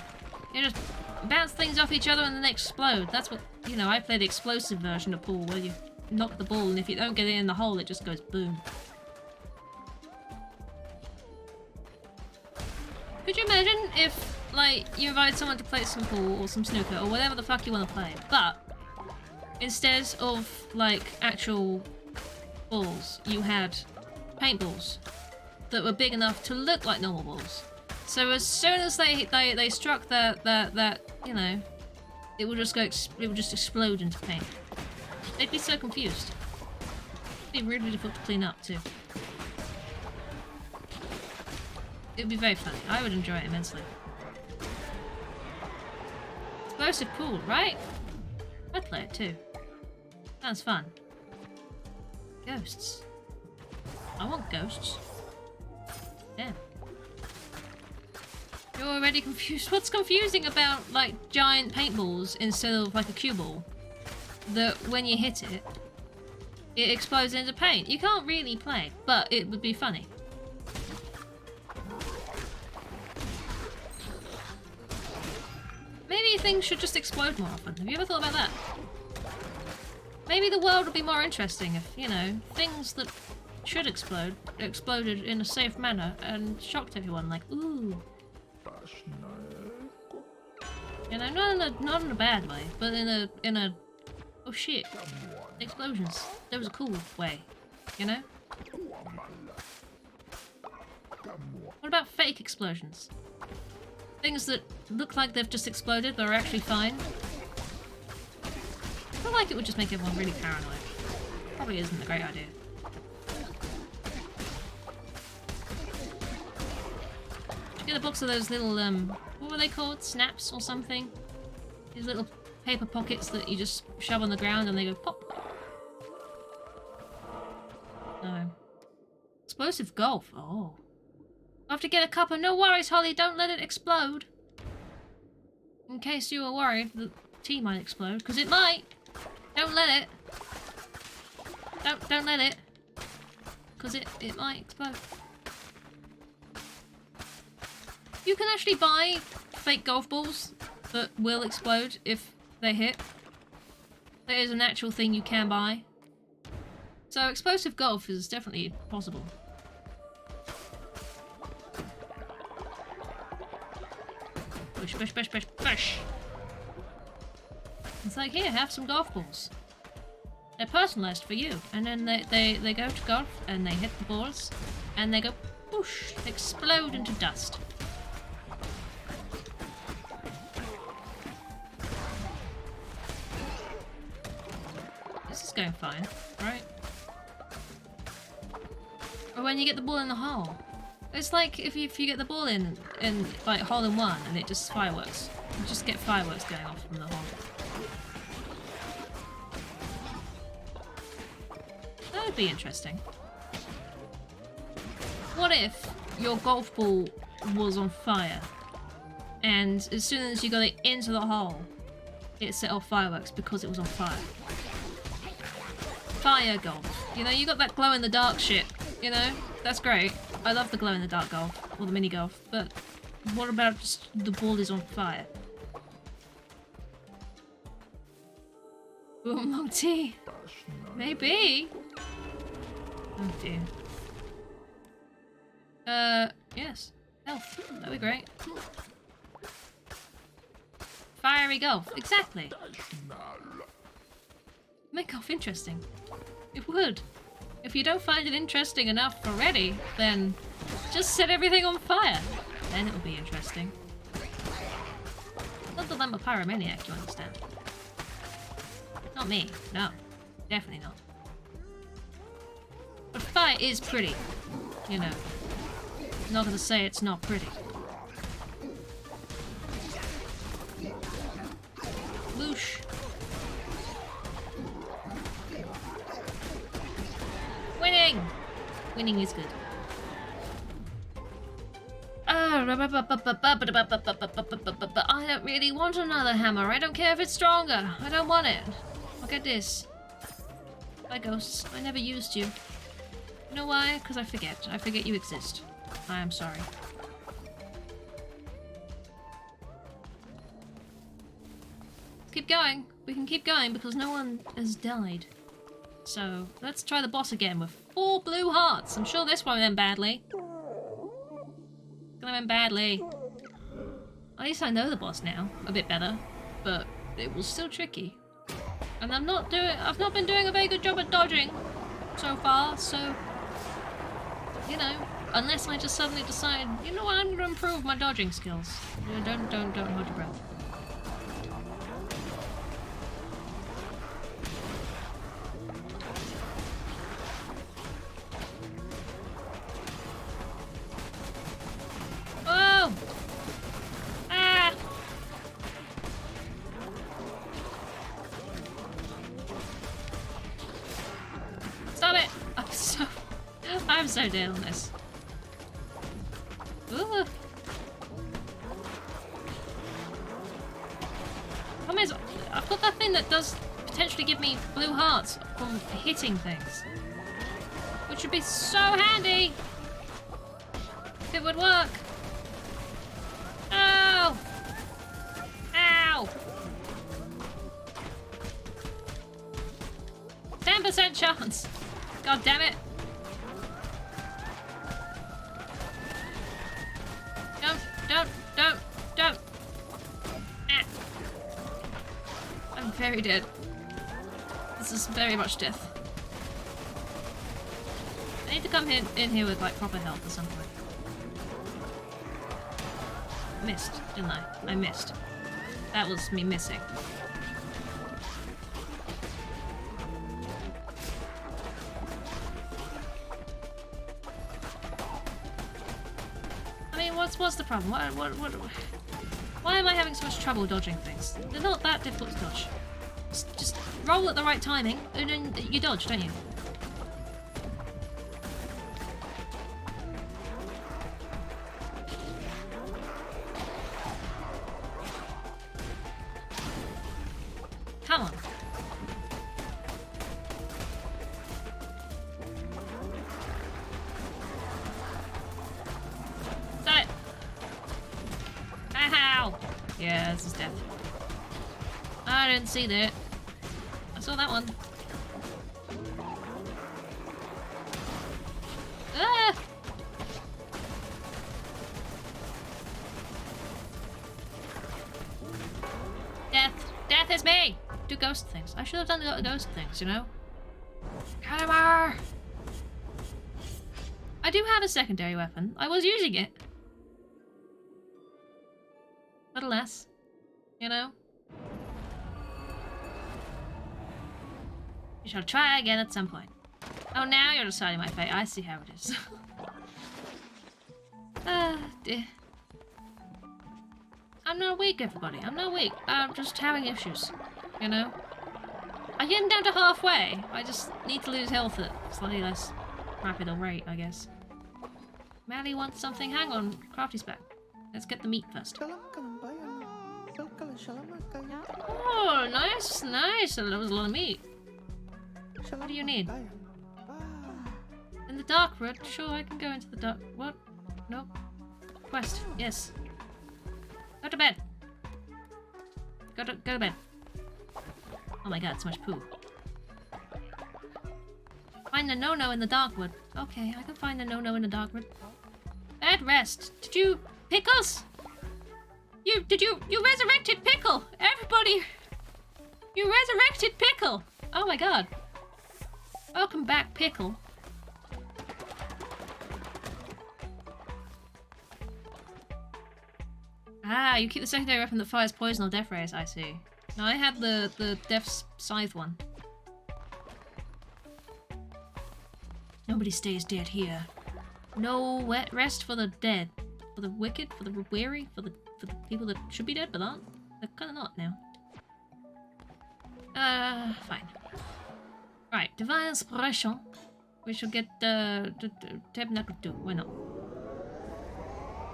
Speaker 1: You just... bounce things off each other and then they explode. That's what, you know, I play the explosive version of pool where you knock the ball and if you don't get it in the hole it just goes boom. Could you imagine if, like, you invited someone to play some pool or some snooker or whatever the fuck you want to play, but instead of, like, actual balls, you had paintballs that were big enough to look like normal balls. So as soon as they struck that you know, it would just explode into paint. They'd be so confused. It'd be really difficult to clean up too. It would be very funny. I would enjoy it immensely. Explosive pool, right? I'd play it too. Sounds fun. Ghosts. I want ghosts. Damn. You're already confused. What's confusing about, like, giant paintballs instead of, like, a cue ball? That when you hit it, it explodes into paint. You can't really play, but it would be funny. Maybe things should just explode more often. Have you ever thought about that? Maybe the world would be more interesting if, you know, things that should explode exploded in a safe manner and shocked everyone, like, ooh. You know, not in a bad way, but in a oh shit, explosions. There was a cool way, you know? What about fake explosions? Things that look like they've just exploded but are actually fine. I feel like it would just make everyone really paranoid. Probably isn't a great idea. Get a box of those little, what were they called? Snaps or something? These little paper pockets that you just shove on the ground and they go pop. No. Explosive golf. Oh. I have to get a cuppa. No worries, Holly. Don't let it explode. In case you were worried, the tea might explode. Because it might. Don't let it. Don't let it. Because it might explode. You can actually buy fake golf balls that will explode if they hit. That is an actual thing you can buy. So explosive golf is definitely possible. Push, push, push, push, push. It's like, here, have some golf balls. They're personalized for you. And then they go to golf and they hit the balls and they go whoosh, explode into dust. This is going fine, right? Or when you get the ball in the hole. It's like if you get the ball in like hole in one and it just fireworks. You just get fireworks going off from the hole. That would be interesting. What if your golf ball was on fire and as soon as you got it into the hole, it set off fireworks because it was on fire? Fire golf. You know, you got that glow-in-the-dark shit, you know? That's great. I love the glow-in-the-dark golf, or the mini golf, but what about just the ball is on fire? Oolong tea? Maybe. Oh dear. Yes. Health. That'd be great. Fiery golf. Exactly. Make golf interesting. It would. If you don't find it interesting enough already, then just set everything on fire. Then it'll be interesting. Not that I'm a pyromaniac, you understand. Not me. No. Definitely not. But fire is pretty. You know. I'm not gonna say it's not pretty. Whoosh. Winning! Winning is good. I don't really want another hammer. I don't care if it's stronger. I don't want it. Look at this. Bye, ghosts. I never used you. You know why? Because I forget. I forget you exist. I am sorry. Keep going. We can keep going because no one has died. So, let's try the boss again with 4 blue hearts. I'm sure this won't end badly. It's gonna end badly. At least I know the boss now, a bit better. But it was still tricky. And I've not been doing a very good job at dodging so far, so you know, unless I just suddenly decide, you know what, I'm gonna improve my dodging skills. You know, don't hold your breath. Oh! Ah! Stop it! I'm so dead on this. Ooh. Problem is, I've got that thing that does potentially give me blue hearts from hitting things. Which would be so handy if it would work. Oh! Ow! 10% chance! God damn it! Don't! Ah. I'm very dead. This is very much death. I need to come in here with like proper health at some point. Missed, didn't I? I missed. That was me missing. I mean, what's the problem? Why am I having so much trouble dodging things? They're not that difficult to dodge. Just roll at the right timing, and then you dodge, don't you? Come on. Stop it. Yeah, this is death. I didn't see that. I saw that one. Ah! Death. Death is me! Do ghost things. I should have done the ghost things, you know? Kalimar! I do have a secondary weapon. I was using it. But alas, you know? You shall try again at some point. Oh, now you're deciding my fate. I see how it is. Ah, dear. I'm not weak, everybody. I'm not weak. I'm just having issues, you know? I get down to halfway. I just need to lose health at slightly less rapid a rate, I guess. Maddie wants something. Hang on, Crafty's back. Let's get the meat first. Oh, nice, nice. That was a lot of meat. What do you need? In the dark road? Sure, I can go into the dark. What? Nope. Quest. Yes. Go to bed. Go to bed. Oh my god, so much poo. Find the no-no in the dark wood. Okay, I can find the no-no in the dark wood. Bad rest. Did you... Pickles? You resurrected Pickle! Everybody! You resurrected Pickle! Oh my god. Welcome back, Pickle. Ah, you keep the secondary weapon that fires poison or death rays, I see. No, I had the death scythe one. Nobody stays dead here. No wet rest for the dead. For the wicked, for the weary, for the people that should be dead but aren't. They're kinda not now. Fine. Right, divine inspiration. We shall get tabernacle 2. Why not?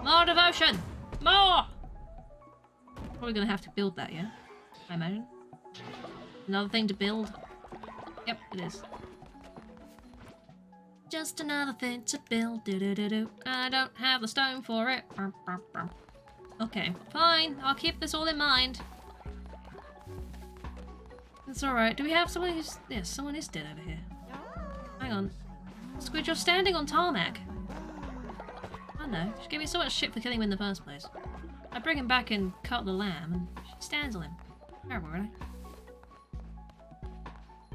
Speaker 1: More devotion! More! Probably gonna have to build that, yeah? I imagine. Another thing to build. Yep, it is. Just another thing to build. I don't have the stone for it. Okay, fine. I'll keep this all in mind. It's alright. Do we have someone who's... Yes, someone is dead over here. Hang on. Squid, you're standing on tarmac. I know. She gave me so much shit for killing him in the first place. I bring him back and cut the lamb, and she stands on him. Terrible, really.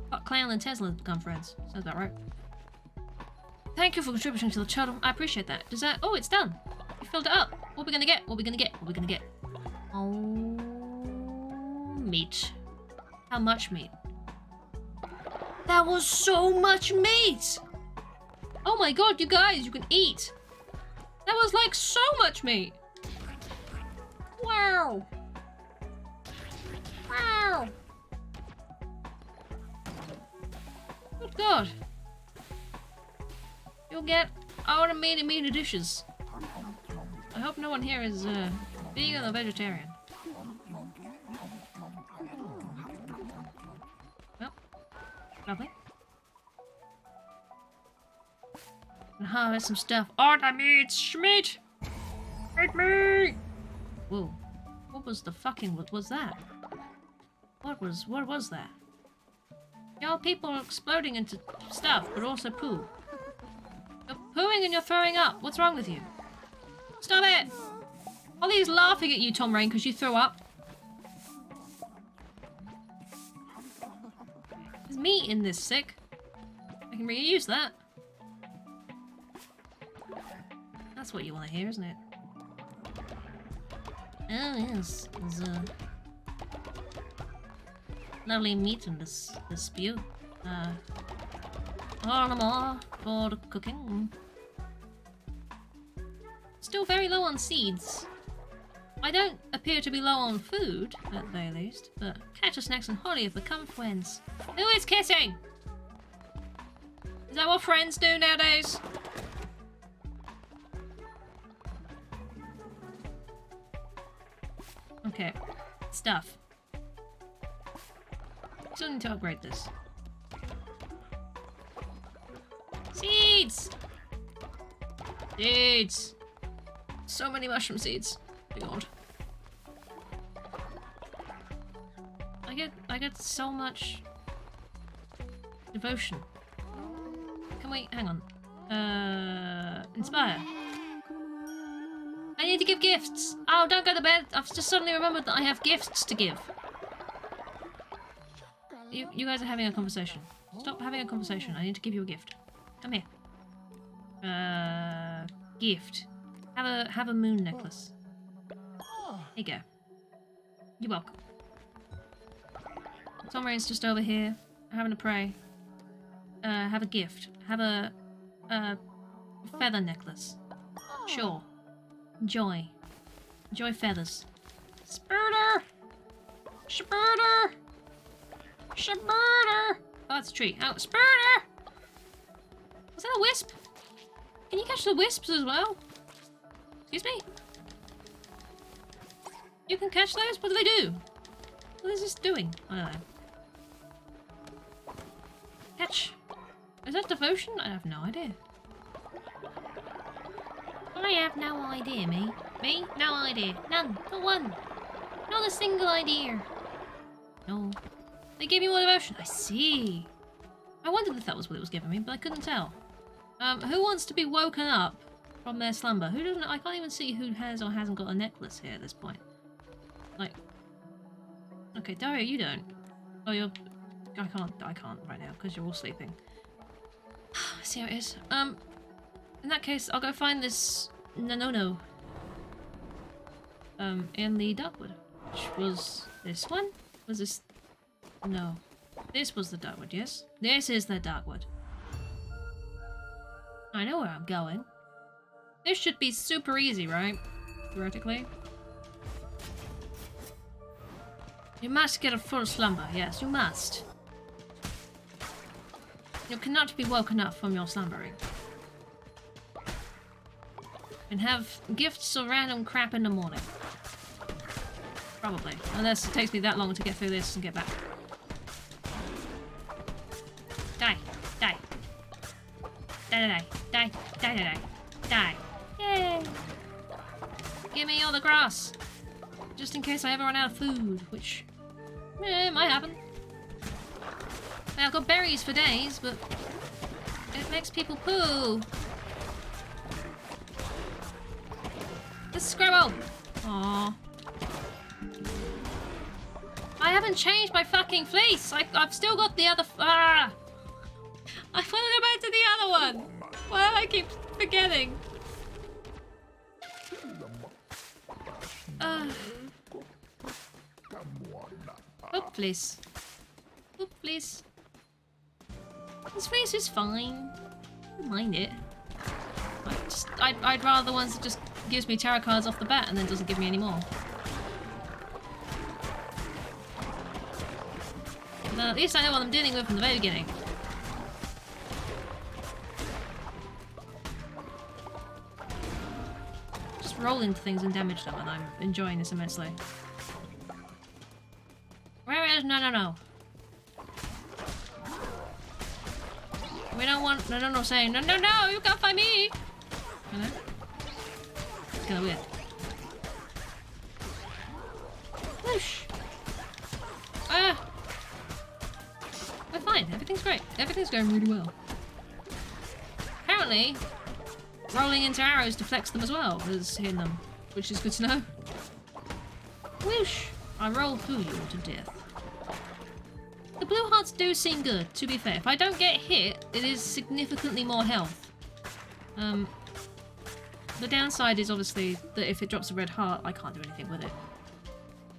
Speaker 1: But Clown and Tesla have become friends. Sounds about right. Thank you for contributing to the channel. I appreciate that. Does that... Oh, it's done. You filled it up. What are we gonna get? What are we gonna get? What are we gonna get? Oh... Meat. How much meat? That was so much meat! Oh my god, you guys, you can eat! That was like so much meat! Wow! Wow! Good god. You'll get all the meaty dishes. I hope no one here is vegan or vegetarian. Well, lovely. And harvest some stuff. Order meat, Schmidt! Eat me! Whoa. What was the fucking... What was that? What was that? Y'all people are exploding into stuff, but also poo. You're pooing and you're throwing up. What's wrong with you? Stop it! Ollie's laughing at you, Tom Rain, because you threw up. There's meat in this, sick. I can reuse that. That's what you want to hear, isn't it? Oh, yes. There's lovely meat in this spew. All the more for the cooking. Still very low on seeds. I don't appear to be low on food, at the very least, but Catcher Snacks and Holly have become friends. Who is kissing? Is that what friends do nowadays? Okay. Stuff. Still need to upgrade this. Seeds! Seeds! So many mushroom seeds. Beyond. I get so much devotion. Can we hang on? Inspire. I need to give gifts. Oh, don't go to bed. I've just suddenly remembered that I have gifts to give. You guys are having a conversation. Stop having a conversation. I need to give you a gift. Come here. Gift. Have a moon necklace. There you go. You're welcome. Tomrain's just over here, having a pray. Have a gift. Have a feather necklace. Sure. Enjoy. Enjoy feathers. Spurter! Spurter! Spurter! Oh, that's a tree. Oh, Spurter! Was that a wisp? Can you catch the wisps as well? Excuse me? You can catch those? What do they do? What is this doing? I don't know. Catch. Is that devotion? I have no idea. I have no idea, me. Me? No idea. None. Not one. Not a single idea. No. They gave me more devotion. I see. I wondered if that was what it was giving me, but I couldn't tell. Who wants to be woken up from their slumber? Who doesn't? I can't even see who has or hasn't got a necklace here at this point. Like, okay, Dario, you don't. Oh, you're. I can't right now because you're all sleeping. I see how it is. In that case, I'll go find this no. In the Darkwood, which was this one. Was this? No, this was the Darkwood. Yes, this is the Darkwood. I know where I'm going. This should be super easy, right? Theoretically. You must get a full slumber. Yes, you must. You cannot be woken up from your slumbering. And have gifts or random crap in the morning. Probably. Unless it takes me that long to get through this and get back. Die. Die. Die. Die. Die. Die. Die. Yay! Give me all the grass. Just in case I ever run out of food, which might happen. I've got berries for days, but it makes people poo. The Scrabble! Aww. I haven't changed my fucking fleece! I've still got the other... I want to go back to the other one! Why do I keep forgetting? Oh, please. Oh, please. This fleece is fine. I don't mind it. I'd rather the ones that just gives me tarot cards off the bat and then doesn't give me any more. But at least I know what I'm dealing with from the very beginning. Just roll into things and damage them, and I'm enjoying this immensely. Where is no? We don't want no saying no, you can't find me. You know? It's kind of weird. Whoosh. We're fine. Everything's great. Everything's going really well. Apparently, rolling into arrows deflects them as well as hitting them, which is good to know. Whoosh. I roll through you to death. The blue hearts do seem good, to be fair. If I don't get hit, it is significantly more health. The downside is obviously that if it drops a red heart, I can't do anything with it.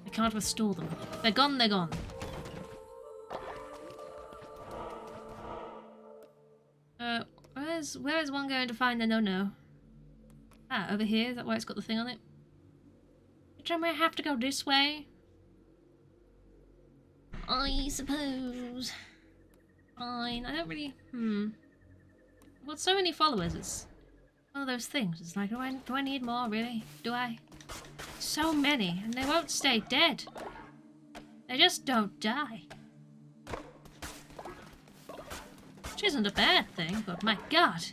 Speaker 1: I can't restore them. They're gone, they're gone. Where is one going to find the no? Ah, over here? Is that why it's got the thing on it? Which I have to go this way? I suppose. Fine. I don't really... I've got so many followers, it's one of those things. It's like, do I need more, really? Do I? So many, and they won't stay dead. They just don't die. Which isn't a bad thing, but my god.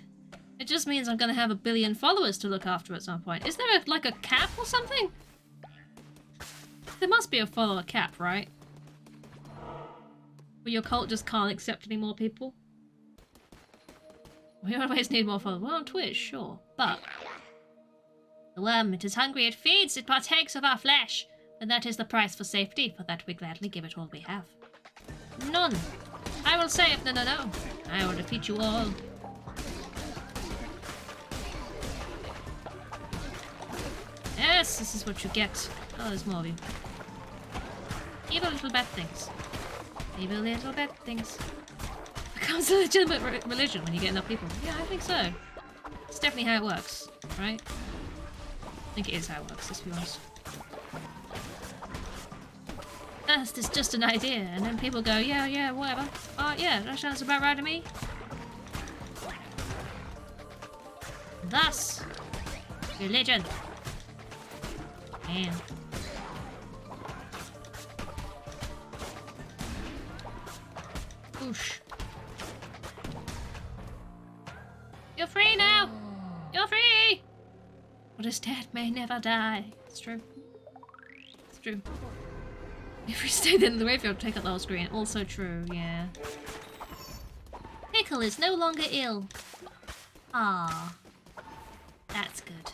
Speaker 1: It just means I'm gonna have 1 billion followers to look after at some point. Is there like a cap or something? There must be a follower cap, right? But your cult just can't accept any more people. We always need more followers. Well, on Twitch, sure. But the worm, it is hungry, it feeds, it partakes of our flesh. And that is the price for safety. For that we gladly give it all we have. None. I will save. No. I will defeat you all. Yes, this is what you get. Oh, there's more of you. Evil little bad things. Evil little bad things. Becomes a legitimate religion when you get enough people. Yeah, I think so. It's definitely how it works, right? I think it is how it works, let's be honest. First, it's just an idea, and then people go, yeah, whatever. Yeah, that sounds about right to me. Thus, religion. Man. Whoosh. You're free now! You're free! What is dead may never die. It's true. It's true. If we stayed in the graveyard, take up the whole screen. Also true, yeah. Pickle is no longer ill. Ah, that's good.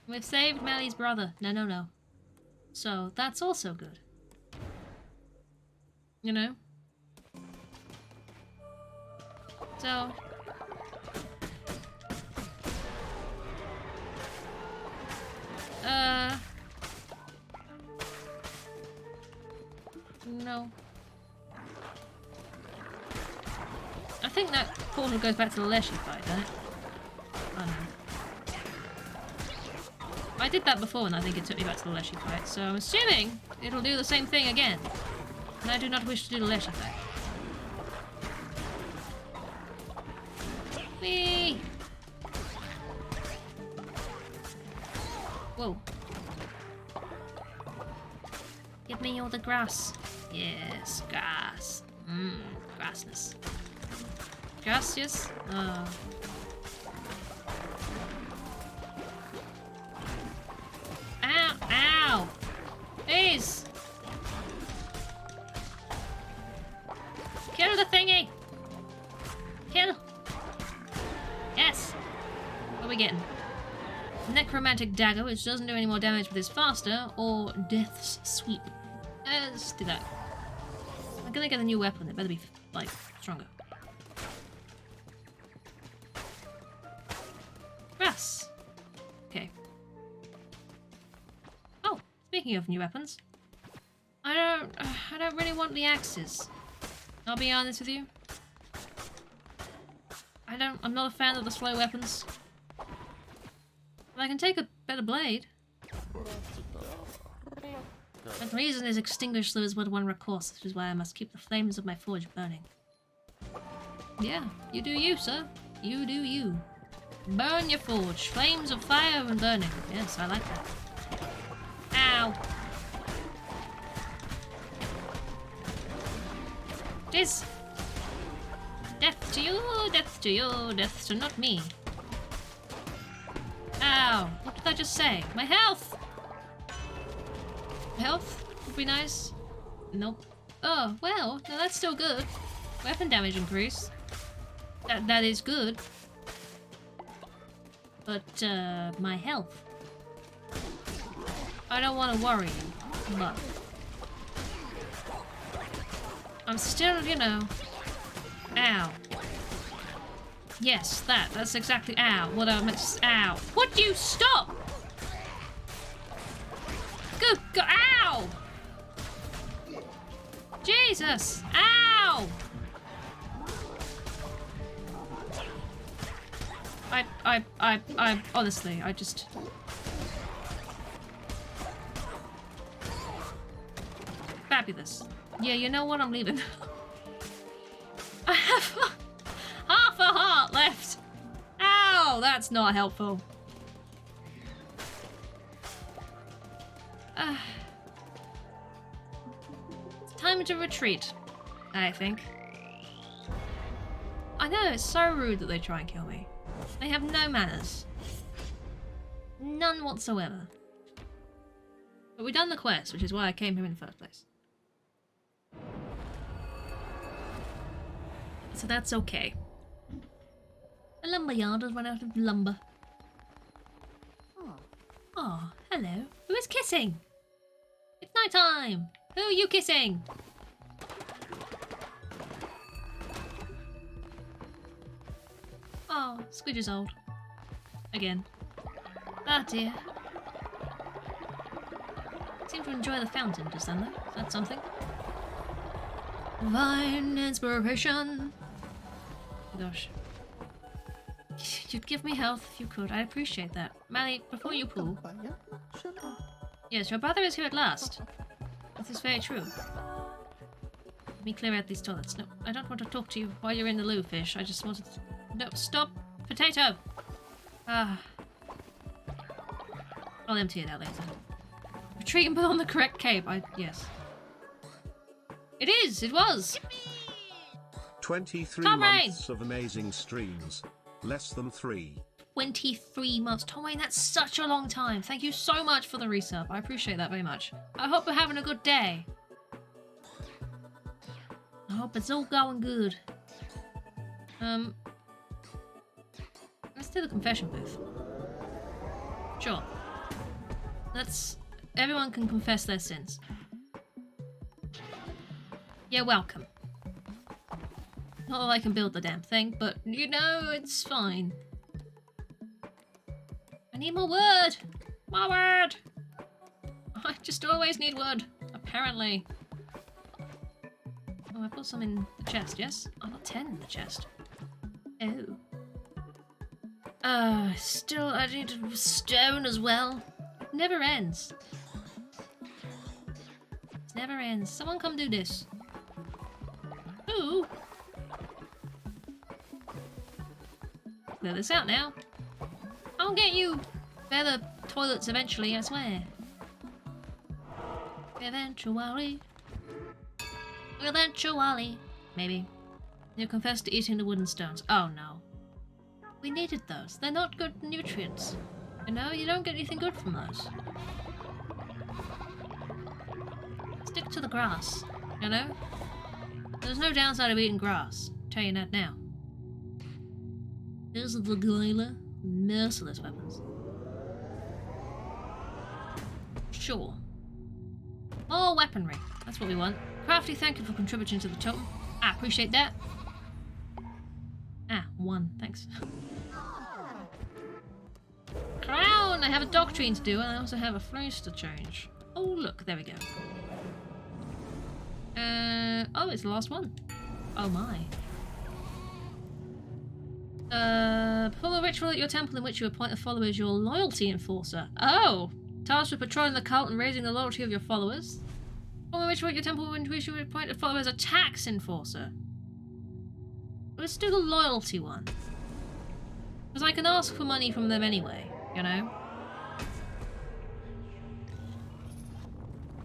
Speaker 1: We've saved Melly's brother. No. So, that's also good. You know? So... No. I think that portal goes back to the Leshy fight, doesn't it? I don't know. I did that before and I think it took me back to the Leshy fight, so I'm assuming it'll do the same thing again. And I do not wish to do the Leshy fight. Whee! Whoa. Give me all the grass. Yes, grass. Grassness. Gracias? Oh. Ow! Please! Kill the thingy! Kill! Yes! What are we getting? Necromantic dagger, which doesn't do any more damage but is faster, or Death's Sweep. Let's do that. I'm gonna get a new weapon, it better be, like, stronger. Grass! Okay. Oh, speaking of new weapons. I don't really want the axes. I'll be honest with you. I'm not a fan of the slow weapons. But I can take a better blade. And reason is extinguish those with one recourse, which is why I must keep the flames of my forge burning. Yeah, you do you, sir. You do you. Burn your forge. Flames of fire and burning. Yes, I like that. Ow. Jeez. Death to you, death to you, death to not me. Ow. What did I just say? My health! Health would be nice. Nope. Oh, well, no, that's still good. Weapon damage increase. That is good. But, my health. I don't want to worry you, but... I'm still, you know... Ow. Yes, that's exactly... Ow. What I meant to... Ow. Would you stop? Good God. Ow! Jesus! Ow! I honestly, I just... Fabulous. Yeah, you know what? I'm leaving. I have half a heart left. Ow! That's not helpful. It's time to retreat, I think. I know, it's so rude that they try and kill me. They have no manners. None whatsoever. But we've done the quest, which is why I came here in the first place. So that's okay. The lumberyard has run out of lumber. Oh, hello. Who is kissing? It's night time. Who are you kissing? Oh, Squidge is old. Again. Oh dear. Seem to enjoy the fountain, does that, though? Is that something? Divine inspiration. Oh gosh. You'd give me health if you could. I appreciate that. Mally, before you poo. Yes, your brother is here at last. This is very true. Let me clear out these toilets. No, I don't want to talk to you while you're in the loo, fish. I just wanted to... No, stop! Potato! Ah. I'll empty it out later. Retreat and put on the correct cape. Yes. It is! It was!
Speaker 3: 23
Speaker 1: Tom Rain!
Speaker 3: months of amazing streams. Less than 3.
Speaker 1: 23 months. Tom Wayne, that's such a long time. Thank you so much for the resub. I appreciate that very much. I hope you're having a good day. I hope it's all going good. Let's do the confession booth. Sure. Everyone can confess their sins. You're welcome. Not that I can build the damn thing, but you know, it's fine. I need more wood! More wood! I just always need wood, apparently. Oh, I put some in the chest, yes? I got 10 in the chest. Oh. Still, I need stone as well. It never ends. It never ends. Someone come do this. Ooh. Clear this out now. I'll get you better toilets eventually, I swear. Eventually. Eventually. Maybe. You confess to eating the wooden stones. Oh no. We needed those. They're not good nutrients. You know, you don't get anything good from those. Stick to the grass, you know? There's no downside of eating grass. I'll tell you that now. Here's the Gila. Merciless weapons. Sure. More weaponry. That's what we want. Crafty, thank you for contributing to the totem. I appreciate that. 1. Thanks. Crown! I have a doctrine to do, and I also have a flash to change. Oh, look. There we go. Oh, it's the last one. Oh, my. Perform a ritual at your temple in which you appoint a follower as your loyalty enforcer. Oh! Tasked with patrolling the cult and raising the loyalty of your followers. Perform a ritual at your temple in which you appoint a follower as a tax enforcer. Let's do the loyalty one. Because I can ask for money from them anyway, you know?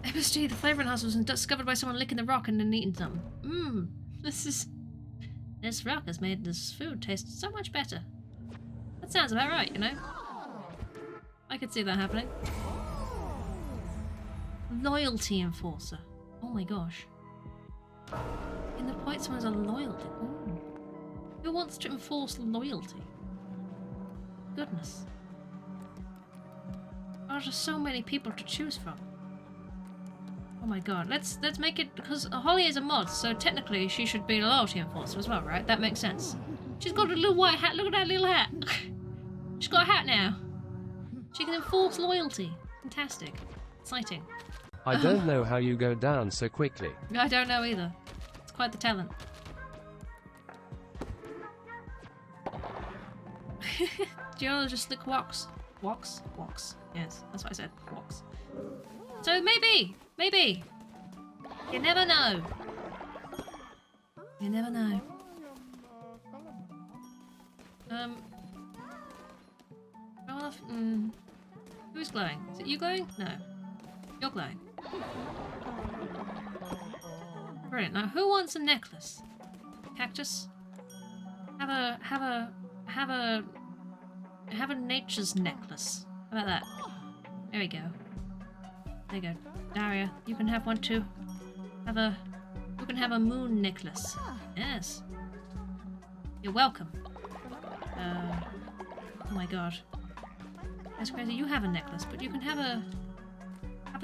Speaker 1: MSG, the flavouring house was discovered by someone licking the rock and then eating some. This rock has made this food taste so much better. That sounds about right, you know? I could see that happening. Loyalty enforcer. Oh my gosh. In the point someone has a loyalty. Ooh. Who wants to enforce loyalty? Goodness. There are just so many people to choose from. Oh my god, let's make it, because Holly is a mod, so technically she should be a loyalty enforcer as well, right? That makes sense. She's got a little white hat, look at that little hat! She's got a hat now. She can enforce loyalty. Fantastic. Exciting.
Speaker 2: I don't know how you go down so quickly.
Speaker 1: I don't know either. It's quite the talent. Do you know just lick walks? Walks? Walks. Yes, that's what I said. Walks. So maybe! Maybe! You never know. You never know. Who's glowing? Is it you glowing? No. You're glowing. Brilliant. Now who wants a necklace? Cactus? Have a nature's necklace. How about that? There we go. There you go. Daria, you can have one too. You can have a moon necklace. Yes. You're welcome. Oh my god. That's crazy. You have a necklace, but you can have a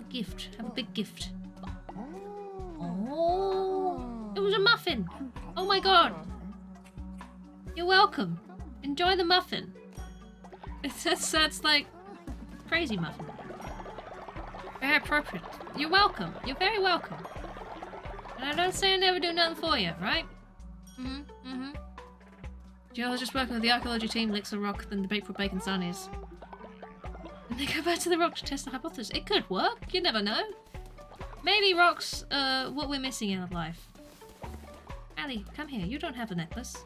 Speaker 1: gift. Have a big gift. Oh, it was a muffin. Oh my god. You're welcome. Enjoy the muffin. That's like crazy muffin. Very appropriate. You're welcome. You're very welcome. And I don't say I never do nothing for you, right? I was just working with the archaeology team, licks a rock, then debate for bacon sarnies. And they go back to the rock to test the hypothesis. It could work, you never know. Maybe rocks what we're missing out of life. Ali, come here. You don't have a necklace.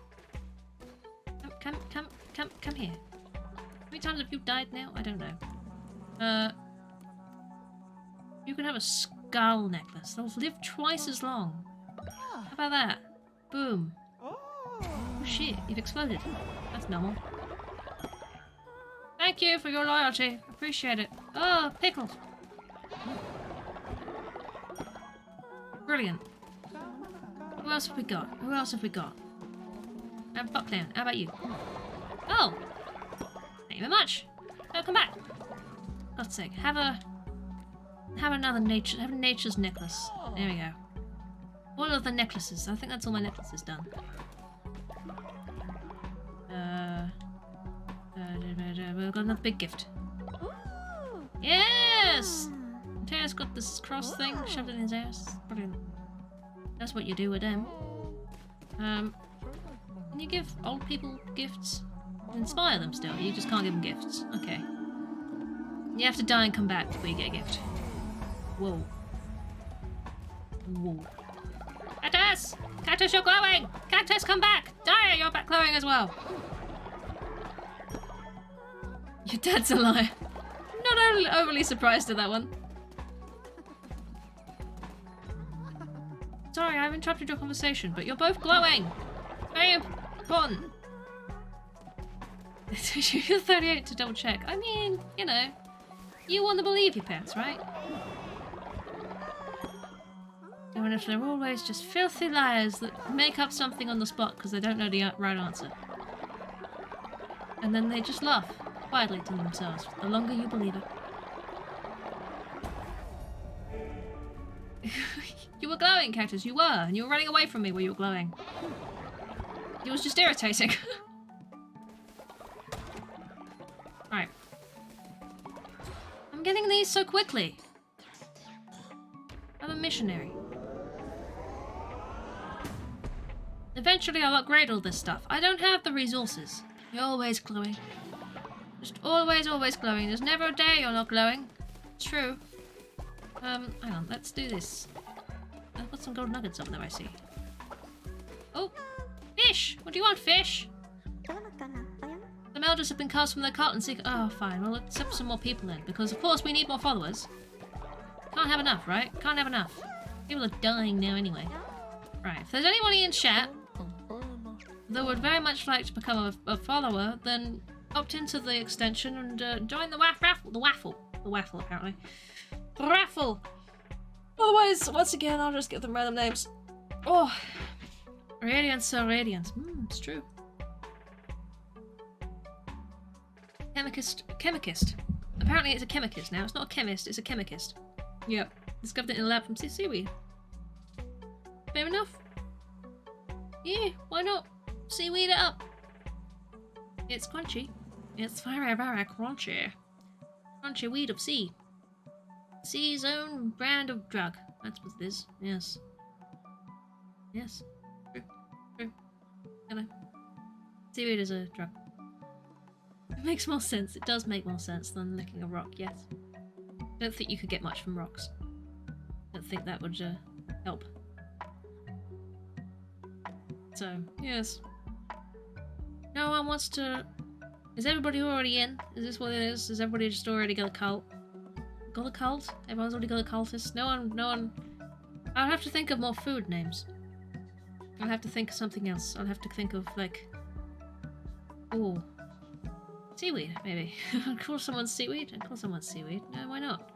Speaker 1: Come here. How many times have you died now? I don't know. You can have a skull necklace. They'll live twice as long. How about that? Boom. Oh shit, you've exploded. That's normal. Thank you for your loyalty. Appreciate it. Oh, pickles. Brilliant. Who else have we got? Who else have we got? Buckdown, how about you? Oh! Thank you very much. No, come back. For God's sake, have nature's necklace. There we go. All of the necklaces. I think that's all my necklaces done. We've got another big gift. Yes! Taylor's got this cross thing shoved in his ass. Brilliant. That's what you do with them. Can you give old people gifts? Inspire them still. You just can't give them gifts. Okay. You have to die and come back before you get a gift. Whoa. Whoa. Cactus! Cactus, you're glowing! Cactus, come back! Die, you're back glowing as well. Your dad's a liar. Not overly surprised at that one. Sorry, I've interrupted your conversation, but you're both glowing. Very important. You're 38 to double check. I mean, you know, you want to believe your pets, right? Even if they're always just filthy liars that make up something on the spot because they don't know the right answer. And then they just laugh quietly to themselves the longer you believe it. You were glowing, Cactus, you were, and you were running away from me while you were glowing. It was just irritating. Right. I'm getting these so quickly. I'm a missionary. Eventually I'll upgrade all this stuff. I don't have the resources. You're always glowing. Just always glowing. There's never a day you're not glowing. It's true. Hang on, let's do this. I've got some gold nuggets up there, I see. Oh! Fish! What do you want, fish? The elders have been cast from their cult and seek— oh, fine. Well, let's accept some more people in, because of course we need more followers. Can't have enough, right? Can't have enough. People are dying now anyway. Right, if there's anybody in chat that would very much like to become a follower, then opt into the extension and join the raffle. The waffle, apparently. The raffle! Otherwise, once again, I'll just give them random names. Oh! Radiant, so radiant. It's true. Chemicist. Apparently it's a chemicist now. It's not a chemist, it's a chemicist. Yep. Discovered it in a lab from seaweed. Fair enough. Yeah, why not? Seaweed it up. It's crunchy. It's very, very crunchy. Crunchy weed of sea. Sea's own brand of drug. That's what it is. Yes. Yes. True. Hello. Seaweed is a drug. It makes more sense. It does make more sense than licking a rock, yes. Don't think you could get much from rocks. Don't think that would help. So, yes. No one wants to... Is everybody already in? Is this what it is? Is everybody just already got a cult? Got a cult? Everyone's already got a cultist? No one... I'll have to think of more food names. I'll have to think of something else. I'll have to think of, like... Ooh. Seaweed, maybe. Call someone seaweed? Call someone seaweed. No, why not?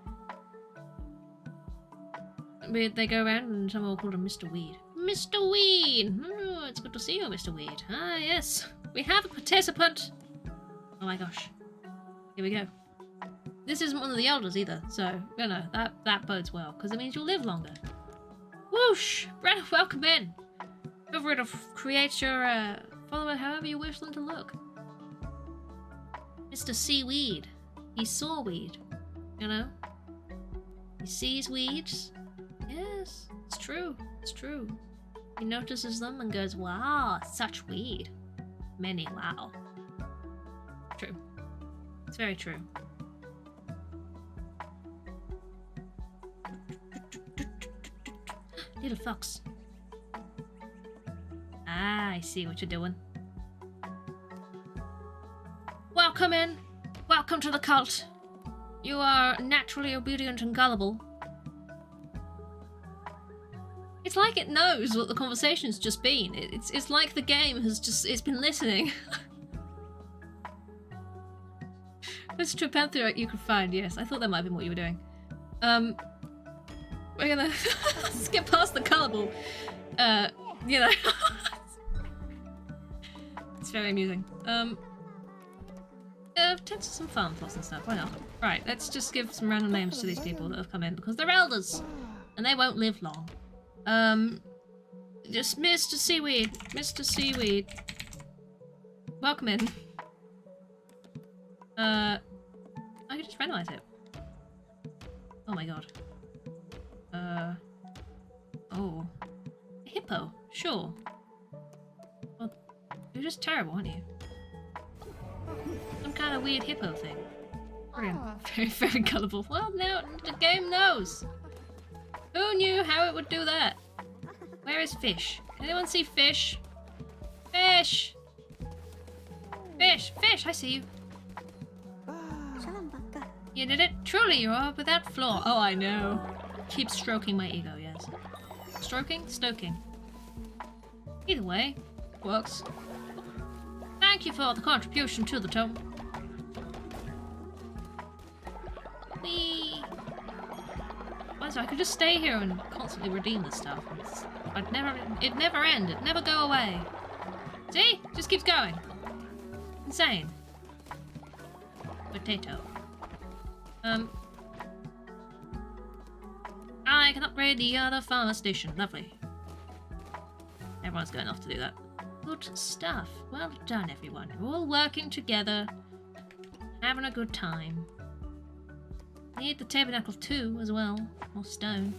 Speaker 1: They go around and someone will call him Mr. Weed. Mr. Weed! Oh, it's good to see you, Mr. Weed. Ah, yes. We have a participant. Oh my gosh. Here we go. This isn't one of the elders either, so, you know, that bodes well, because it means you'll live longer. Whoosh! Brenna, welcome in. Feel free to create your follower however you wish them to look. Mr. Seaweed. He saw weed, you know? He sees weeds. Yes, it's true. It's true. He notices them and goes, wow, such weed. Many, wow. True. It's very true. Little fox. Ah, I see what you're doing. Welcome in. Welcome to the cult. You are naturally obedient and gullible. It's like it knows what the conversation's just been. It's like the game has it's been listening. That's true panther you could find, yes. I thought that might have been what you were doing. We're gonna skip past the gullible. You know. It's very amusing. Tend to some farm plots and stuff, why not? Right, let's just give some random names to these people that have come in, because they're elders! And they won't live long. Just Mr. Seaweed. Mr. Seaweed. Welcome in. I can just randomize it. Oh my god. Oh. A hippo, sure. Well, you're just terrible, aren't you? Some kind of weird hippo thing. Brilliant. Very, very colourful. Well, now the game knows. Who knew how it would do that? Where is Fish? Can anyone see Fish? Fish! Fish! Fish! I see you. You did it. Truly, you are without flaw. Oh, I know. Keep stroking my ego, yes. Stroking? Stoking. Either way, works. Thank you for the contribution to the tome. Whee! Well, so I could just stay here and constantly redeem this stuff. It'd never end. It'd never go away. See? Just keeps going. Insane. Potato. I can upgrade the other farmer station. Lovely. Everyone's going off to do that. Good stuff. Well done, everyone. You're all working together. Having a good time. Need the tabernacle too, as well. More stone.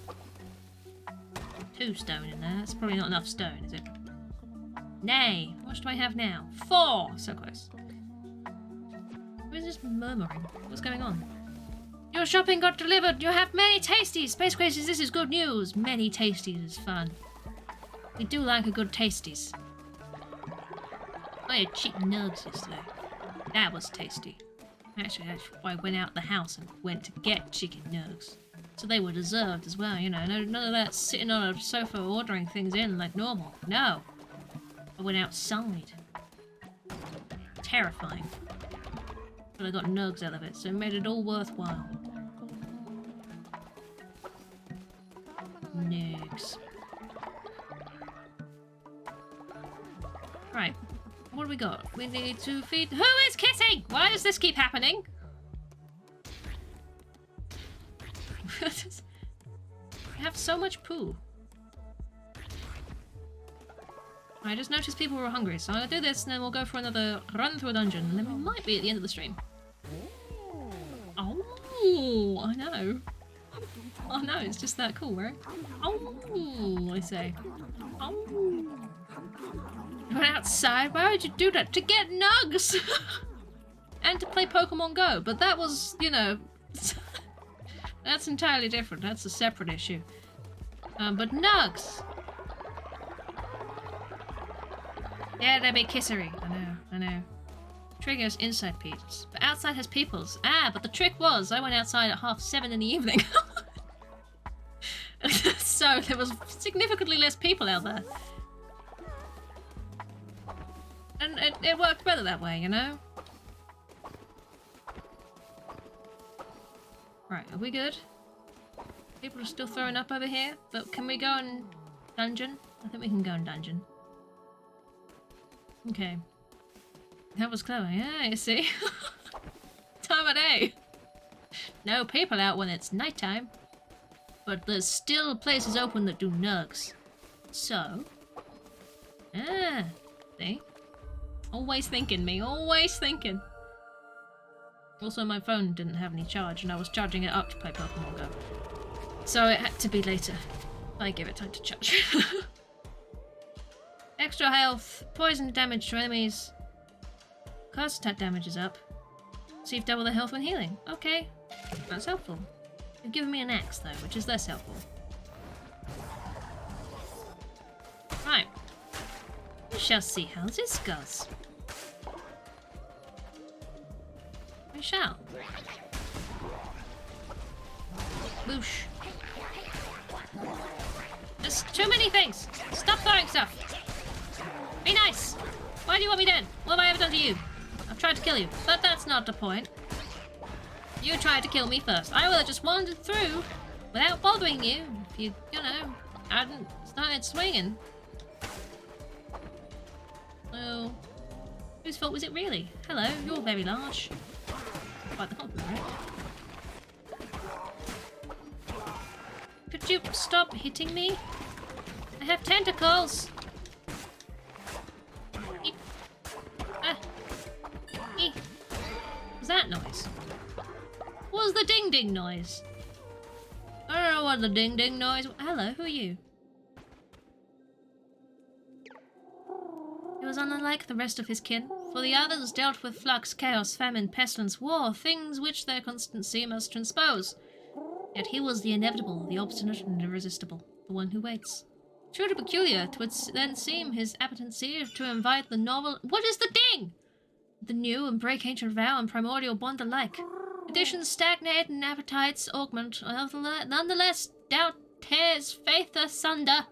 Speaker 1: 2 stone in there. That's probably not enough stone, is it? Nay. How much do I have now? 4! So close. Who is this murmuring? What's going on? Your shopping got delivered. You have many tasties. Space Crazies, this is good news. Many tasties is fun. We do like a good tasties. I had chicken nugs yesterday. That was tasty. Actually, that's why I went out the house and went to get chicken nugs. So they were deserved as well, you know. None of that sitting on a sofa ordering things in like normal. No. I went outside. Terrifying. But I got nugs out of it, so it made it all worthwhile. Nugs. Right. What do we got? We need to feed... Who is kissing? Why does this keep happening? We have so much poo. I just noticed people were hungry, so I'll do this and then we'll go for another run through a dungeon, and then we might be at the end of the stream. Oh, I know. Oh no, it's just that cool, right? Oh, I say. Oh. You went outside? Why would you do that? To get nugs! And to play Pokemon Go, but that was, you know... That's entirely different. That's a separate issue. But nugs! Yeah, there'd be kissery. I know. Triggers inside peeps. But outside has peoples. Ah, but the trick was, I went outside at 7:30 in the evening. So there was significantly less people out there. And it worked better that way, you know? Right, are we good? People are still throwing up over here, but can we go in dungeon? I think we can go in dungeon. Okay. That was clever. Yeah, you see? Time of day. No people out when it's nighttime. But there's still places open that do nugs. So... Ah, see? Always thinking, me. Always thinking. Also, my phone didn't have any charge, and I was charging it up to play Pokemon Go. So it had to be later. I give it time to charge. Extra health, poison damage to enemies. Cast attack damage is up. Receive double the health when healing. Okay, that's helpful. You've given me an axe though, which is less helpful. Right. We shall see how this goes. We shall. Boosh. There's too many things! Stop throwing stuff! Be nice! Why do you want me dead? What have I ever done to you? I've tried to kill you, but that's not the point. You tried to kill me first. I would have just wandered through without bothering you if you know, hadn't started swinging. So, whose fault was it really? Hello, you're very large. Quite the compliment, right? Could you stop hitting me? I have tentacles! Eep. Ah. Eep. What's that noise? What was the ding ding noise? I don't know what the ding ding noise. Hello, who are you? He was unlike the rest of his kin, for the others dealt with flux, chaos, famine, pestilence, war, things which their constancy must transpose. Yet he was the inevitable, the obstinate and irresistible, the one who waits. Truly peculiar, 'twould then seem his appetency to invite the novel— What is the ding? The new and break ancient vow and primordial bond alike. Additions stagnate and appetites augment. Nonetheless, doubt tears faith asunder.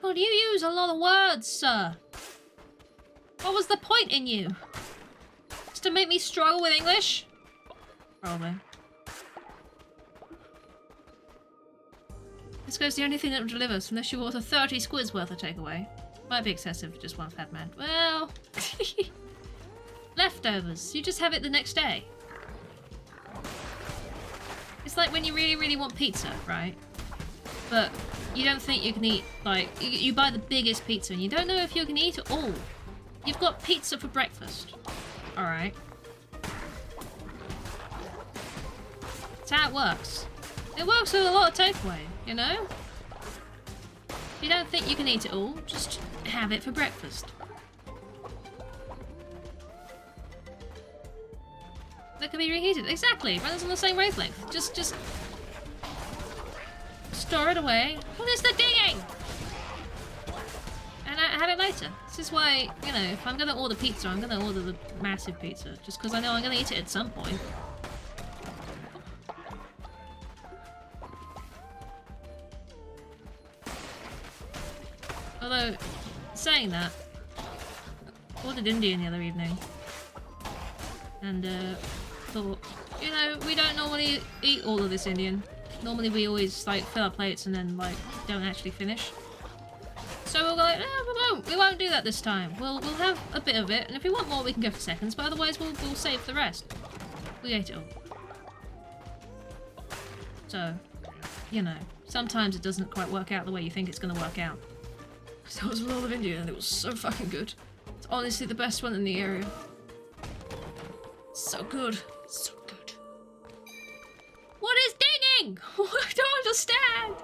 Speaker 1: Well, you use a lot of words, sir. What was the point in you? Just to make me struggle with English? Probably. This goes the only thing that will deliver, so unless you order 30 squids worth of takeaway. Might be excessive for just one fat man. Well... Leftovers. You just have it the next day. It's like when you really, really want pizza, right? But you don't think you can eat, like, you buy the biggest pizza and you don't know if you can eat it all. You've got pizza for breakfast. Alright. That's how it works. It works with a lot of takeaway, you know? If you don't think you can eat it all, just have it for breakfast. That can be reheated. Exactly! Runs on the same wavelength. Just store it away. What is the dinging? And I have it later. This is why, you know, if I'm gonna order pizza, I'm gonna order the massive pizza. Just because I know I'm gonna eat it at some point. Although, saying that, I ordered Indian the other evening. And, thought, you know, we don't normally eat all of this Indian. Normally we always, like, fill our plates and then, like, don't actually finish. So we're like, we won't do that this time. We'll have a bit of it, and if we want more we can go for seconds, but otherwise we'll save the rest. We ate it all. So, you know, sometimes it doesn't quite work out the way you think it's gonna work out. So it was a lot of Indian and it was so fucking good. It's honestly the best one in the area. So good. So good. What is dinging? I don't understand.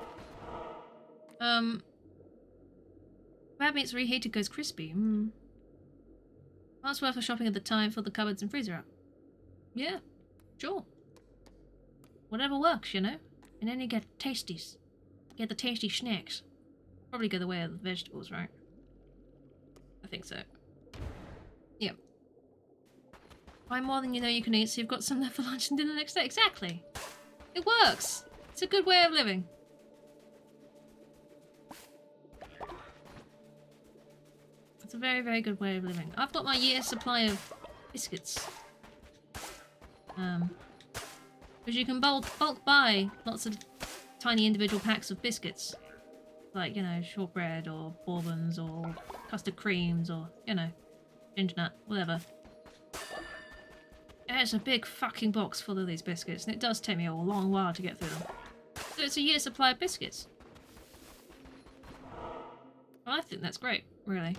Speaker 1: Bad meat's reheated goes crispy. That's worth of shopping at the time for the cupboards and freezer up. Yeah, sure. Whatever works, you know? And then you get tasties. Get the tasty snacks. Probably go the way of the vegetables, right? I think so. Yep. Buy more than you know you can eat, so you've got some left for lunch and dinner the next day. Exactly. It works. It's a good way of living. It's a very, very good way of living. I've got my year's supply of biscuits. Because you can bulk buy lots of tiny individual packs of biscuits. like, you know, shortbread or bourbons or custard creams or, you know, ginger nut, whatever. There's a big fucking box full of these biscuits, and it does take me a long while to get through them. So it's a year's supply of biscuits. Well, I think that's great, really.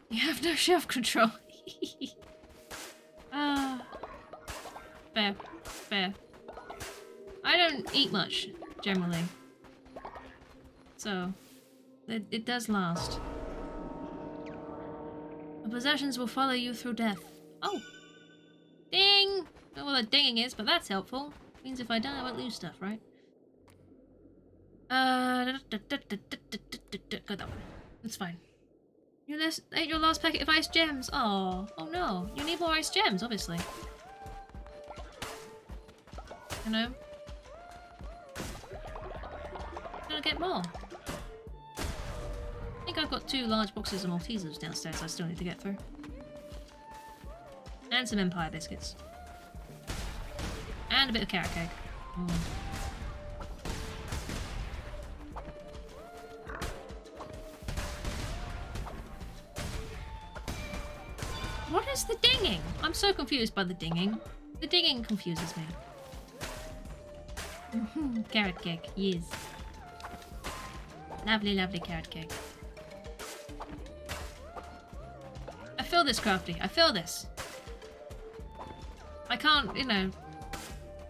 Speaker 1: You have no shelf control. Ah. Fair. Fair. I don't eat much, generally. So, it does last. The possessions will follow you through death. Oh! Ding! I don't know what the dinging is, but that's helpful. Means if I die, I won't lose stuff, right? Go that way. It's fine. You ate your last packet of ice gems. Oh no. You need more ice gems, obviously. You know? Gotta get more. I think I've got 2 large boxes of Maltesers downstairs I still need to get through. And some Empire biscuits. And a bit of carrot cake. Mm. What is the dinging? I'm so confused by the dinging. The dinging confuses me. Carrot cake, yes. Lovely, lovely carrot cake. I feel this, Crafty. I feel this. I can't, you know...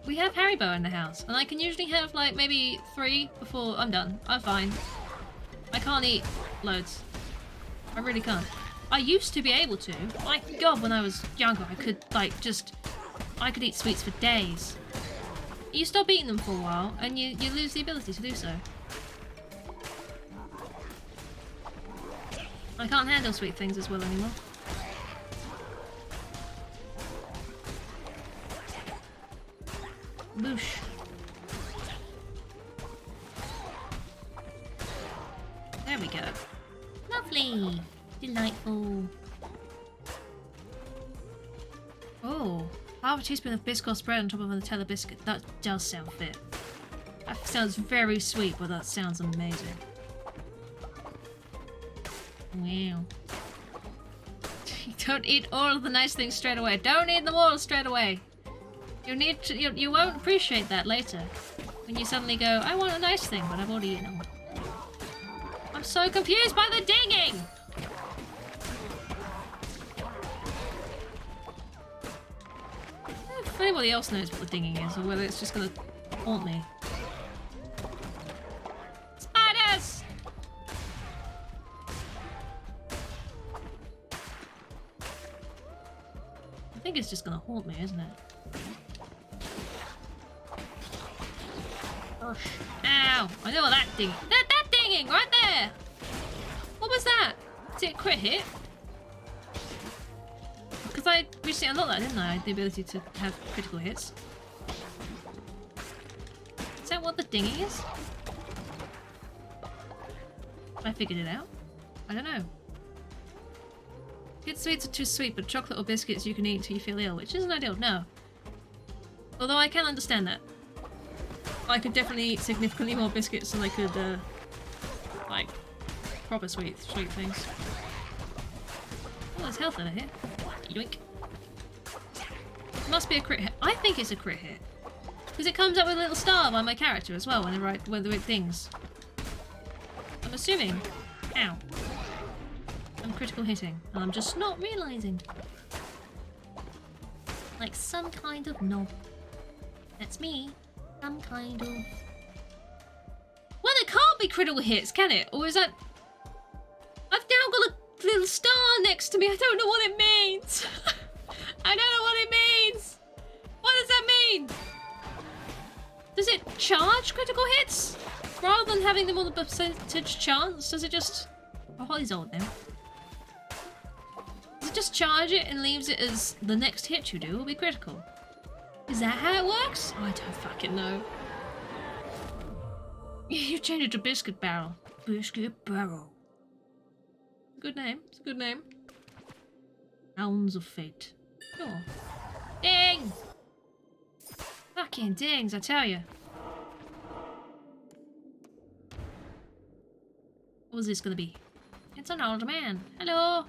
Speaker 1: We have Haribo in the house, and I can usually have, like, maybe 3 before I'm done. I'm fine. I can't eat loads. I really can't. I used to be able to. My god, when I was younger, I could, like, just... I could eat sweets for days. You stop eating them for a while, and you lose the ability to do so. I can't handle sweet things as well anymore. Boosh. There we go. Lovely! Delightful. Oh, half a teaspoon of Biscoff spread on top of a Nutella biscuit. That does sound fit. That sounds very sweet, but that sounds amazing. Wow. Don't eat all of the nice things straight away. Don't eat them all straight away. You need to. You won't appreciate that later. When you suddenly go, I want a nice thing, but I've already eaten them. I'm so confused by the dinging! If anybody else knows what the dinging is, or whether it's just gonna haunt me. Spiders! I think it's just gonna haunt me, isn't it? Gosh. Ow! I know what that dinging. That dinging right there! What was that? Did it crit hit? Because I recently unlocked that, didn't I? The ability to have critical hits. Is that what the dinging is? I figured it out. I don't know. Kids' sweets are too sweet, but chocolate or biscuits you can eat until you feel ill, which isn't ideal, no. Although I can understand that. I could definitely eat significantly more biscuits than I could, like, proper sweet things. Oh, there's health in it here. Yoink. It must be a crit hit. I think it's a crit hit. Because it comes up with a little star by my character as well when the right things. I'm assuming. Ow. I'm critical hitting, and I'm just not realising. Like some kind of knob. That's me. Some kind of... Well, it can't be critical hits, can it? Or is that... I've now got a little star next to me. I don't know what it means. I don't know what it means. What does that mean? Does it charge critical hits? Rather than having them on the percentage chance, does it just... Oh, Holly's old now. Does it just charge it and leaves it as the next hit you do will be critical? Is that how it works? I don't fucking know. You changed it to Biscuit Barrel. Biscuit Barrel. Good name. It's a good name. Hounds of Fate. Sure. Ding! Fucking dings, I tell you. What was this gonna be? It's an old man. Hello.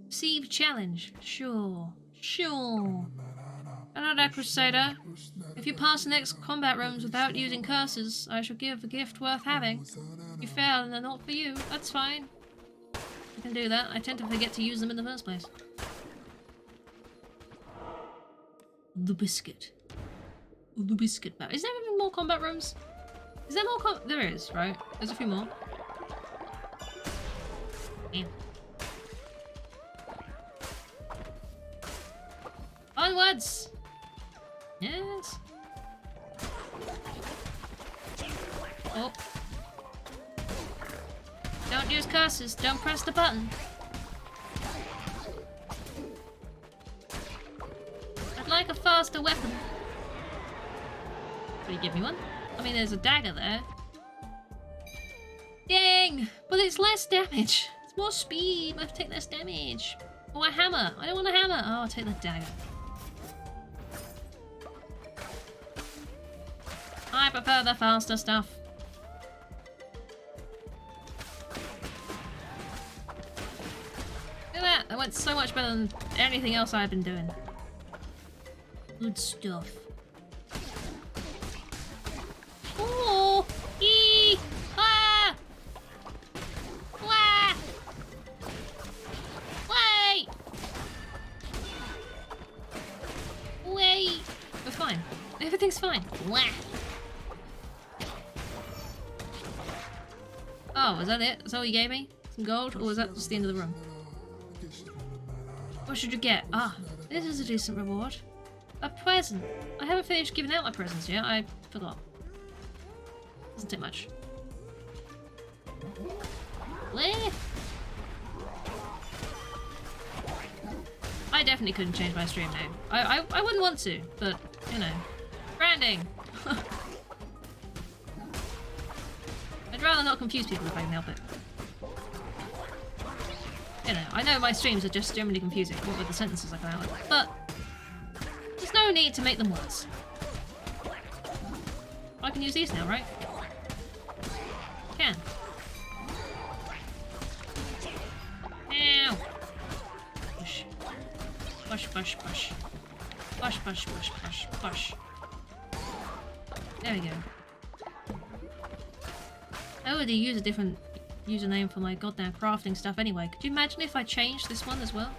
Speaker 1: Receive challenge. Sure. Sure. Hello there, Crusader. If you pass the next combat rooms without using curses, I shall give a gift worth having. You fail and they're not for you. That's fine. I can do that. I tend to forget to use them in the first place. The biscuit. The biscuit bar. Is there even more combat rooms? Is there more there is, right? There's a few more. Yeah. Onwards! Yes. Oh. Don't use curses. Don't press the button. I'd like a faster weapon. Will you give me one? I mean, there's a dagger there. Dang! But it's less damage. It's more speed. I have to take less damage. Oh, a hammer. I don't want a hammer. Oh, I'll take the dagger. I prefer the faster stuff. Look at that. That went so much better than anything else I've been doing. Good stuff. Oh! Ee! Ah! Wah! Wait! Wait! We're fine. Everything's fine. Wah! Oh, was that it? That's all you gave me? Some gold? Or was that just the end of the room? What should you get? Ah, this is a decent reward. A present. I haven't finished giving out my presents yet. I forgot. Doesn't take much. Where? I definitely couldn't change my stream name. I wouldn't want to, but, you know. Branding! I'd rather not confuse people if I can help it. You know, I know my streams are just generally confusing, what with the sentences I come out with, but there's no need to make them worse. I can use these now, right? Can. Ow! Push. Push, push, push. Push, push, push, push, push. There we go. I already use a different username for my goddamn crafting stuff anyway. Could you imagine if I changed this one as well?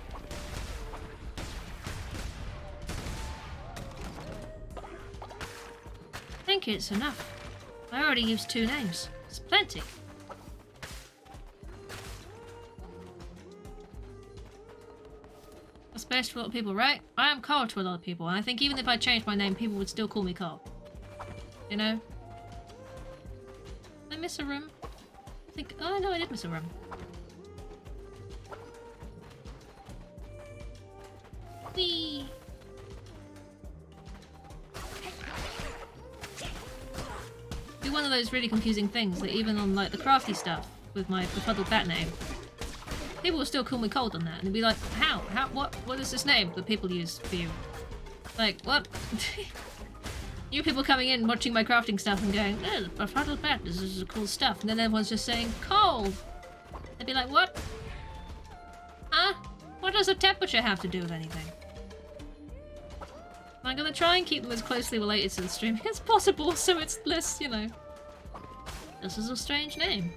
Speaker 1: I think it's enough. I already used 2 names. It's plenty. That's best for a lot of people, right? I am Carl to a lot of people, and I think even if I changed my name, people would still call me Carl. You know? Did I miss a room? I think... Oh, no, I did miss a room. Whee! Do one of those really confusing things that even on, like, the crafty stuff with my befuddled bat name, people will still call me Cold on that, and they'll be like, how? What is this name that people use for you? Like, what? You people coming in, watching my crafting stuff and going, oh, befuddled bat, this is cool stuff, and then everyone's just saying, cold! They'd be like, what? Huh? What does the temperature have to do with anything? I'm gonna try and keep them as closely related to the streaming as possible, so it's less, you know. This is a strange name.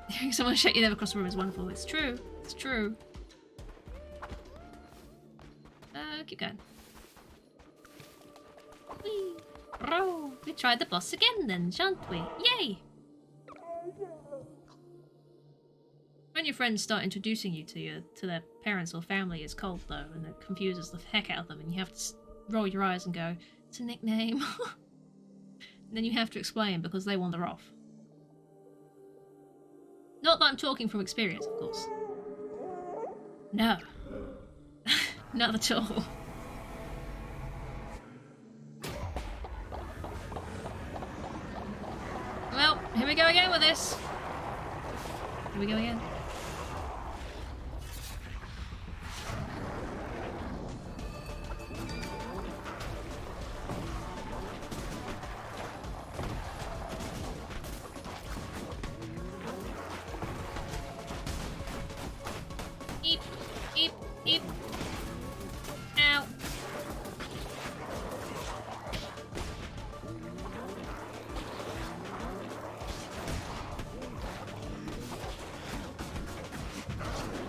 Speaker 1: Hearing someone shout you never cross the room is wonderful. It's true. It's true. Keep going. Whee! Row! We tried the boss again then, shan't we? Yay! When your friends start introducing you to their parents or family as Cold though, and it confuses the heck out of them, and you have to roll your eyes and go, it's a nickname. And then you have to explain because they wander off. Not that I'm talking from experience, of course. No. Not at all. Well, here we go again with this. Here we go again.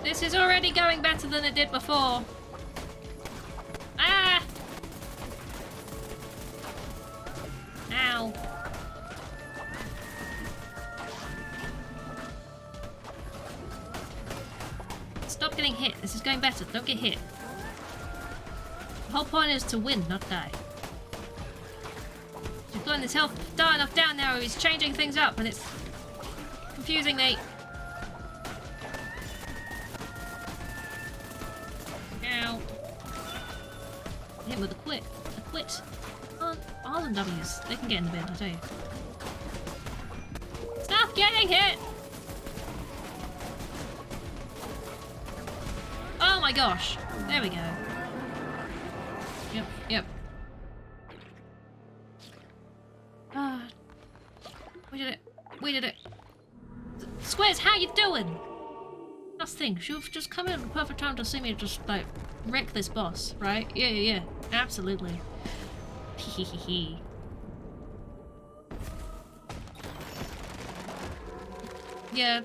Speaker 1: This is already going better than it did before. Ah! Ow. Stop getting hit. This is going better. Don't get hit. The whole point is to win, not die. He's got his health far enough down now. He's changing things up, and it's confusing me. Ow. Hit him with a quit. A quit. R's and W's. They can get in the bin, I tell you. Stop getting hit! Oh my gosh. There we go. Yep, yep. Ah. We did it. We did it. Squares, how you doing? Last thing, you've just come in at the perfect time to see me just, like, wreck this boss, right? Yeah, yeah, yeah. Absolutely. Hehehe. Yeah.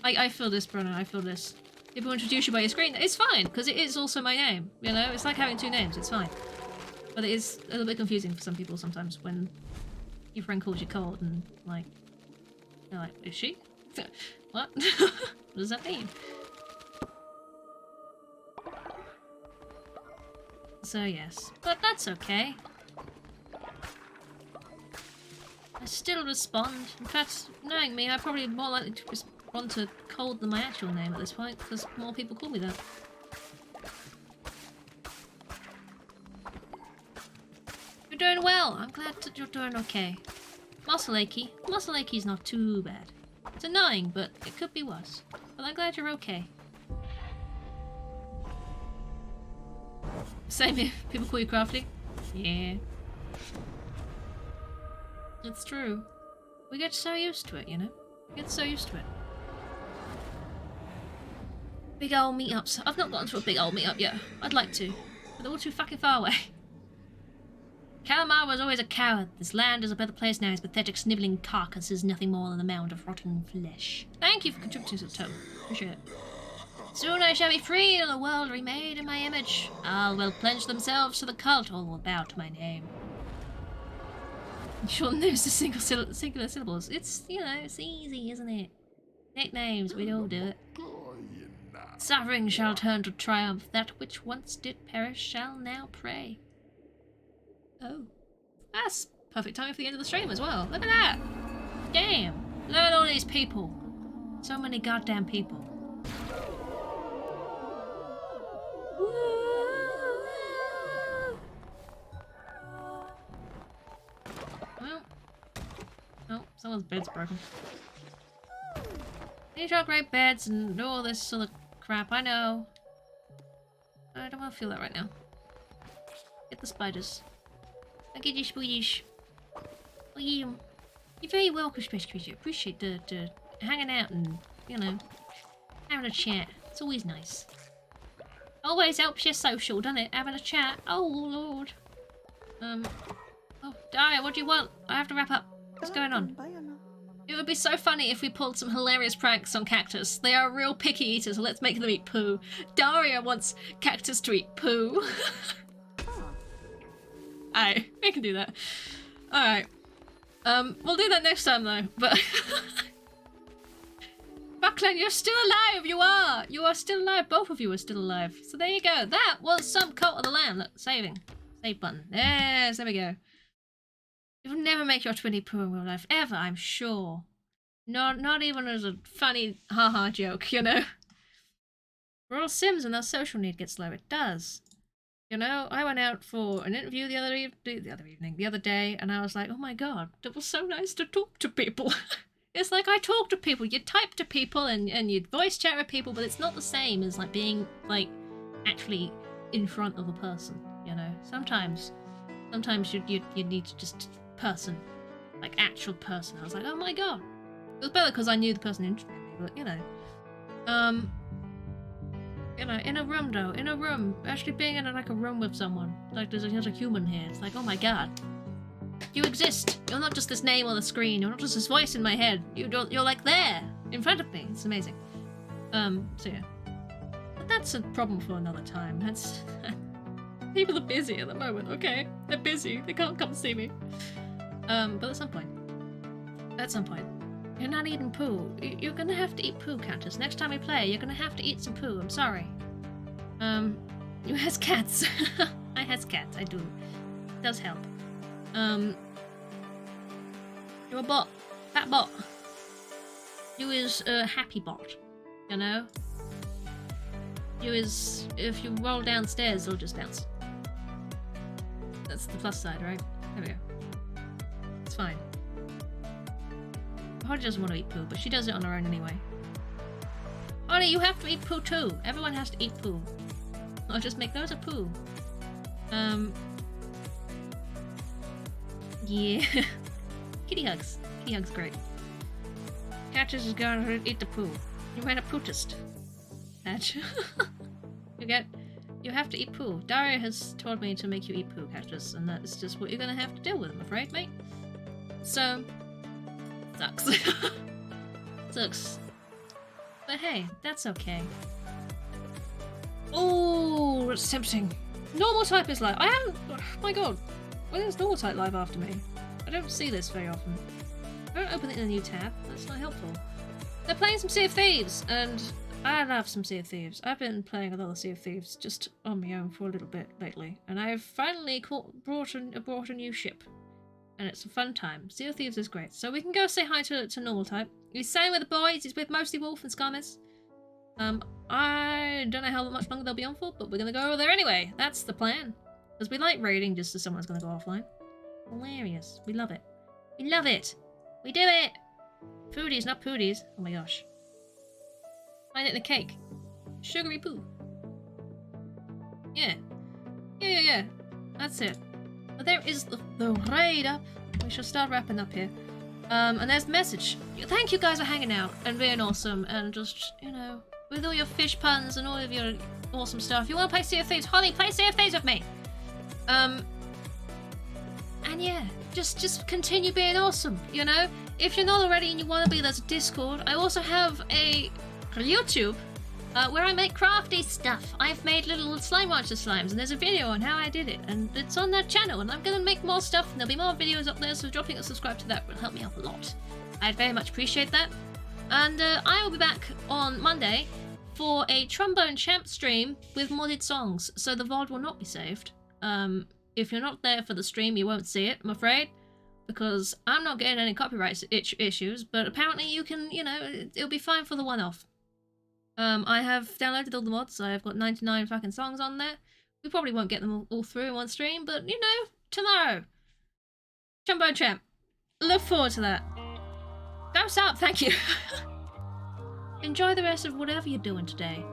Speaker 1: I feel this, Bruno. I feel this. People introduce you by your screen. It's fine, because it is also my name. You know, it's like having two names. It's fine. But it is a little bit confusing for some people sometimes when your friend calls you cold and, like, you're like, is she? What? What does that mean? So yes, but that's okay. I still respond. In fact, knowing me, I'm probably more likely to respond to cold than my actual name at this point, because more people call me that. You're doing well. I'm glad that you're doing okay. Muscle achy. Muscle achy's not too bad. It's annoying, but it could be worse. But I'm glad you're okay. Same here. People call you crafty. Yeah. It's true. We get so used to it, you know? We get so used to it. Big old meetups. I've not gotten to a big old meetup yet. I'd like to. But they're all too fucking far away. Calamar was always a coward. This land is a better place now. His pathetic snivelling carcass is nothing more than a mound of rotten flesh. Thank you for contributing to the tome. Appreciate it. Soon I shall be free and the world remade in my image. All will pledge themselves to the cult, all will bow to my name. Shorten names to singular syllables. It's, you know, it's easy, isn't it? Nicknames, we all do it. Suffering shall turn to triumph. That which once did perish shall now pray. Oh. That's perfect time for the end of the stream as well. Look at that! Damn! Look at all these people. So many goddamn people. Well. Oh, someone's bed's broken. These are great beds and all this sort of crap, I know. I don't want to feel that right now. Get the spiders. I'll get you spiders. Oh, yeah. You're very welcome, Space Creature. Appreciate the hanging out and, you know, having a chat. It's always nice. Always helps you social, doesn't it? Having a chat. Oh, Lord. Oh, Daria, what do you want? I have to wrap up. What's going on? It would be so funny if we pulled some hilarious pranks on Cactus. They are real picky eaters, so let's make them eat poo. Daria wants Cactus to eat poo. Aye, we can do that. Alright. We'll do that next time though, but... Buckland, you're still alive! You are! You are still alive. Both of you are still alive. So there you go. That was some Cult of the Lamb. Look, saving. Save button. Yes, there we go. You'll never make your 20 poo in real life. Ever, I'm sure. Not even as a funny haha joke, you know? We're all Sims and our social need gets low. It does. You know, I went out for an interview the other day, and I was like, oh my god, it was so nice to talk to people. It's like I talk to people, you type to people and you voice chat with people, but it's not the same as like being like actually in front of a person, you know? Sometimes you need to just person, like actual person. I was like, oh my god. It was better because I knew the person interested in me, but you know. You know, in a room though, in a room, actually being in like a room with someone, like there's a human here, it's like, oh my god. You exist. You're not just this name on the screen, you're not just this voice in my head. You're like there, in front of me. It's amazing. So yeah. that's a problem for another time. That's people are busy at the moment. Okay, they're busy. They can't come see me. But at some point, you're not eating poo. You're gonna have to eat poo, Countess. Next time we play, you're gonna have to eat some poo. I'm sorry. You has cats. I has cats. I do. It does help. You're a bot. Fat bot. You is a happy bot. You know? You is, if you roll downstairs, it'll just bounce. That's the plus side, right? There we go. It's fine. Holly doesn't want to eat poo, but she does it on her own anyway. Holly, you have to eat poo too. Everyone has to eat poo. I'll just make those a poo. Yeah. Kitty hugs. Kitty hugs great. Catches is going to eat the poo. You ran a pootist. Catch. You have to eat poo. Daria has told me to make you eat poo, Catches, and that's just what you're gonna have to deal with, I'm afraid, mate. So, sucks. Sucks. But hey, that's okay. Oh, it's tempting. Normal type is live. I haven't. Oh my god. Why is normal type live after me? I don't see this very often. I don't open it in a new tab. That's not helpful. They're playing some Sea of Thieves, and I love some Sea of Thieves. I've been playing a lot of Sea of Thieves just on my own for a little bit lately, and I've finally brought a new ship, and it's a fun time. Sea of Thieves is great. So we can go say hi to normal type. He's staying with the boys. He's with mostly Wolf and Scarmis. I don't know how much longer they'll be on for, but we're gonna go over there anyway. That's the plan. Because we like raiding just as someone's gonna go offline. Hilarious. We love it. We love it. We do it. Foodies, not pooties. Oh my gosh. Find it in the cake. Sugary poo. Yeah. Yeah. That's it. But there is the raid up. We shall start wrapping up here. And there's the message. Thank you guys for hanging out and being awesome and just, you know, with all your fish puns and all of your awesome stuff. If you want to play Sea of Thieves, Holly, play Sea of Thieves with me. And yeah, just continue being awesome, you know? If you're not already and you want to be, there's a Discord. I also have a YouTube where I make crafty stuff. I've made little slime monster slimes, and there's a video on how I did it, and it's on that channel, and I'm gonna make more stuff, and there'll be more videos up there, so dropping a subscribe to that will help me out a lot. I'd very much appreciate that. And I will be back on Monday for a Trombone Champ stream with modded songs, so the VOD will not be saved. If you're not there for the stream, you won't see it, I'm afraid, because I'm not getting any copyright issues, but apparently you can, you know, it'll be fine for the one-off. I have downloaded all the mods. I've got 99 fucking songs on there. We probably won't get them all through in one stream, but, you know, tomorrow. Trombone Champ. Look forward to that. Go sup, thank you. Enjoy the rest of whatever you're doing today.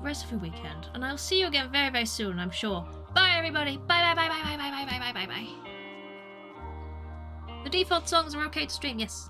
Speaker 1: Rest of your weekend. And I'll see you again very, very soon, I'm sure. Bye, everybody. Bye, bye, bye, bye, bye, bye, bye, bye, bye, bye, bye. The default songs are okay to stream, yes.